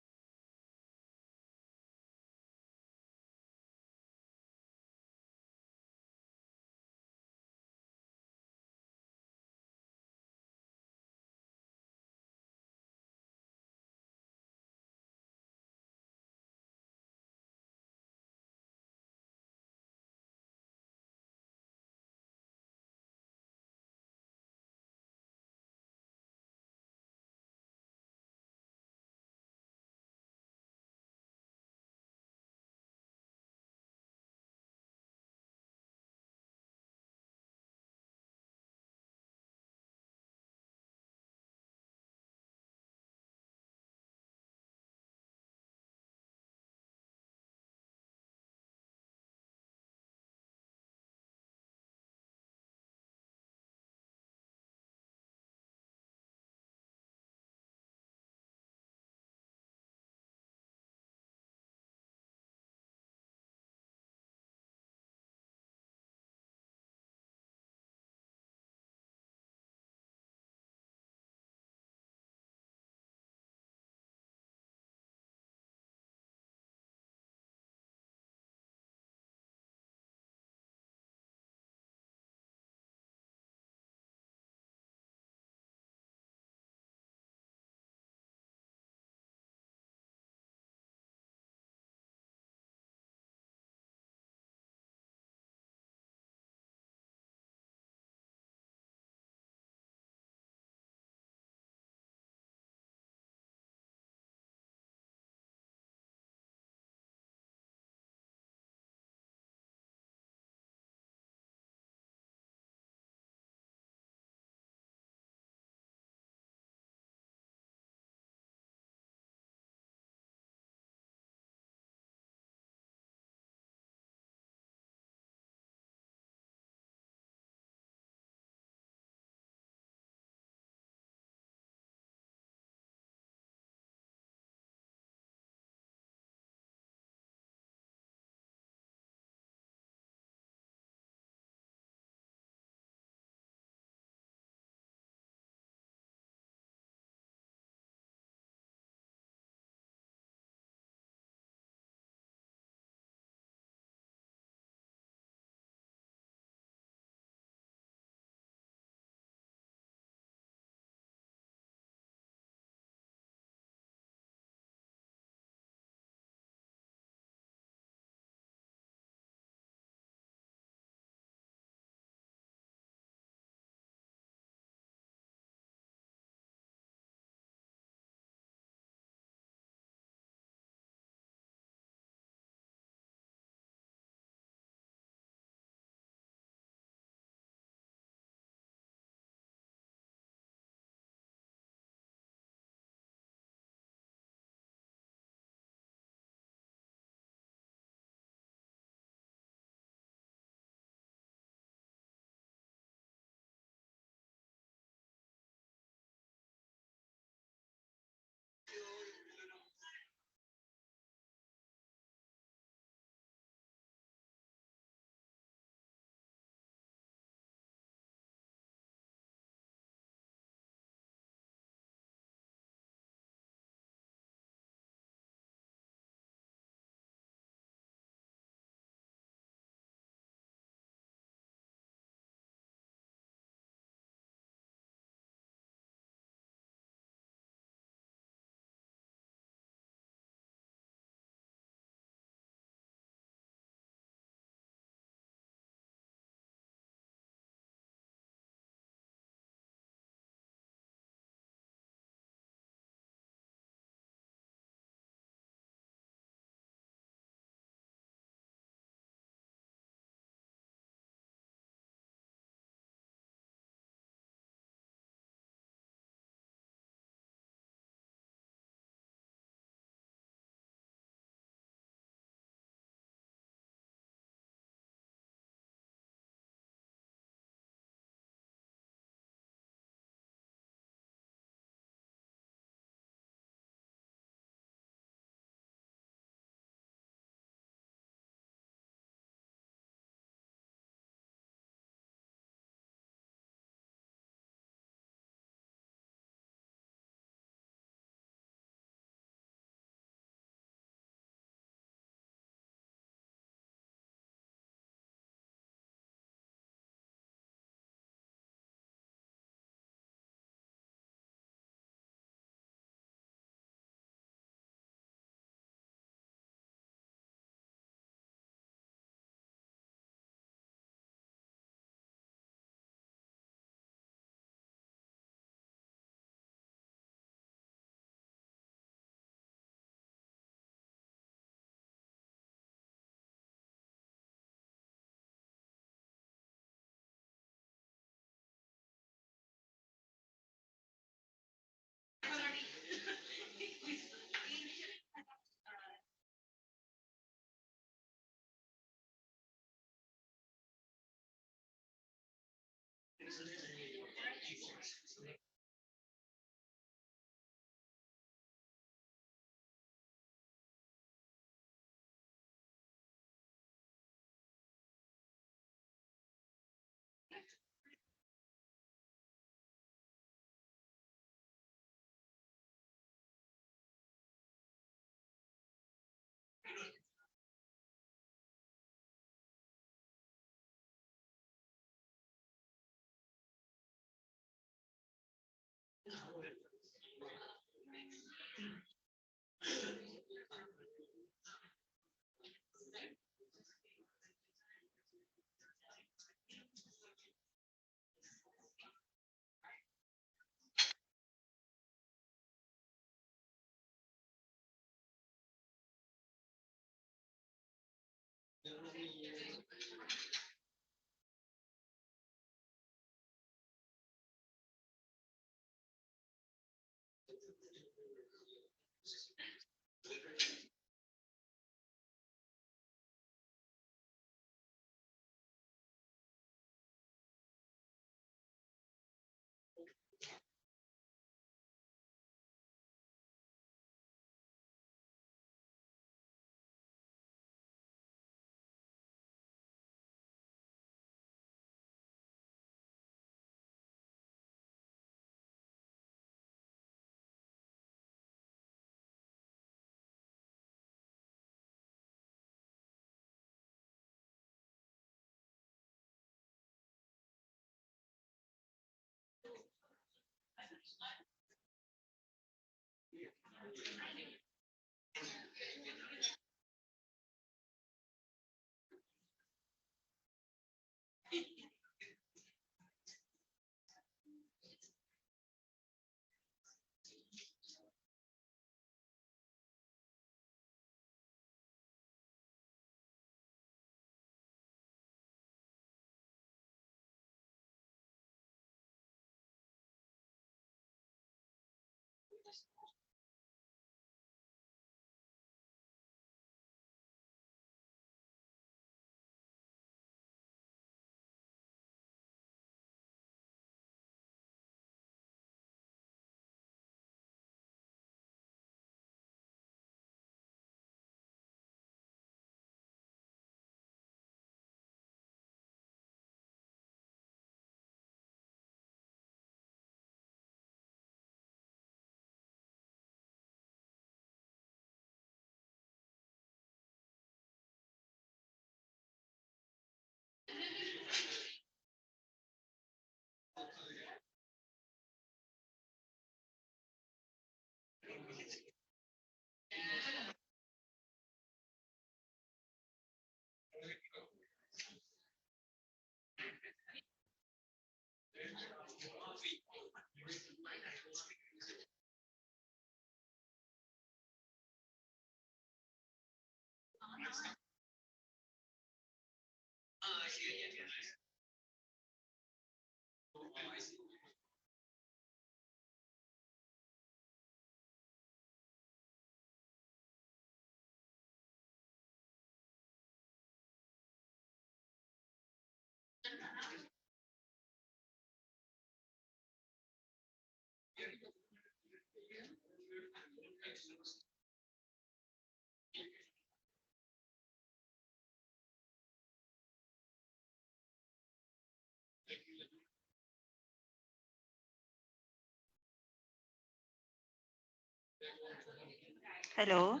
Hello.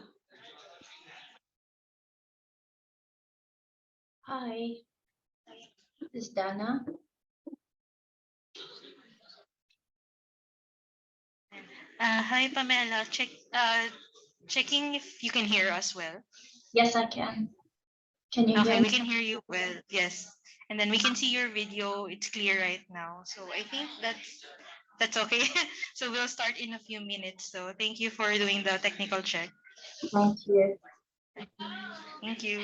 Hi, this is Dana. Hi, Pamela. Checking if you can hear us well. Yes, I can. Can you Okay, hear we me? can hear you well. Yes. And then we can see your video. It's clear right now. So I think that's okay. So we'll start in a few minutes. So thank you for doing the technical check. Thank you. Thank you.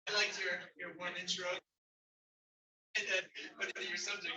I liked your one intro. And then, but then your subject,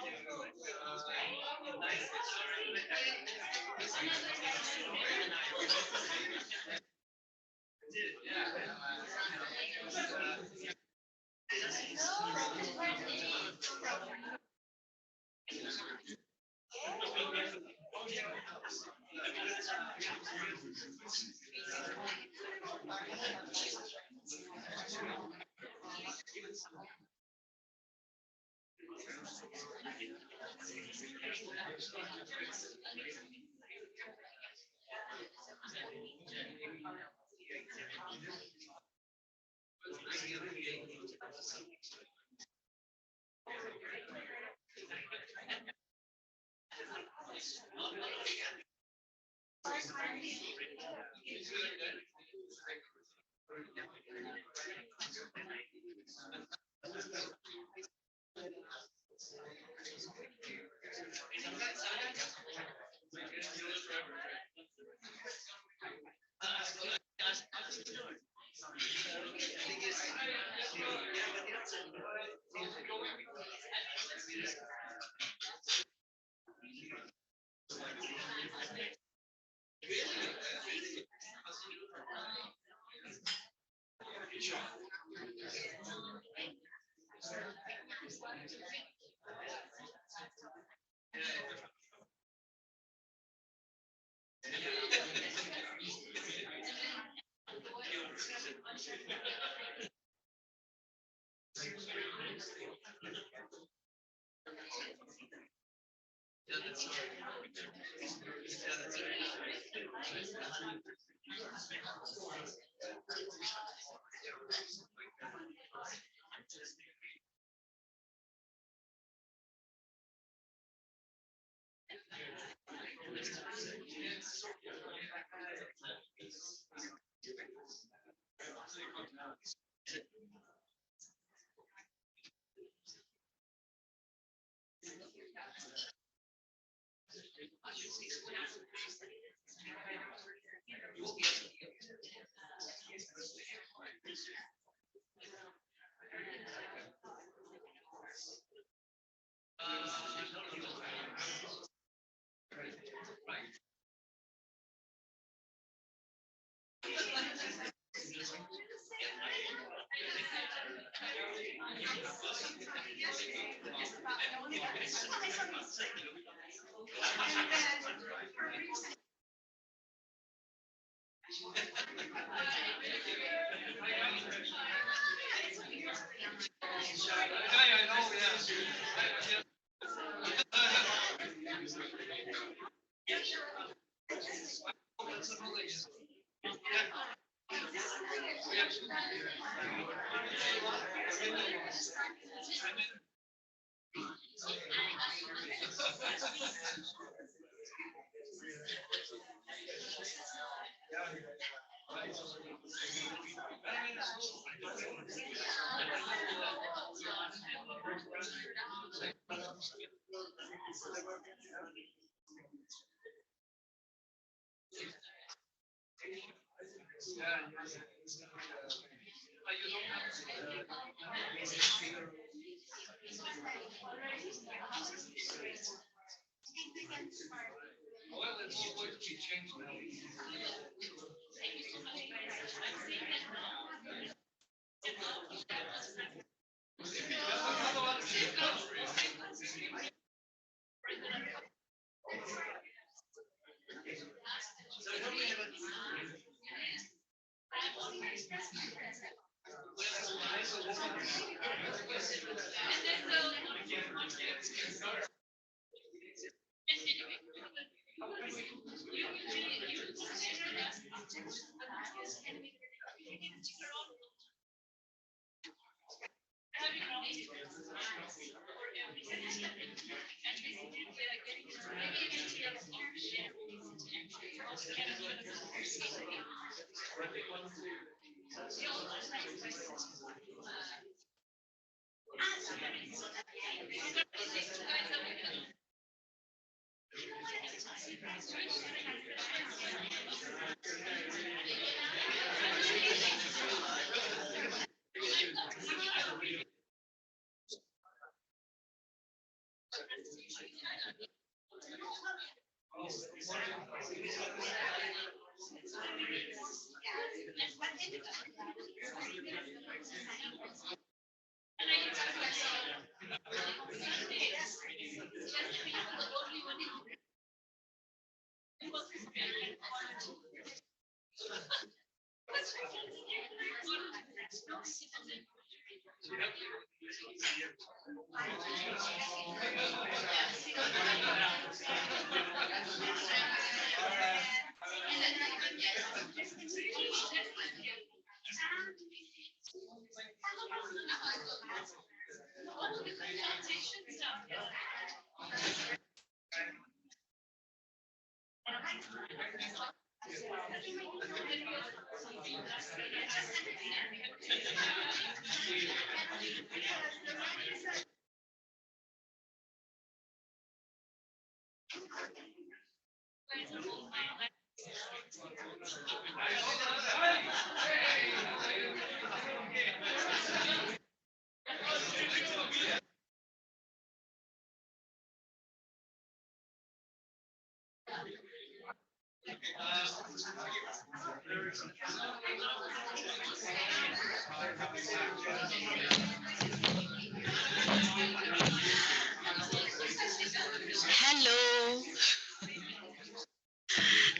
Hello.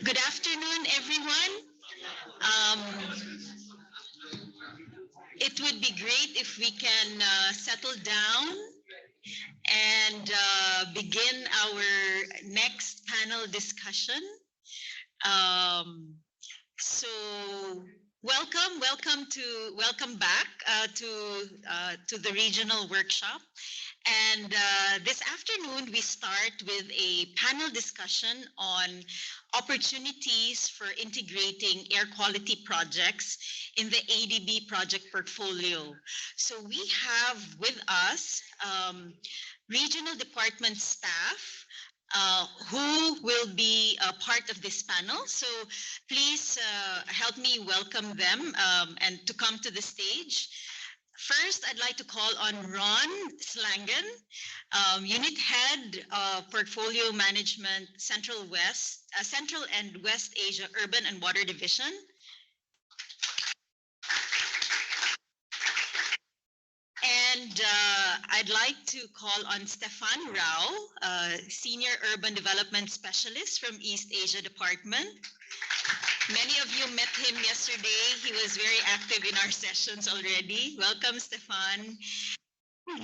Good afternoon, everyone. It would be great if we can settle down and begin our next panel discussion. Um, so welcome back to the regional workshop. And this afternoon, we start with a panel discussion on opportunities for integrating air quality projects in the ADB project portfolio. So we have with us regional department staff who will be a part of this panel. So please help me welcome them and to come to the stage. First, I'd like to call on Ron Slangen, Unit Head of Portfolio Management, Central and West Asia Urban and Water Division. And I'd like to call on Stefan Rao, Senior Urban Development Specialist from East Asia Department. Many of you met him yesterday. He was very active in our sessions already. Welcome, Stefan.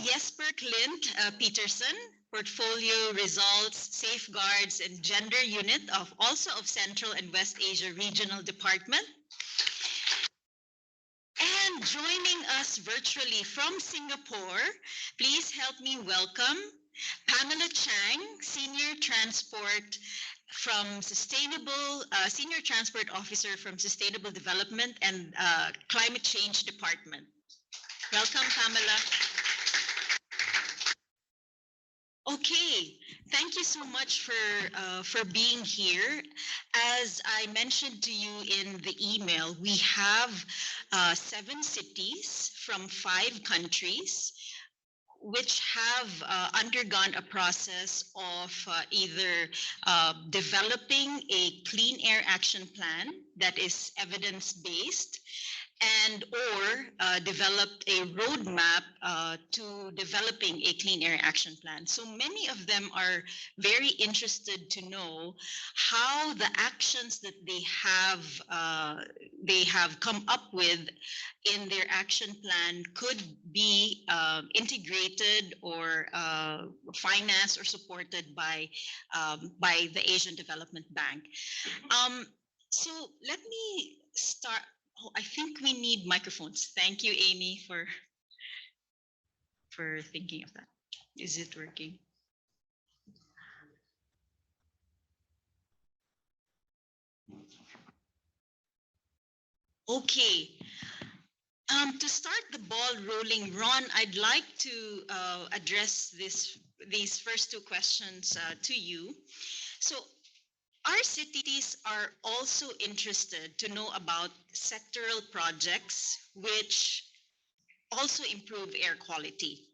Jesper Klint Peterson, Portfolio Results, Safeguards, and Gender Unit also of Central and West Asia Regional Department. And joining us virtually from Singapore, please help me welcome Pamela Chang, Senior Transport Officer from Sustainable Development and Climate Change Department. Welcome, Pamela. Okay, thank you so much for being here. As I mentioned to you in the email, we have 7 cities from 5 countries which have undergone a process of either developing a clean air action plan that is evidence-based and or developed a roadmap to developing a clean air action plan. So many of them are very interested to know how the actions that they have come up with in their action plan could be integrated or financed or supported by the Asian Development Bank. So let me start. Oh, I think we need microphones. Thank you, Amy, for thinking of that. Is it working? Okay. To start the ball rolling, Ron, I'd like to address these first 2 questions to you. So, our cities are also interested to know about sectoral projects which also improve air quality.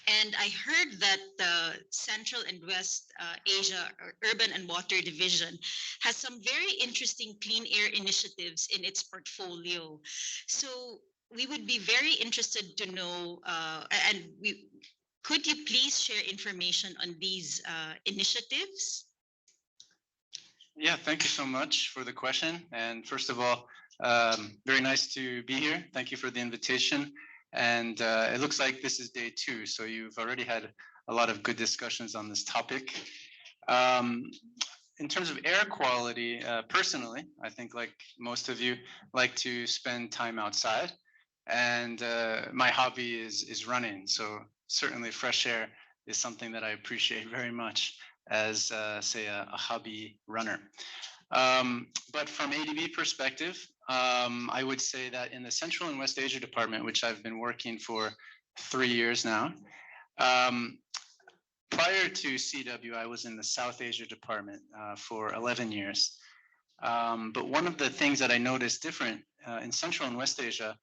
And I heard that the Central and West Asia Urban and Water Division has some very interesting clean air initiatives in its portfolio. So we would be very interested to know, could you please share information on these initiatives? Yeah, thank you so much for the question. And first of all, very nice to be here. Thank you for the invitation. And it looks like this is day 2, so you've already had a lot of good discussions on this topic. In terms of air quality, personally, I think like most of you like to spend time outside. And my hobby is running. So certainly fresh air is something that I appreciate very much as, say, a hobby runner. But from ADB perspective, I would say that in the Central and West Asia Department, which I've been working for 3 years now, prior to CW, I was in the South Asia Department for 11 years. But one of the things that I noticed different in Central and West Asia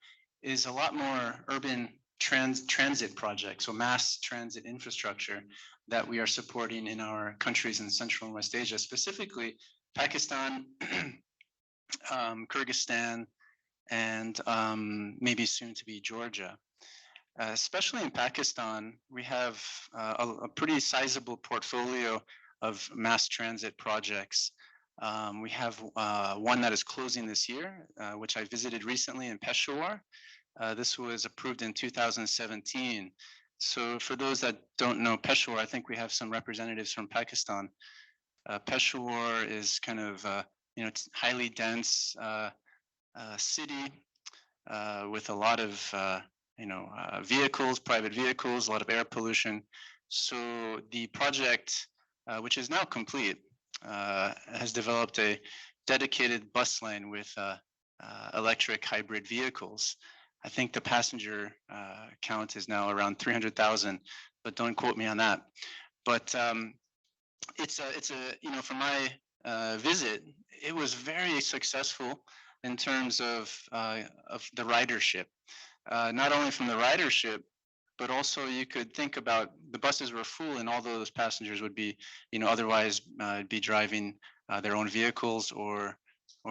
is a lot more urban transit projects, so mass transit infrastructure that we are supporting in our countries in Central and West Asia, specifically Pakistan, Kyrgyzstan, and maybe soon to be Georgia. Especially in Pakistan, we have a pretty sizable portfolio of mass transit projects. We have one that is closing this year, which I visited recently in Peshawar. This was approved in 2017. So for those that don't know Peshawar, I think we have some representatives from Pakistan. Peshawar is kind of it's highly dense city with a lot of vehicles, private vehicles, a lot of air pollution. So the project, which is now complete, has developed a dedicated bus lane with electric hybrid vehicles. I think the passenger count is now around 300,000, but don't quote me on that. But it's a from my visit, it was very successful in terms of the ridership. Not only from the ridership, but also you could think about the buses were full, and all those passengers would be, otherwise be driving their own vehicles or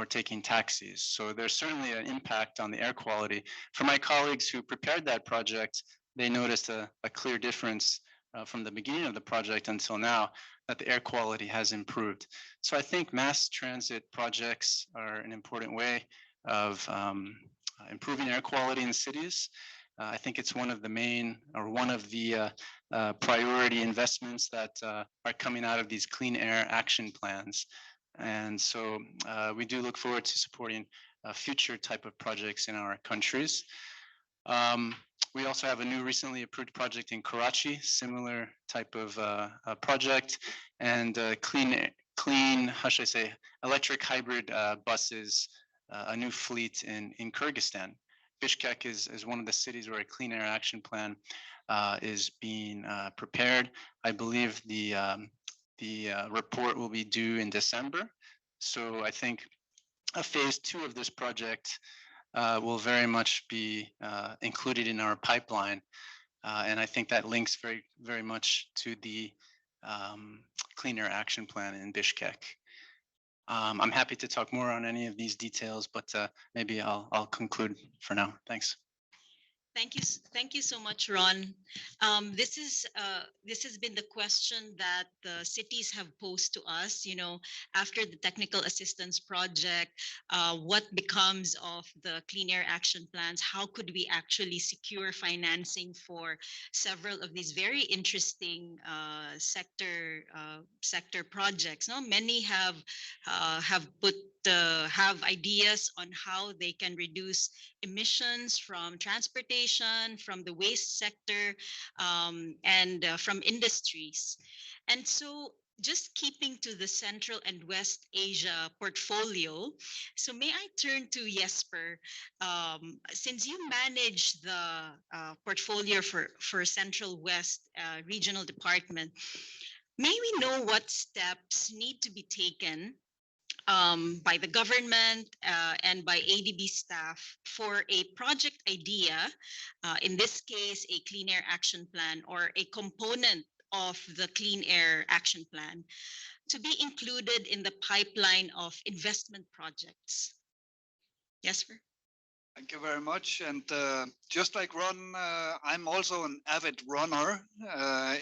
taking taxis. So there's certainly an impact on the air quality. For my colleagues who prepared that project, they noticed a clear difference from the beginning of the project until now, that the air quality has improved. So I think mass transit projects are an important way of improving air quality in cities. I think it's one of the main, or one of the priority investments that are coming out of these clean air action plans. And so we do look forward to supporting future type of projects in our countries. We also have a new recently approved project in Karachi, similar type of project, and clean, how should I say, electric hybrid buses, a new fleet in Kyrgyzstan. Bishkek is one of the cities where a clean air action plan is being prepared. I believe the report will be due in December. So I think a phase 2 of this project will very much be included in our pipeline. And I think that links very much to the clean air action plan in Bishkek. I'm happy to talk more on any of these details, but maybe I'll conclude for now. Thanks. Thank you so much, Ron. This has been the question that the cities have posed to us. After the technical assistance project, what becomes of the clean air action plans? How could we actually secure financing for several of these very interesting sector projects? No, many have ideas on how they can reduce emissions from transportation, from the waste sector, and from industries. And so just keeping to the Central and West Asia portfolio, so may I turn to Jesper? Since you manage the portfolio for Central West Regional Department, may we know what steps need to be taken by the government and by ADB staff for a project idea, in this case, a clean air action plan or a component of the clean air action plan, to be included in the pipeline of investment projects? Jesper? Thank you very much. And just like Ron, I'm also an avid runner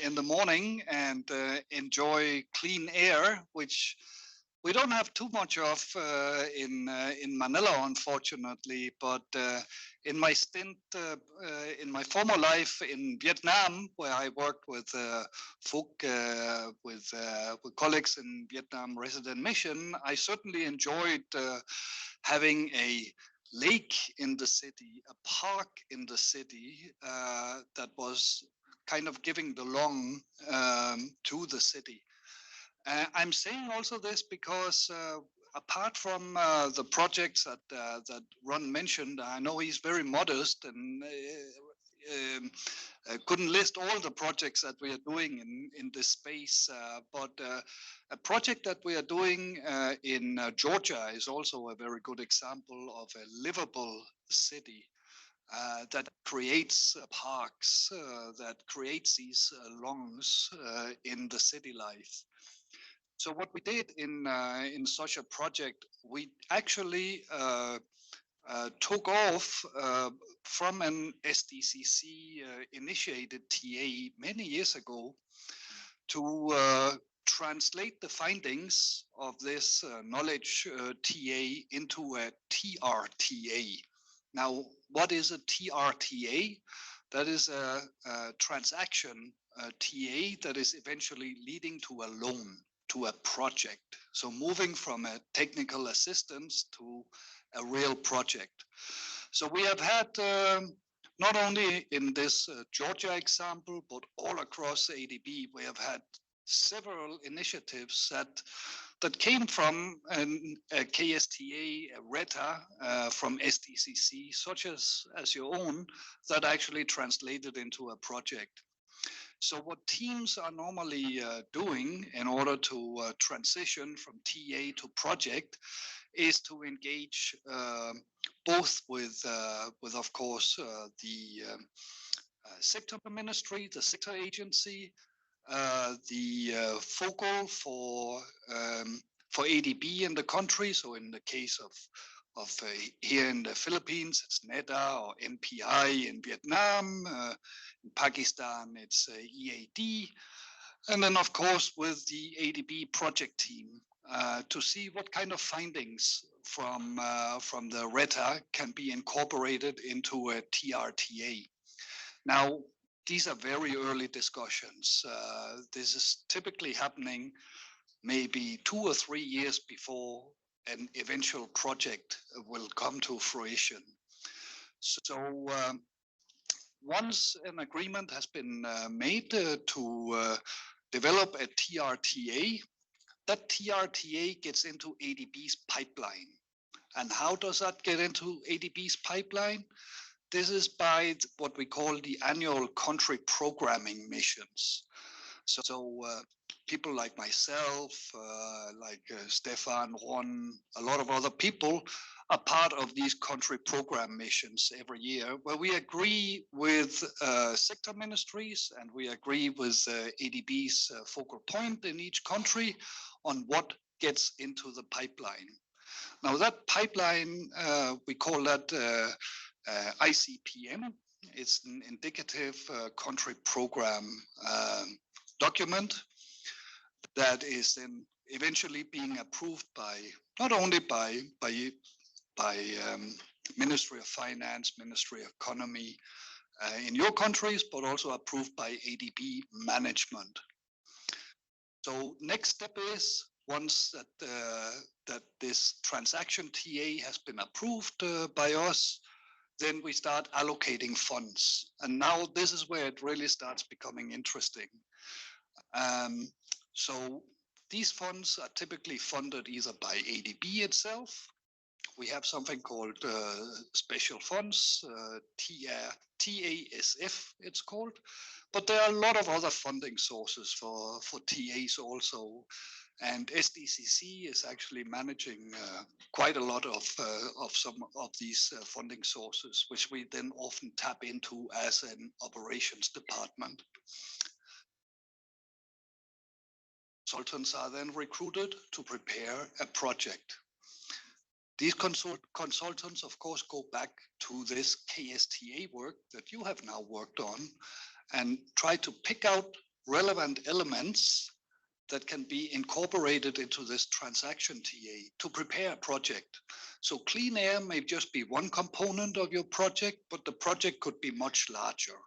in the morning and enjoy clean air, which we don't have too much of in Manila, unfortunately. But in my stint, in my former life in Vietnam, where I worked with with colleagues in Vietnam Resident Mission, I certainly enjoyed having a lake in the city, a park in the city that was kind of giving the lung to the city. I'm saying also this because apart from the projects that Ron mentioned, I know he's very modest and couldn't list all the projects that we are doing in this space, but a project that we are doing in Georgia is also a very good example of a livable city that creates parks, that creates these lungs in the city life. So what we did in such a project, we actually took off from an SDCC initiated TA many years ago to translate the findings of this knowledge TA into a TRTA. Now, what is a TRTA? That is a transaction TA that is eventually leading to a loan, to a project. So moving from a technical assistance to a real project. So we have had, not only in this Georgia example, but all across ADB, we have had several initiatives that came from a KSTA, a RETA from SDCC, such as your own, that actually translated into a project. So what teams are normally doing in order to transition from TA to project is to engage both with of course, the sector ministry, the sector agency, the focal for ADB in the country. So in the case of here in the Philippines, it's NEDA or MPI in Vietnam. In Pakistan, it's EAD. And then, of course, with the ADB project team to see what kind of findings from the RETA can be incorporated into a TRTA. Now, these are very early discussions. This is typically happening maybe 2 or 3 years before an eventual project will come to fruition. So once an agreement has been made to develop a TRTA, that TRTA gets into ADB's pipeline. And how does that get into ADB's pipeline? This is by what we call the annual country programming missions. So people like myself, like Stefan, Ron, a lot of other people are part of these country program missions every year, where we agree with sector ministries and we agree with ADB's focal point in each country on what gets into the pipeline. Now that pipeline, we call that ICPM. It's an indicative country program document that is then eventually being approved by not only by Ministry of Finance, Ministry of Economy in your countries, but also approved by ADB management. So next step is once that this transaction TA has been approved by us, then we start allocating funds. And now this is where it really starts becoming interesting. So these funds are typically funded either by ADB itself. We have something called special funds, TASF it's called. But there are a lot of other funding sources for TAs also. And SDCC is actually managing quite a lot of some of these funding sources, which we then often tap into as an operations department. Consultants are then recruited to prepare a project. These consultants, of course, go back to this KSTA work that you have now worked on and try to pick out relevant elements that can be incorporated into this transaction TA to prepare a project. So clean air may just be one component of your project, but the project could be much larger.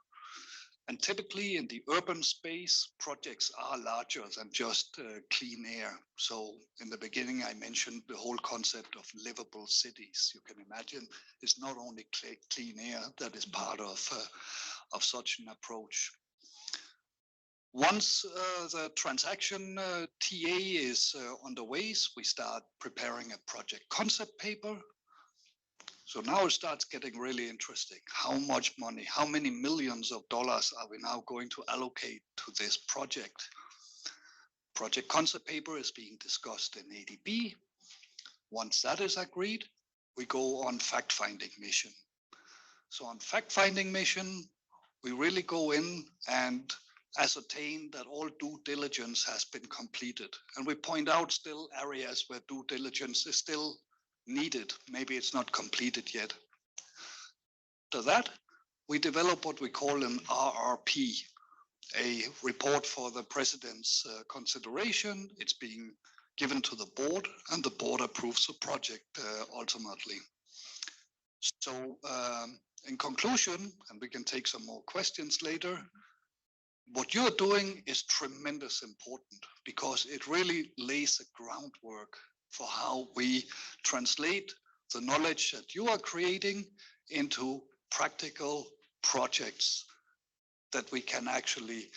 And typically in the urban space, projects are larger than just clean air. So in the beginning, I mentioned the whole concept of livable cities. You can imagine it's not only clean air that is part of such an approach. Once the transaction TA is underway, we start preparing a project concept paper. So now it starts getting really interesting. How much money, how many millions of dollars are we now going to allocate to this project? Project concept paper is being discussed in ADB. Once that is agreed, we go on fact-finding mission. So on fact-finding mission, we really go in and ascertain that all due diligence has been completed. And we point out still areas where due diligence is still needed. Maybe it's not completed yet. After that, we develop what we call an RRP, a report for the president's consideration. It's being given to the board and the board approves the project ultimately. So in conclusion, and we can take some more questions later, what you're doing is tremendous important because it really lays the groundwork for how we translate the knowledge that you are creating into practical projects that we can actually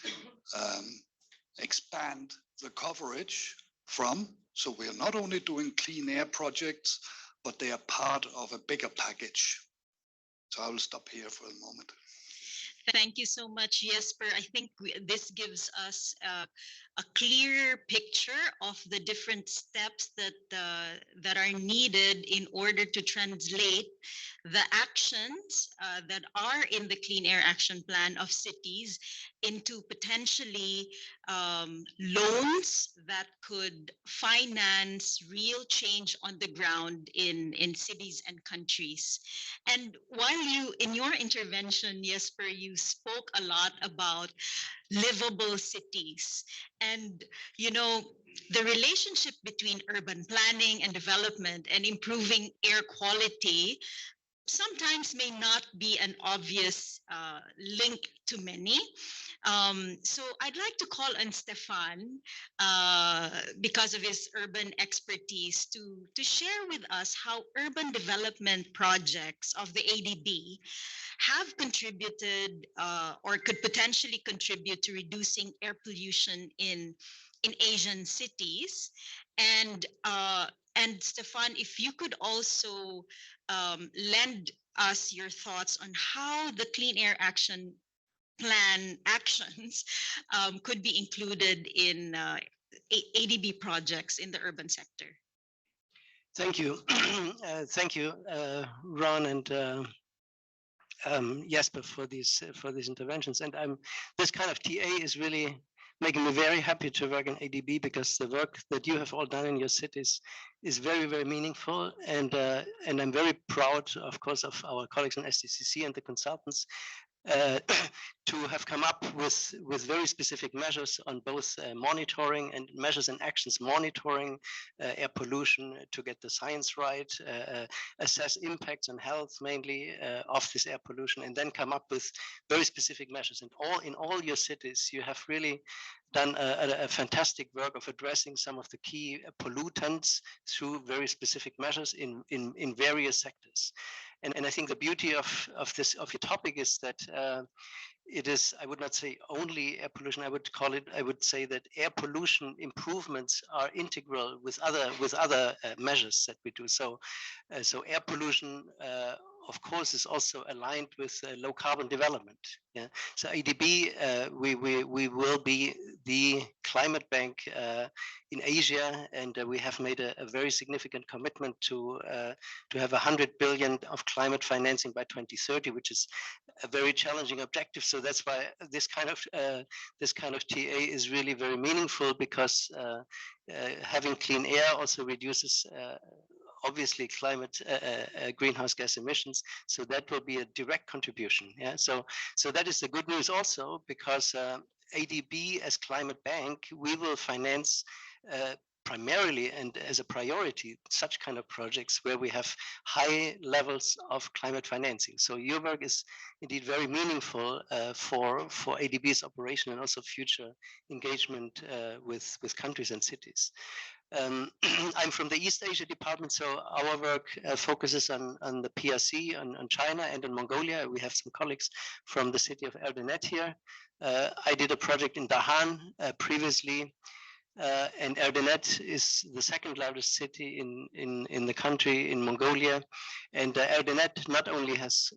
expand the coverage from. So we are not only doing clean air projects, but they are part of a bigger package. So I will stop here for a moment. Thank you so much, Jesper. I think this gives us a clear picture of the different steps that are needed in order to translate the actions that are in the Clean Air Action Plan of cities into potentially loans that could finance real change on the ground in cities and countries. And while you, in your intervention, Jesper, you spoke a lot about livable cities. And, you know, the relationship between urban planning and development and improving air quality sometimes may not be an obvious link to many. So I'd like to call on Stefan because of his urban expertise to share with us how urban development projects of the ADB have contributed or could potentially contribute to reducing air pollution in Asian cities. And Stefan, if you could also lend us your thoughts on how the Clean Air Action Plan actions could be included in ADB projects in the urban sector. Thank you. Thank you, Ron and Jesper, for these interventions. And this kind of TA is really making me very happy to work in ADB, because the work that you have all done in your cities is very, very meaningful. And I'm very proud, of course, of our colleagues in SDCC and the consultants to have come up with very specific measures on both monitoring and measures and actions, monitoring air pollution to get the science right, assess impacts on health mainly of this air pollution, and then come up with very specific measures. And in all your cities, you have really done a fantastic work of addressing some of the key pollutants through very specific measures in various sectors. And I think the beauty of your topic is that it is, I would not say only air pollution, I would say that air pollution improvements are integral with other measures that we do. So air pollution of course is also aligned with low carbon development. Yeah. So ADB, we will be the climate bank in Asia, and we have made a very significant commitment to have 100 billion of climate financing by 2030, which is a very challenging objective. So that's why this kind of TA is really very meaningful, because having clean air also reduces obviously climate greenhouse gas emissions. So that will be a direct contribution. Yeah. So that is the good news also, because ADB as climate bank, we will finance primarily and as a priority such kind of projects where we have high levels of climate financing. So your work is indeed very meaningful for ADB's operation and also future engagement with countries and cities. I'm from the East Asia department, so our work focuses on the PRC, on China and in Mongolia. We have some colleagues from the city of Erdenet here. I did a project in Dahan previously, and Erdenet is the second largest city in the country in Mongolia. And Erdenet not only has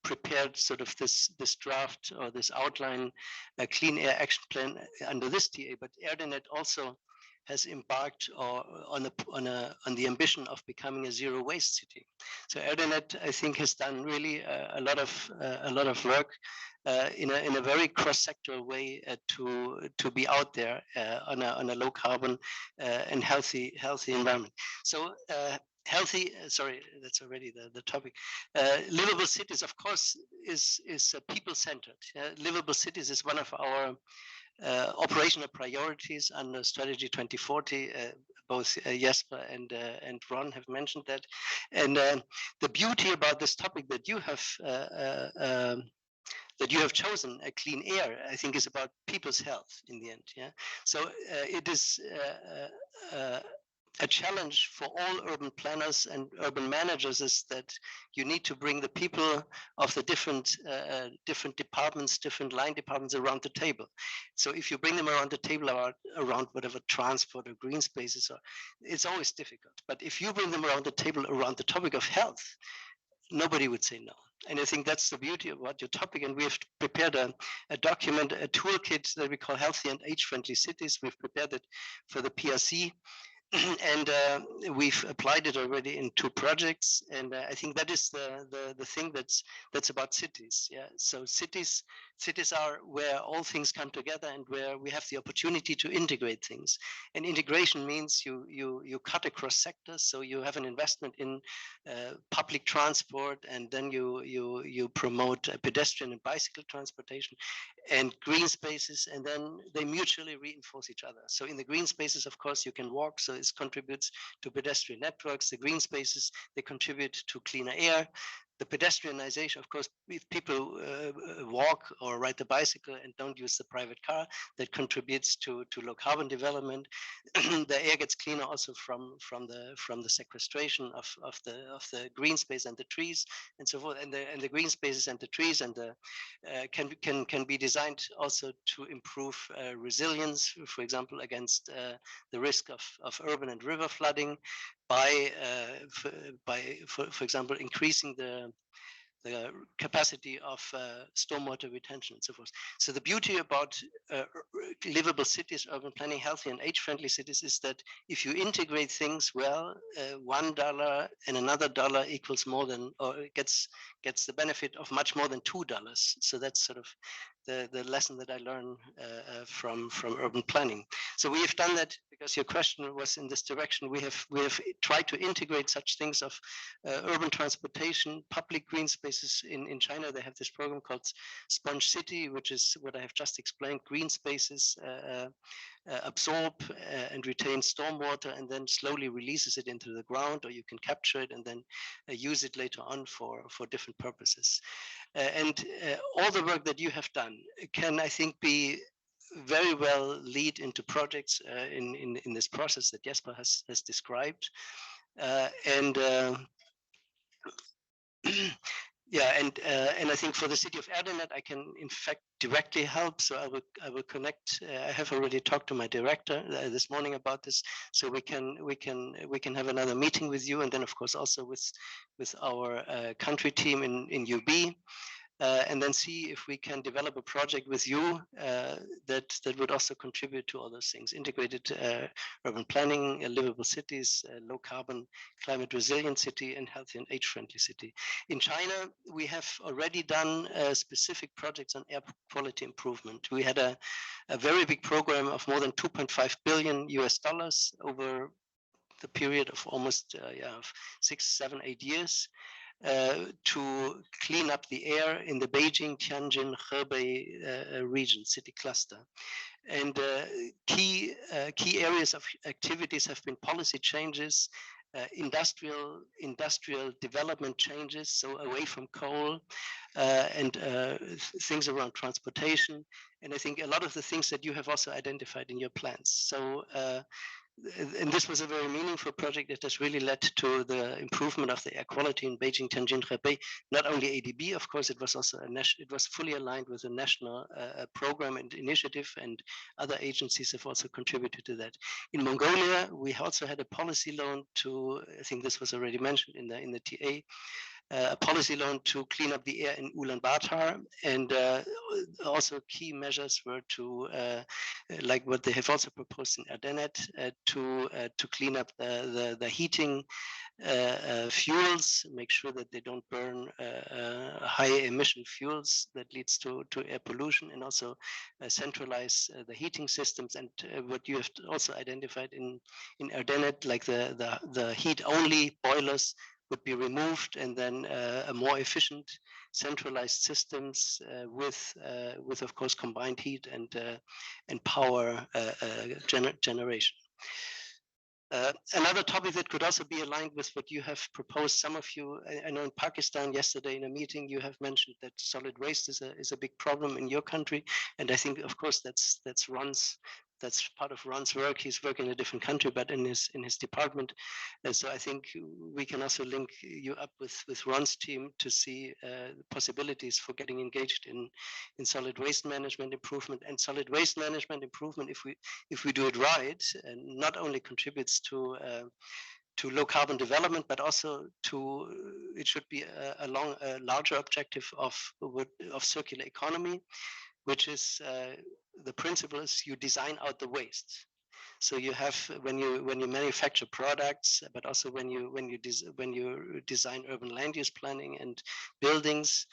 prepared sort of this draft or this outline, a clean air action plan under this TA, but Erdenet also has embarked on the ambition of becoming a zero waste city. So Erdenet, I think, has done really a lot of work in a very cross-sectoral way to be out there on a low carbon and healthy environment. So healthy, sorry, that's already the topic. Livable cities, of course, is people-centered. Livable cities is one of our operational priorities under Strategy 2040. Both Jesper and Ron have mentioned that. And the beauty about this topic that you have chosen, a clean air, I think is about people's health in the end. Yeah. So it is a challenge for all urban planners and urban managers, is that you need to bring the people of the different departments, different line departments around the table. So if you bring them around the table around whatever transport or green spaces, it's always difficult. But if you bring them around the table around the topic of health, nobody would say no. And I think that's the beauty about your topic. And we have prepared a document, a toolkit that we call Healthy and Age-Friendly Cities. We've prepared it for the PRC. And we've applied it already in 2 projects, and I think that is the thing that's about cities. Yeah, so cities are where all things come together and where we have the opportunity to integrate things. And integration means you cut across sectors, so you have an investment in public transport, and then you promote pedestrian and bicycle transportation and green spaces, and then they mutually reinforce each other. So in the green spaces, of course, you can walk, so it contributes to pedestrian networks. The green spaces, they contribute to cleaner air. The pedestrianization, of course, if people walk or ride the bicycle and don't use the private car, that contributes to low carbon development. The air gets cleaner also from the sequestration of the green space and the trees and so forth. And the green spaces and the trees and the can be designed also to improve resilience, for example, against the risk of urban and river flooding by, for example, increasing the capacity of stormwater retention and so forth. So the beauty about livable cities, urban planning, healthy and age-friendly cities is that if you integrate things well, $1 and another dollar equals more than, or gets the benefit of much more than $2. So that's sort of the lesson that I learned from urban planning. So we have done that because your question was in this direction. We have tried to integrate such things of urban transportation, public green spaces. In China, they have this program called Sponge City, which is what I have just explained. Green spaces absorb and retain stormwater and then slowly releases it into the ground, or you can capture it and then use it later on for different purposes. And all the work that you have done can, I think, be very well lead into projects in this process that Jesper has described. Yeah, and I think for the city of Erdenet, I can in fact directly help. So I will connect. I have already talked to my director this morning about this. So we can have another meeting with you, and then of course also with our country team in UB. And then see if we can develop a project with you that would also contribute to all those things: integrated urban planning, livable cities, low carbon, climate resilient city, and healthy and age-friendly city. In China, we have already done specific projects on air quality improvement. We had a very big program of more than $2.5 billion over the period of almost 6, 7, 8 years. To clean up the air in the Beijing, Tianjin, Hebei region, city cluster. And key areas of activities have been policy changes, industrial development changes, so away from coal, and things around transportation. And I think a lot of the things that you have also identified in your plans. So and this was a very meaningful project that has really led to the improvement of the air quality in Beijing, Tianjin, Hebei. Not only ADB, of course, it was also it was fully aligned with a national program and initiative, and other agencies have also contributed to that. In Mongolia, we also had a policy loan to, I think this was already mentioned in the TA, a policy loan to clean up the air in Ulaanbaatar, and also key measures were to, like what they have also proposed in Erdenet, to clean up the heating fuels, make sure that they don't burn high emission fuels that leads to air pollution, and also centralize the heating systems. And what you have also identified in Erdenet, like the heat only boilers would be removed, and then a more efficient centralized systems with of course combined heat and power generation. Another topic that could also be aligned with what you have proposed, some of you, I know in Pakistan yesterday in a meeting you have mentioned that solid waste is a big problem in your country, and I think of course that's part of Ron's work. He's working in a different country, but in his department. And so I think we can also link you up with Ron's team to see possibilities for getting engaged in solid waste management improvement. And solid waste management improvement, if we do it right, and not only contributes to low carbon development, but also to it should be a larger objective of circular economy, which is the principle is you design out the waste. So you have when you manufacture products, but also when you design urban land use planning and buildings,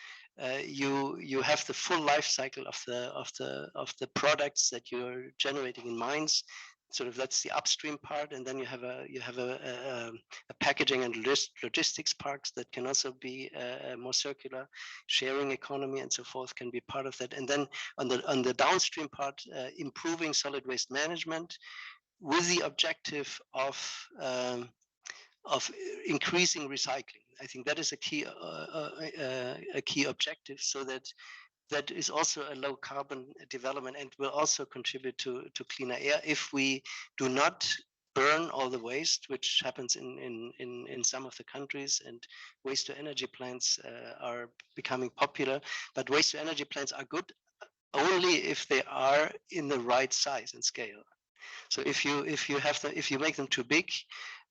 you have the full life cycle of the products that you're generating in mines. Sort of that's the upstream part, and then you have a packaging and logistics parks that can also be more circular. Sharing economy and so forth can be part of that, and then on the downstream part, improving solid waste management with the objective of increasing recycling. I think that is a key objective, so that is also a low carbon development and will also contribute to cleaner air if we do not burn all the waste, which happens in some of the countries, and waste to energy plants are becoming popular. But waste to energy plants are good only if they are in the right size and scale. So if you make them too big,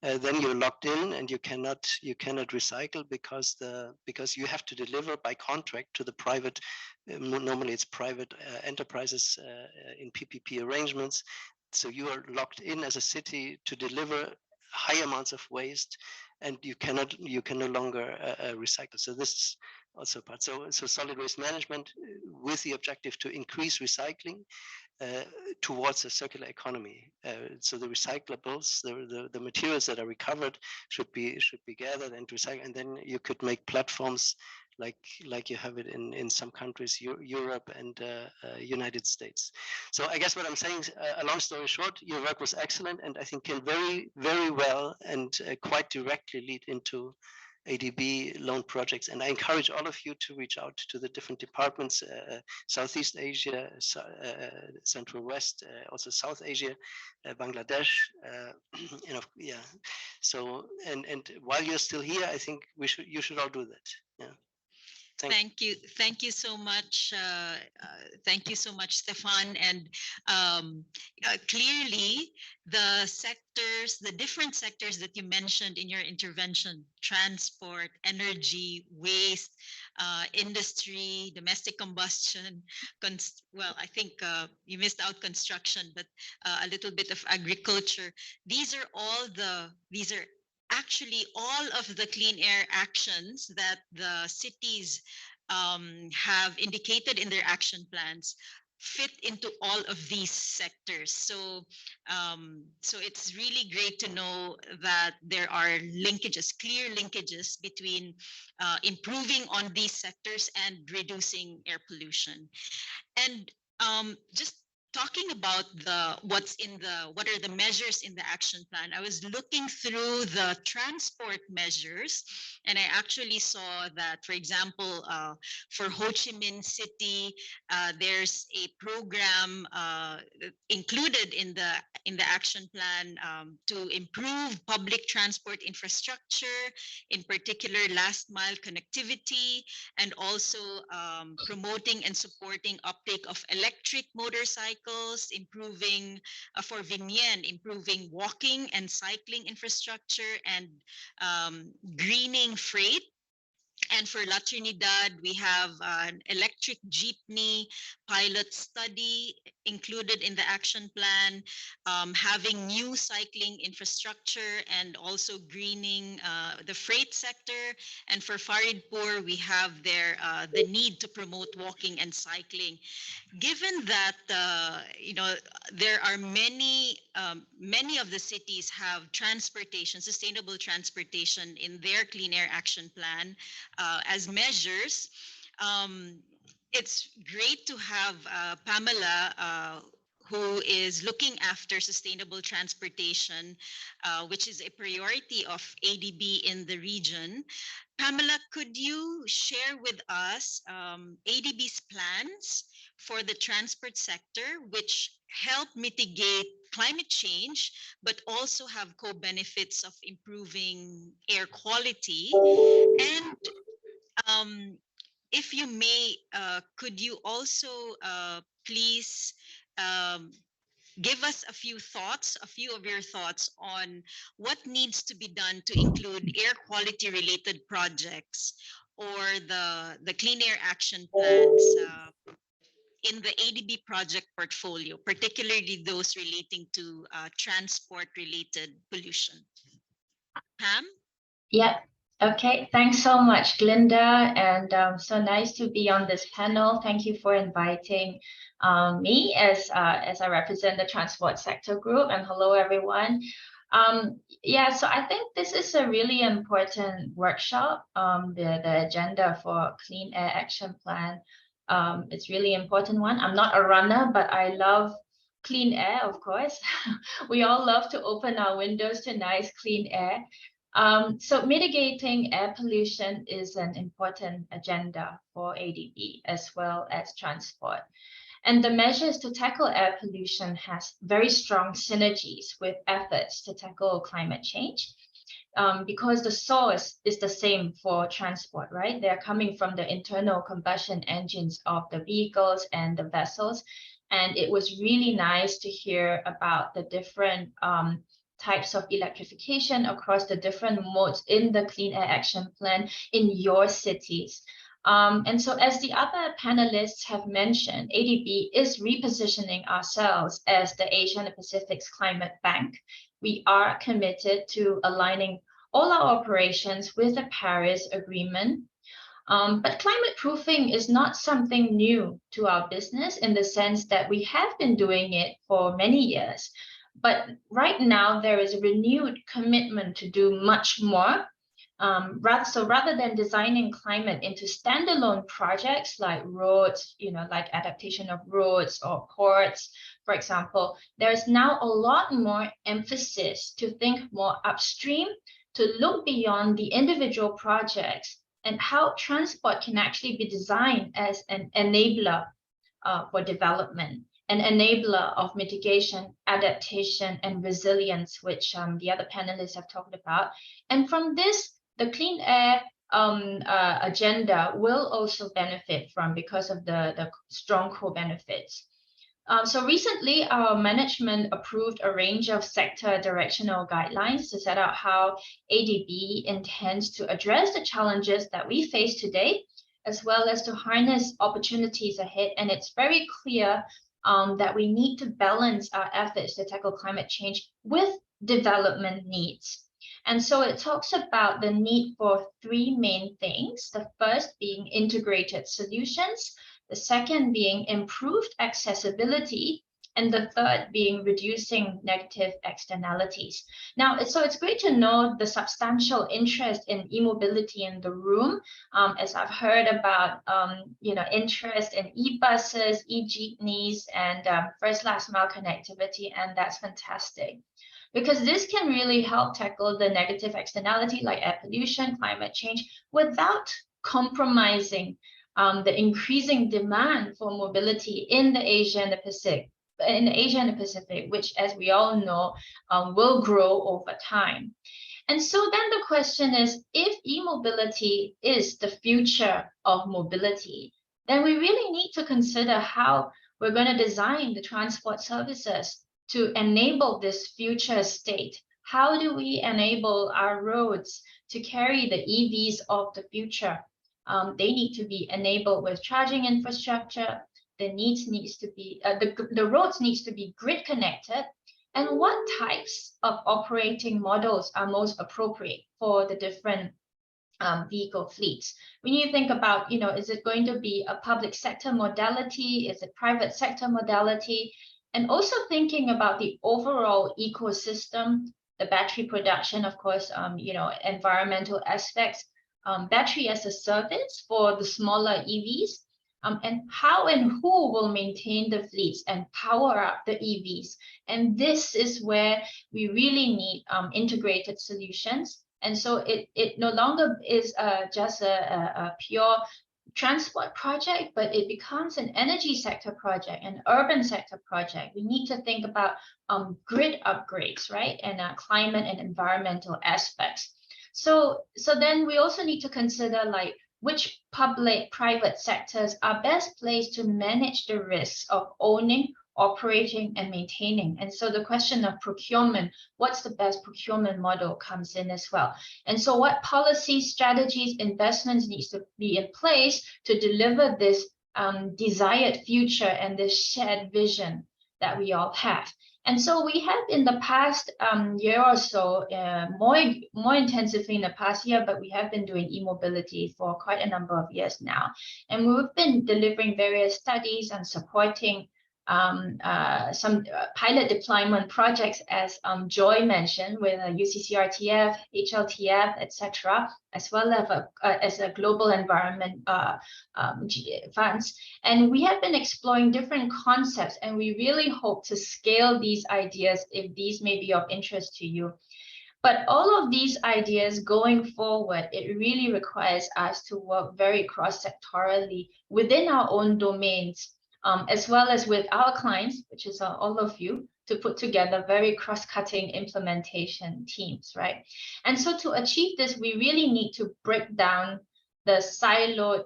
then you're locked in and you cannot recycle because you have to deliver by contract to the private. Normally it's private enterprises in PPP arrangements. So you are locked in as a city to deliver high amounts of waste, and you can no longer recycle. So this is also part. So solid waste management with the objective to increase recycling towards a circular economy. So the recyclables, the materials that are recovered should be gathered and recycled, and then you could make platforms like you have it in some countries, Europe and United States. So I guess what I'm saying is, a long story short, your work was excellent, and I think can very, very well and quite directly lead into ADB loan projects. And I encourage all of you to reach out to the different departments, Southeast Asia, Central West, also South Asia, Bangladesh, yeah. So, and while you're still here, I think you should all do that. Yeah. Thank you so much. Thank you so much, Stefan. And clearly, the different sectors that you mentioned in your intervention: transport, energy, waste, industry, domestic combustion. Well, I think you missed out construction, but a little bit of agriculture. These are actually all of the clean air actions that the cities have indicated in their action plans fit into all of these sectors. So it's really great to know that there are clear linkages between improving on these sectors and reducing air pollution. And just talking about what are the measures in the action plan, I was looking through the transport measures, and I actually saw that, for example, for Ho Chi Minh City, there's a program included in the action plan to improve public transport infrastructure, in particular last mile connectivity, and also promoting and supporting uptake of electric motorcycles, improving for Vinh Yen, improving walking and cycling infrastructure, and greening freight. And for La Trinidad, we have an electric jeepney pilot study included in the action plan, having new cycling infrastructure and also greening the freight sector. And for Faridpur, we have the need to promote walking and cycling. Given that there are many of the cities have sustainable transportation in their clean air action plan as measures, it's great to have Pamela, who is looking after sustainable transportation, which is a priority of ADB in the region. Pamela, could you share with us ADB's plans for the transport sector, which help mitigate climate change, but also have co-benefits of improving air quality? And if you may, could you also please give us a few of your thoughts on what needs to be done to include air quality related projects or the clean air action plans in the ADB project portfolio, particularly those relating to transport related pollution. Pam? Yeah. Okay. Thanks so much, Glinda. And so nice to be on this panel. Thank you for inviting me as I represent the transport sector group. And hello, everyone. Yeah, so I think this is a really important workshop. The agenda for Clean Air Action Plan. It's really important one. I'm not a runner, but I love clean air, of course. We all love to open our windows to nice clean air. So mitigating air pollution is an important agenda for ADB as well as transport. And the measures to tackle air pollution has very strong synergies with efforts to tackle climate change. Because the source is the same for transport, right? They're coming from the internal combustion engines of the vehicles and the vessels. And it was really nice to hear about the different types of electrification across the different modes in the Clean Air Action Plan in your cities. And so as the other panelists have mentioned, ADB is repositioning ourselves as the Asia and the Pacific's climate bank. We are committed to aligning all our operations with the Paris Agreement. But climate proofing is not something new to our business in the sense that we have been doing it for many years. But right now, there is a renewed commitment to do much more. Rather than designing climate into standalone projects like roads, like adaptation of roads or ports, for example, there's now a lot more emphasis to think more upstream, to look beyond the individual projects and how transport can actually be designed as an enabler for development, an enabler of mitigation, adaptation, and resilience, which the other panelists have talked about. And from this, the clean air agenda will also benefit from because of the strong co-benefits. So recently, our management approved a range of sector directional guidelines to set out how ADB intends to address the challenges that we face today, as well as to harness opportunities ahead. And it's very clear that we need to balance our efforts to tackle climate change with development needs. And so it talks about the need for three main things. The first being integrated solutions, the second being improved accessibility, and the third being reducing negative externalities. Now, so it's great to know the substantial interest in e-mobility in the room, as I've heard about, interest in e-buses, e-jeepneys, and first last mile connectivity, and that's fantastic. Because this can really help tackle the negative externality like air pollution, climate change, without compromising the increasing demand for mobility in the Asia and the Pacific, which, as we all know, will grow over time. And so then the question is, if e-mobility is the future of mobility, then we really need to consider how we're going to design the transport services to enable this future state. How do we enable our roads to carry the EVs of the future? They need to be enabled with charging infrastructure. The roads needs to be grid connected. And what types of operating models are most appropriate for the different vehicle fleets? When you think about, is it going to be a public sector modality? Is it private sector modality? And also thinking about the overall ecosystem, the battery production, of course, environmental aspects, battery as a service for the smaller EVs, and how and who will maintain the fleets and power up the EVs. And this is where we really need integrated solutions. And so it no longer is just a pure transport project, but it becomes an energy sector project, an urban sector project. We need to think about grid upgrades, right? And climate and environmental aspects. So then we also need to consider like which public private sectors are best placed to manage the risks of owning operating and maintaining. And so the question of procurement, what's the best procurement model comes in as well. And so what policy strategies, investments needs to be in place to deliver this desired future and this shared vision that we all have. And so we have in the past year or so, more intensively in the past year, but we have been doing e-mobility for quite a number of years now. And we've been delivering various studies and supporting some pilot deployment projects, as Joy mentioned, with UCCRTF, HLTF, etc., as well as a global environment funds. And we have been exploring different concepts, and we really hope to scale these ideas if these may be of interest to you. But all of these ideas going forward, it really requires us to work very cross-sectorally within our own domains, as well as with our clients, which is all of you, to put together very cross-cutting implementation teams, right? And so to achieve this, we really need to break down the siloed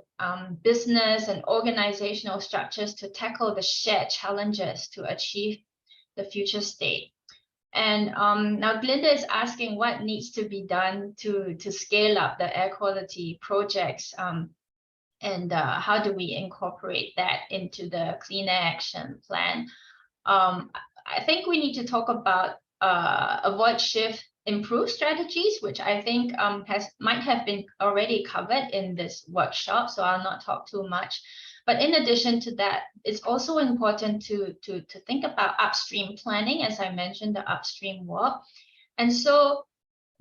business and organizational structures to tackle the shared challenges to achieve the future state. And now Glinda is asking what needs to be done to scale up the air quality projects, and how do we incorporate that into the Clean Air Action Plan? I think we need to talk about avoid, shift, improve strategies, which I think might have been already covered in this workshop, so I'll not talk too much. But in addition to that, it's also important to think about upstream planning, as I mentioned, the upstream work. And so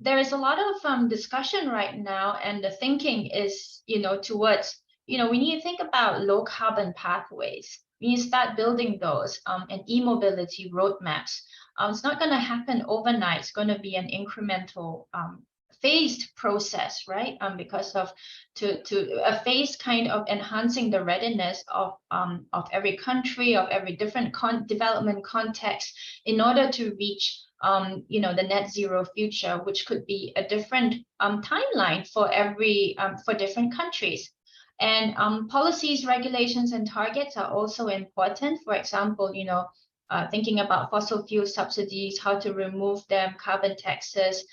there is a lot of discussion right now, and the thinking is, towards, we need to think about low carbon pathways. We need to start building those and e-mobility roadmaps. It's not going to happen overnight. It's going to be an incremental phased process, right? Because of to a phased kind of enhancing the readiness of every country, of every different development context, in order to reach the net zero future, which could be a different timeline for for different countries. And policies, regulations, and targets are also important. For example, thinking about fossil fuel subsidies, how to remove them, carbon taxes,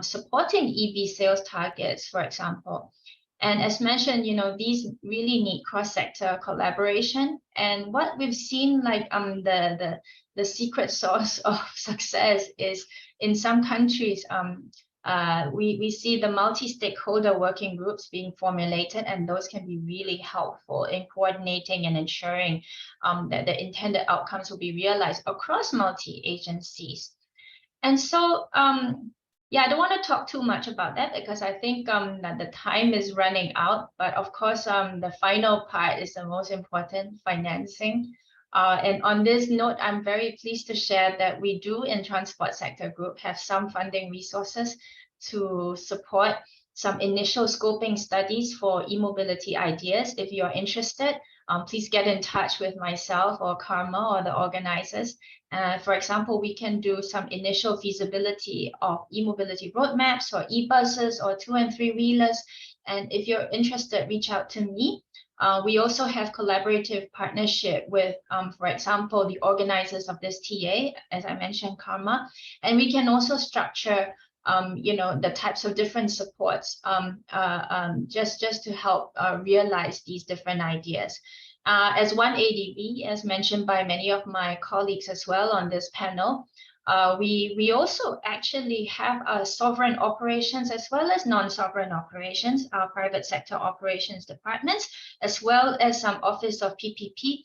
supporting EV sales targets, for example. And as mentioned, these really need cross-sector collaboration. And what we've seen, like the secret sauce of success is in some countries, we see the multi-stakeholder working groups being formulated, and those can be really helpful in coordinating and ensuring that the intended outcomes will be realized across multi-agencies. And so, yeah, I don't want to talk too much about that because I think that the time is running out. But of course, the final part is the most important, financing. And on this note, I'm very pleased to share that we do in Transport Sector Group have some funding resources to support some initial scoping studies for e-mobility ideas. If you're interested, please get in touch with myself or Karma or the organizers. For example, we can do some initial feasibility of e-mobility roadmaps or e-buses or 2- and 3-wheelers. And if you're interested, reach out to me. We also have collaborative partnership with, for example, the organizers of this TA, as I mentioned, Karma. And we can also structure the types of different supports just to help realize these different ideas. As one ADB, as mentioned by many of my colleagues as well on this panel, we also actually have sovereign operations as well as non-sovereign operations, our private sector operations departments, as well as some office of PPP.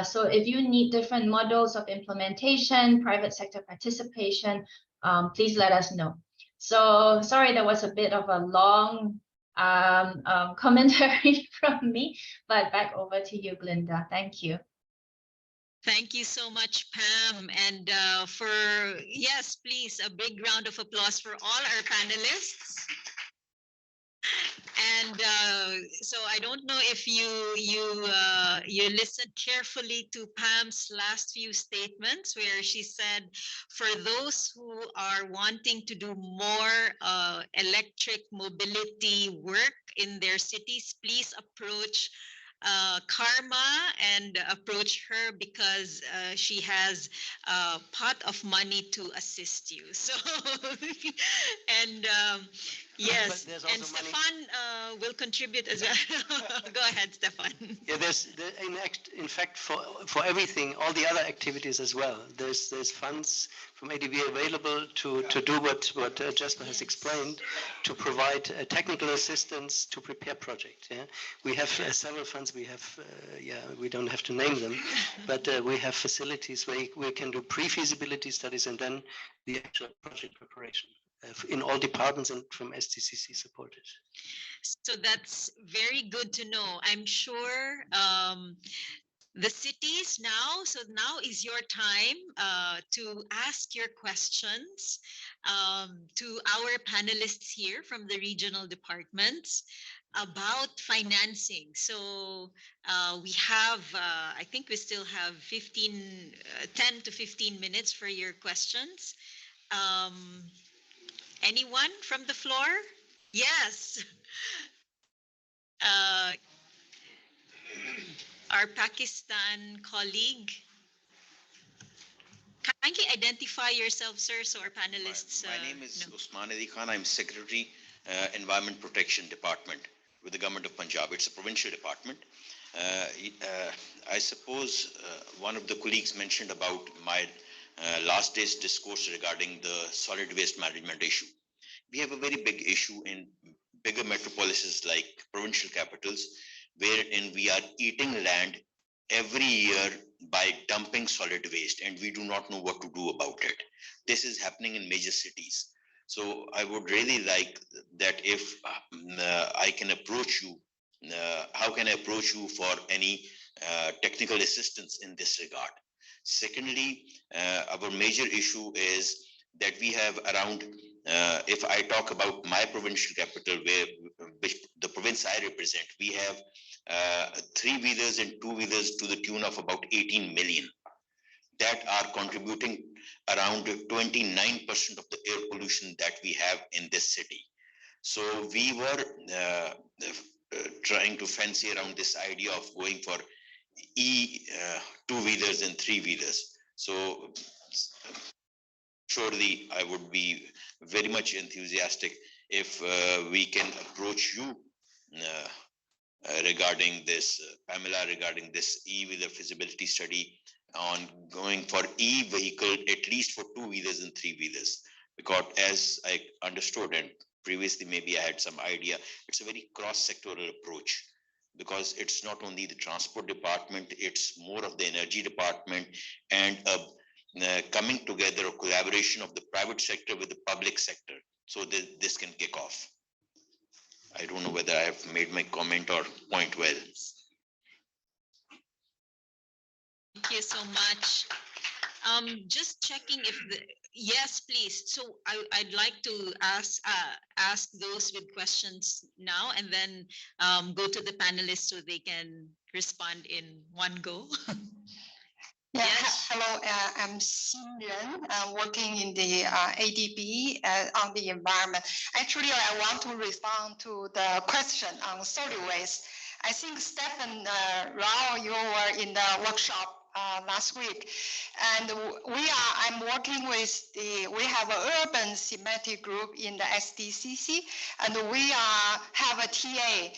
So if you need different models of implementation, private sector participation, please let us know. So sorry, that was a bit of a long commentary from me, but back over to you, Glinda. Thank you. Thank you so much, Pam. And yes, please, a big round of applause for all our panelists. And so I don't know if you listened carefully to Pam's last few statements, where she said, for those who are wanting to do more electric mobility work in their cities, please approach Karma and approach her because she has a pot of money to assist you. So, and yes, and Stefan will contribute as well. Go ahead, Stefan. Yeah, in fact for everything, all the other activities as well. There's funds from ADB available to do what Jasper has explained, to provide technical assistance to prepare projects. Yeah, we have several funds. We have we don't have to name them, but we have facilities where we can do pre-feasibility studies and then the actual project preparation in all departments and from STCC supported. So that's very good to know. I'm sure the cities now, so now is your time to ask your questions to our panelists here from the regional departments about financing. So we have, I think we still have 10 to 15 minutes for your questions. Anyone from the floor? Yes. Our Pakistan colleague. Kindly identify yourself, sir, so our panelists. My name is Usman Ali Khan. I'm Secretary, Environment Protection Department with the Government of Punjab. It's a provincial department. I suppose one of the colleagues mentioned about my last day's discourse regarding the solid waste management issue. We have a very big issue in bigger metropolises like provincial capitals, wherein we are eating land every year by dumping solid waste, and we do not know what to do about it. This is happening in major cities. So I would really like that if I can approach you, how can I approach you for any technical assistance in this regard? Secondly, our major issue is that we have around, if I talk about my provincial capital, which the province I represent, we have 3-wheelers and 2-wheelers to the tune of about 18 million that are contributing around 29% of the air pollution that we have in this city. So we were trying to fancy around this idea of going for 2-wheelers and 3-wheelers. So surely I would be very much enthusiastic if we can approach you regarding this, Pamela, regarding this e-wheeler feasibility study on going for e-vehicle, at least for 2-wheelers and 3-wheelers. Because as I understood, and previously maybe I had some idea, it's a very cross-sectoral approach, because it's not only the transport department, it's more of the energy department, and coming together, a collaboration of the private sector with the public sector, so that this can kick off. I don't know whether I have made my comment or point well. Thank you so much. Just checking if yes, please. So I'd like to ask those with questions now, and then go to the panelists so they can respond in one go. Yeah, yes. Hello, I'm Xin Ren. I'm working in the ADB on the environment. Actually, I want to respond to the question on solid waste. I think Stephen Rao, you were in the workshop last week, and I'm working with we have an urban thematic group in the SDCC, and we have a TA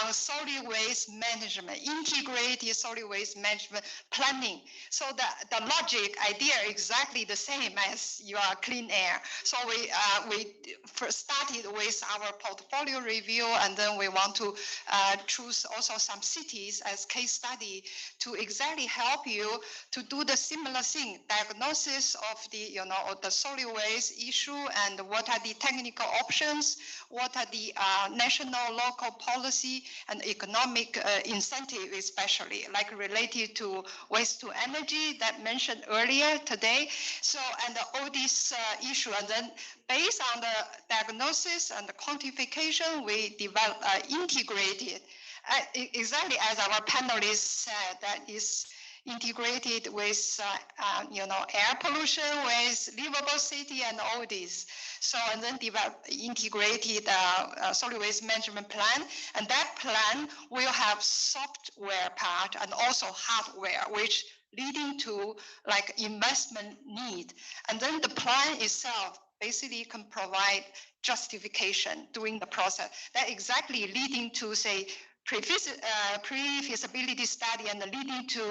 on solid waste management, integrated solid waste management planning. So the logic idea exactly the same as your clean air. So we first started with our portfolio review, and then we want to choose also some cities as case study to exactly help you to do the similar thing, diagnosis of the the solid waste issue, and what are the technical options, what are the national, local policy and economic incentive, especially like related to waste to energy that mentioned earlier today. So, and all these issue, and then based on the diagnosis and the quantification, we develop integrated, exactly as our panelists said, that is integrated with, air pollution, with livable city and all this. So, and then develop integrated solid waste management plan. And that plan will have software part and also hardware, which leading to like investment need. And then the plan itself basically can provide justification during the process. That exactly leading to, say, pre-feasibility study and leading to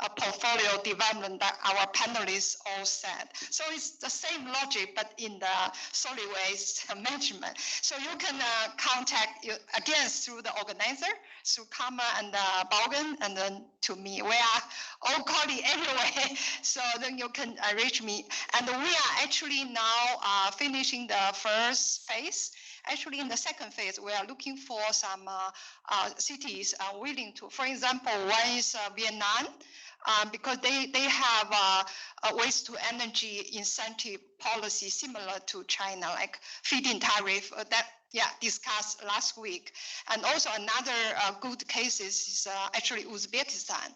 a portfolio development that our panelists all said. So it's the same logic, but in the solid waste management. So you can contact, again, through the organizer, through Karma and Baugen, and then to me. We are all colleagues anyway, so then you can reach me. And we are actually now finishing the first phase. Actually, in the second phase, we are looking for some cities willing to, for example, one is Vietnam, because they have a waste to energy incentive policy similar to China, like feed-in tariff that discussed last week. And also another good case is actually Uzbekistan.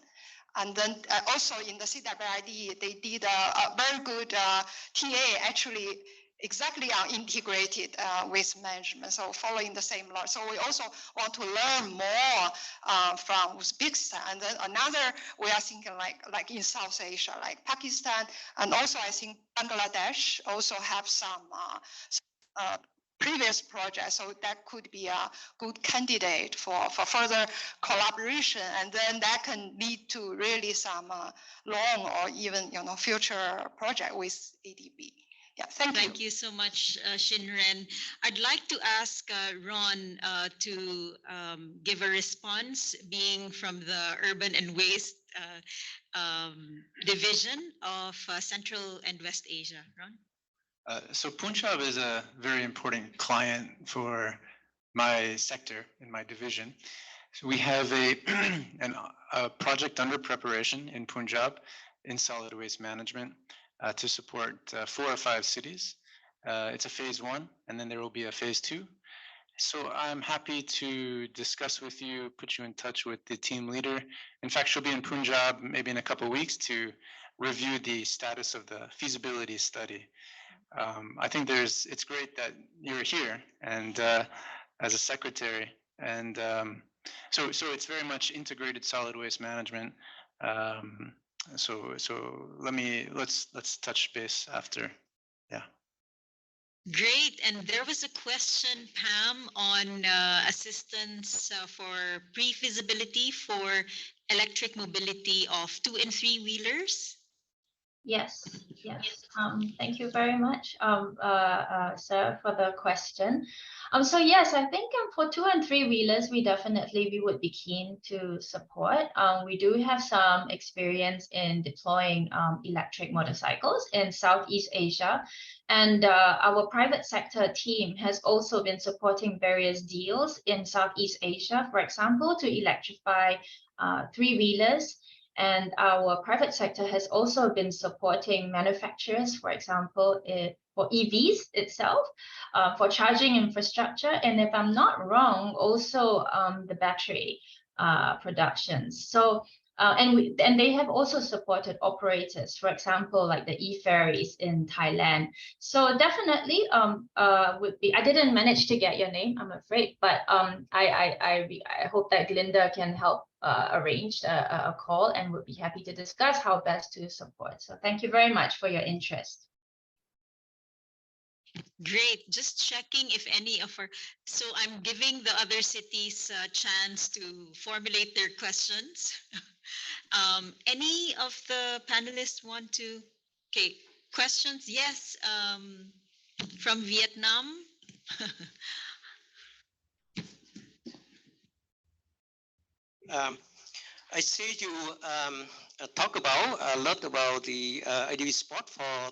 And then also in the CWID, they did a very good TA actually exactly integrated waste management, so following the same law. So we also want to learn more from Uzbekistan. And then another, we are thinking like in South Asia, like Pakistan, and also I think Bangladesh also have some previous projects, so that could be a good candidate for further collaboration, and then that can lead to really some long or even future project with ADB. Yeah, thank you so much, Shinren. I'd like to ask Ron to give a response, being from the Urban and Waste Division of Central and West Asia. Ron? So Punjab is a very important client for my sector in my division. So we have a project under preparation in Punjab in solid waste management to support 4 or 5 cities. It's a phase 1, and then there will be a phase 2. So I'm happy to discuss with you, put you in touch with the team leader. In fact, she'll be in Punjab maybe in a couple of weeks to review the status of the feasibility study. I think it's great that you're here and as a secretary, and so it's very much integrated solid waste management. So let's touch base after. Yeah. Great. And there was a question, Pam, on assistance for pre-feasibility for electric mobility of 2- and 3-wheelers. Yes. Thank you very much, sir, for the question. So yes, I think for 2- and 3-wheelers, we would be keen to support. We do have some experience in deploying electric motorcycles in Southeast Asia, and our private sector team has also been supporting various deals in Southeast Asia, for example, to electrify 3-wheelers. And our private sector has also been supporting manufacturers, for example, for EVs itself, for charging infrastructure, and if I'm not wrong, also the battery productions. So, and they have also supported operators, for example, like the e-ferries in Thailand. So definitely, I didn't manage to get your name, I'm afraid, but I hope that Glinda can help arrange a call, and would be happy to discuss how best to support. So thank you very much for your interest. Great. Just checking if any of our, so I'm giving the other cities a chance to formulate their questions. Any of the panelists want to, okay, questions? Yes, from Vietnam. I see you talk about a lot about the IDB spot for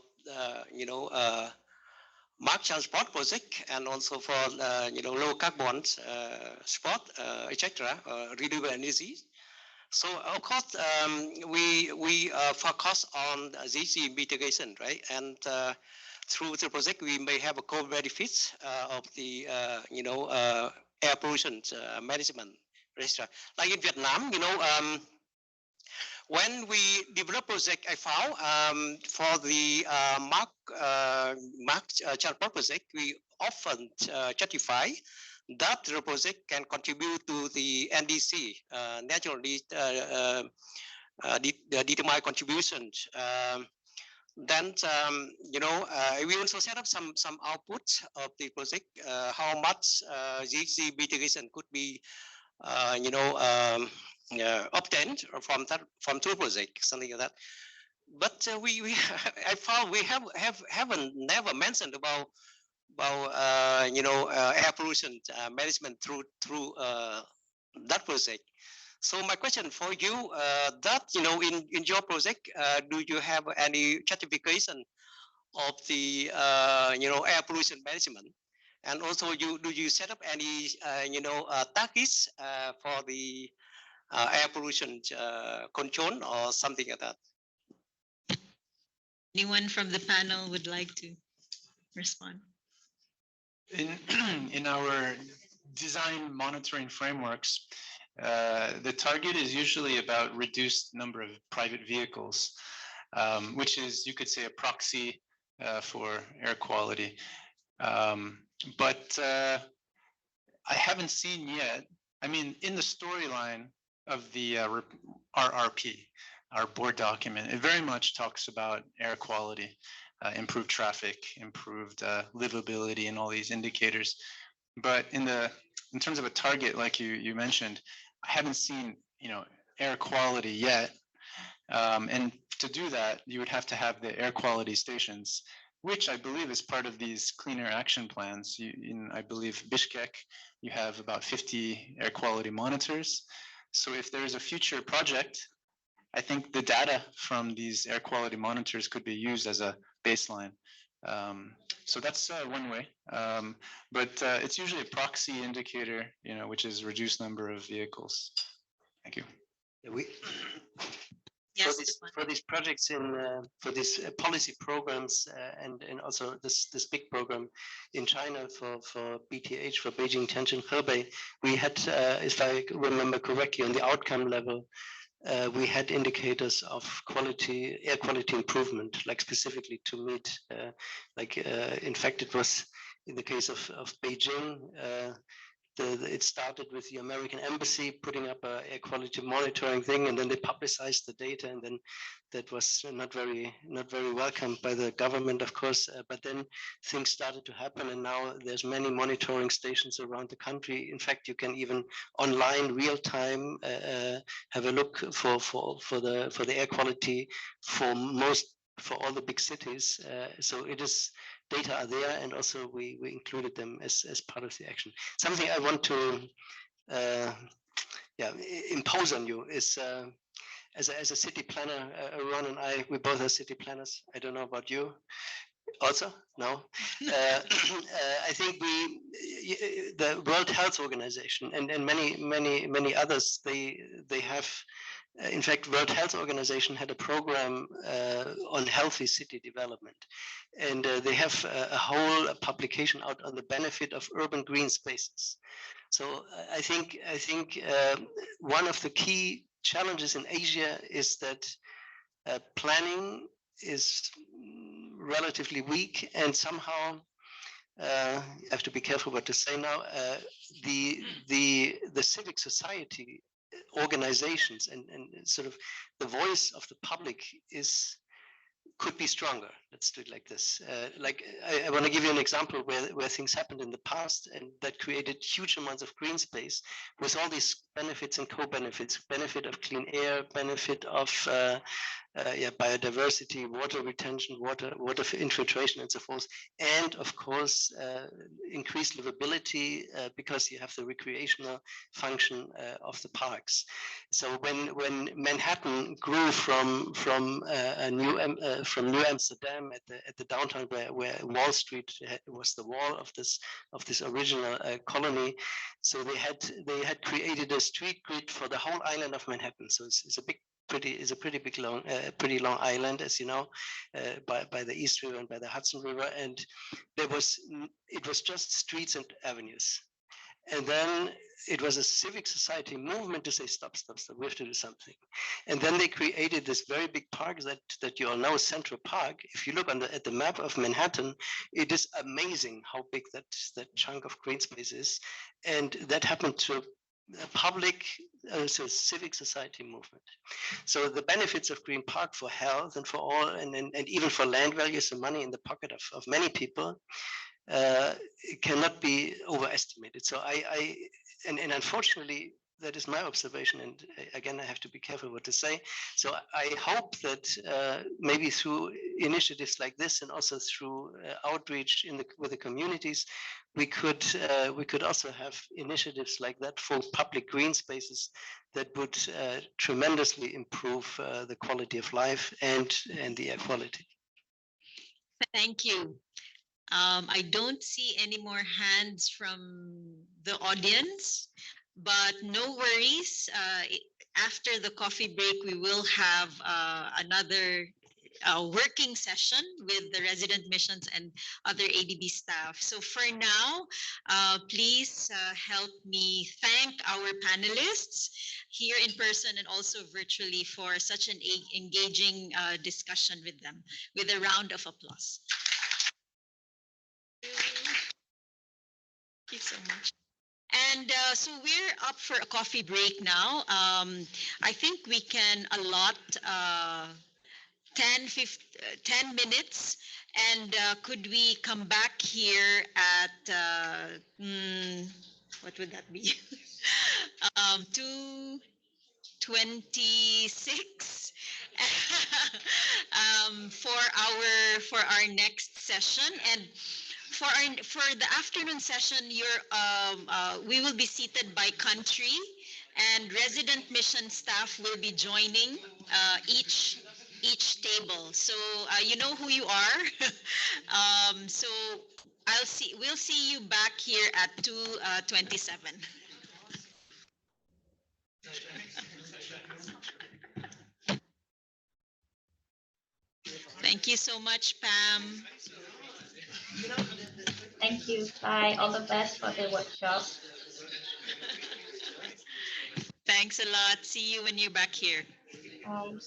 Mark Transport project, and also for low carbon spot, etc. Renewable energy. So of course we focus on this mitigation, right? And through the project we may have a co-benefits of the air pollution management. Like in Vietnam, when we develop project, I found for the child project, we often certify that the project can contribute to the NDC, naturally determined contributions. Then we also set up some outputs of the project, how much GHG mitigation could be obtained from two projects, something like that. But we I found we haven't never mentioned about air pollution management through that project. So my question for you, that in your project, do you have any certification of the air pollution management? And also, do you set up any targets for the air pollution control or something like that? Anyone from the panel would like to respond? In our design monitoring frameworks, the target is usually about reduced number of private vehicles, which is, you could say, a proxy for air quality. But I haven't seen yet, I mean, in the storyline of the RRP, our board document, it very much talks about air quality, improved traffic, improved livability, and all these indicators. But in terms of a target, like you mentioned, I haven't seen air quality yet. And to do that, you would have to have the air quality stations, which I believe is part of these clean air action plans. In, I believe, Bishkek, you have about 50 air quality monitors. So if there's a future project, I think the data from these air quality monitors could be used as a baseline. So that's one way. But it's usually a proxy indicator, which is reduced number of vehicles. Thank you. For these projects for these policy programs and also this big program in China for BTH, for Beijing, Tianjin, Hebei, we had, if I remember correctly, on the outcome level, we had indicators of air quality improvement, like specifically to meet, in fact, it was in the case of Beijing, it started with the American embassy putting up a air quality monitoring thing, and then they publicized the data, and then that was not very welcomed by the government, of course. But then things started to happen, and now there's many monitoring stations around the country. In fact, you can even online, real time, have a look for the air quality for all the big cities. So it is. Data are there, and also we included them as part of the action. Something I want to impose on you is as a city planner, Ron and I, we both are city planners. I don't know about you. Also, no. I think the World Health Organization and many others, they have. In fact, World Health Organization had a program on healthy city development, and they have a whole publication out on the benefit of urban green spaces. So I think one of the key challenges in Asia is that planning is relatively weak, and somehow I have to be careful what to say now. The civic society organizations and sort of the voice of the public could be stronger. Let's do it like this. I want to give you an example where things happened in the past and that created huge amounts of green space with all these benefits and co-benefits, benefit of clean air, benefit of biodiversity, water retention, water infiltration, and so forth, and of course increased livability because you have the recreational function of the parks. So when Manhattan grew from New Amsterdam at the downtown where Wall Street was the wall of this original colony, so they had created a street grid for the whole island of Manhattan. So it's a pretty long island, as you know, by the East River and by the Hudson River, and it was just streets and avenues. And then it was a civic society movement to say, stop, stop, stop, we have to do something. And then they created this very big park that you all know, Central Park. If you look at the map of Manhattan, it is amazing how big that chunk of green space is. And that happened to a public, so civic society movement. So the benefits of Green Park for health and for all, and even for land values and money in the pocket of many people, cannot be overestimated. So and unfortunately, that is my observation. And again, I have to be careful what to say. So I hope that maybe through initiatives like this, and also through outreach with the communities, we could also have initiatives like that for public green spaces that would tremendously improve the quality of life and the air quality. Thank you. I don't see any more hands from the audience, but no worries. After the coffee break, we will have another working session with the resident missions and other ADB staff. So for now, please help me thank our panelists here in person and also virtually for such an engaging discussion with them, with a round of applause. Thank you so much. And so we're up for a coffee break now. I think we can allot 10 minutes. And could we come back here at, what would that be? 2:26 for our next session. And for the afternoon session, we will be seated by country, and resident mission staff will be joining each table. So you know who you are. So we'll see you back here at 2:27. Thank you so much, Pam. Thank you. Bye. All the best for the workshop. Thanks a lot. See you when you're back here. Bye.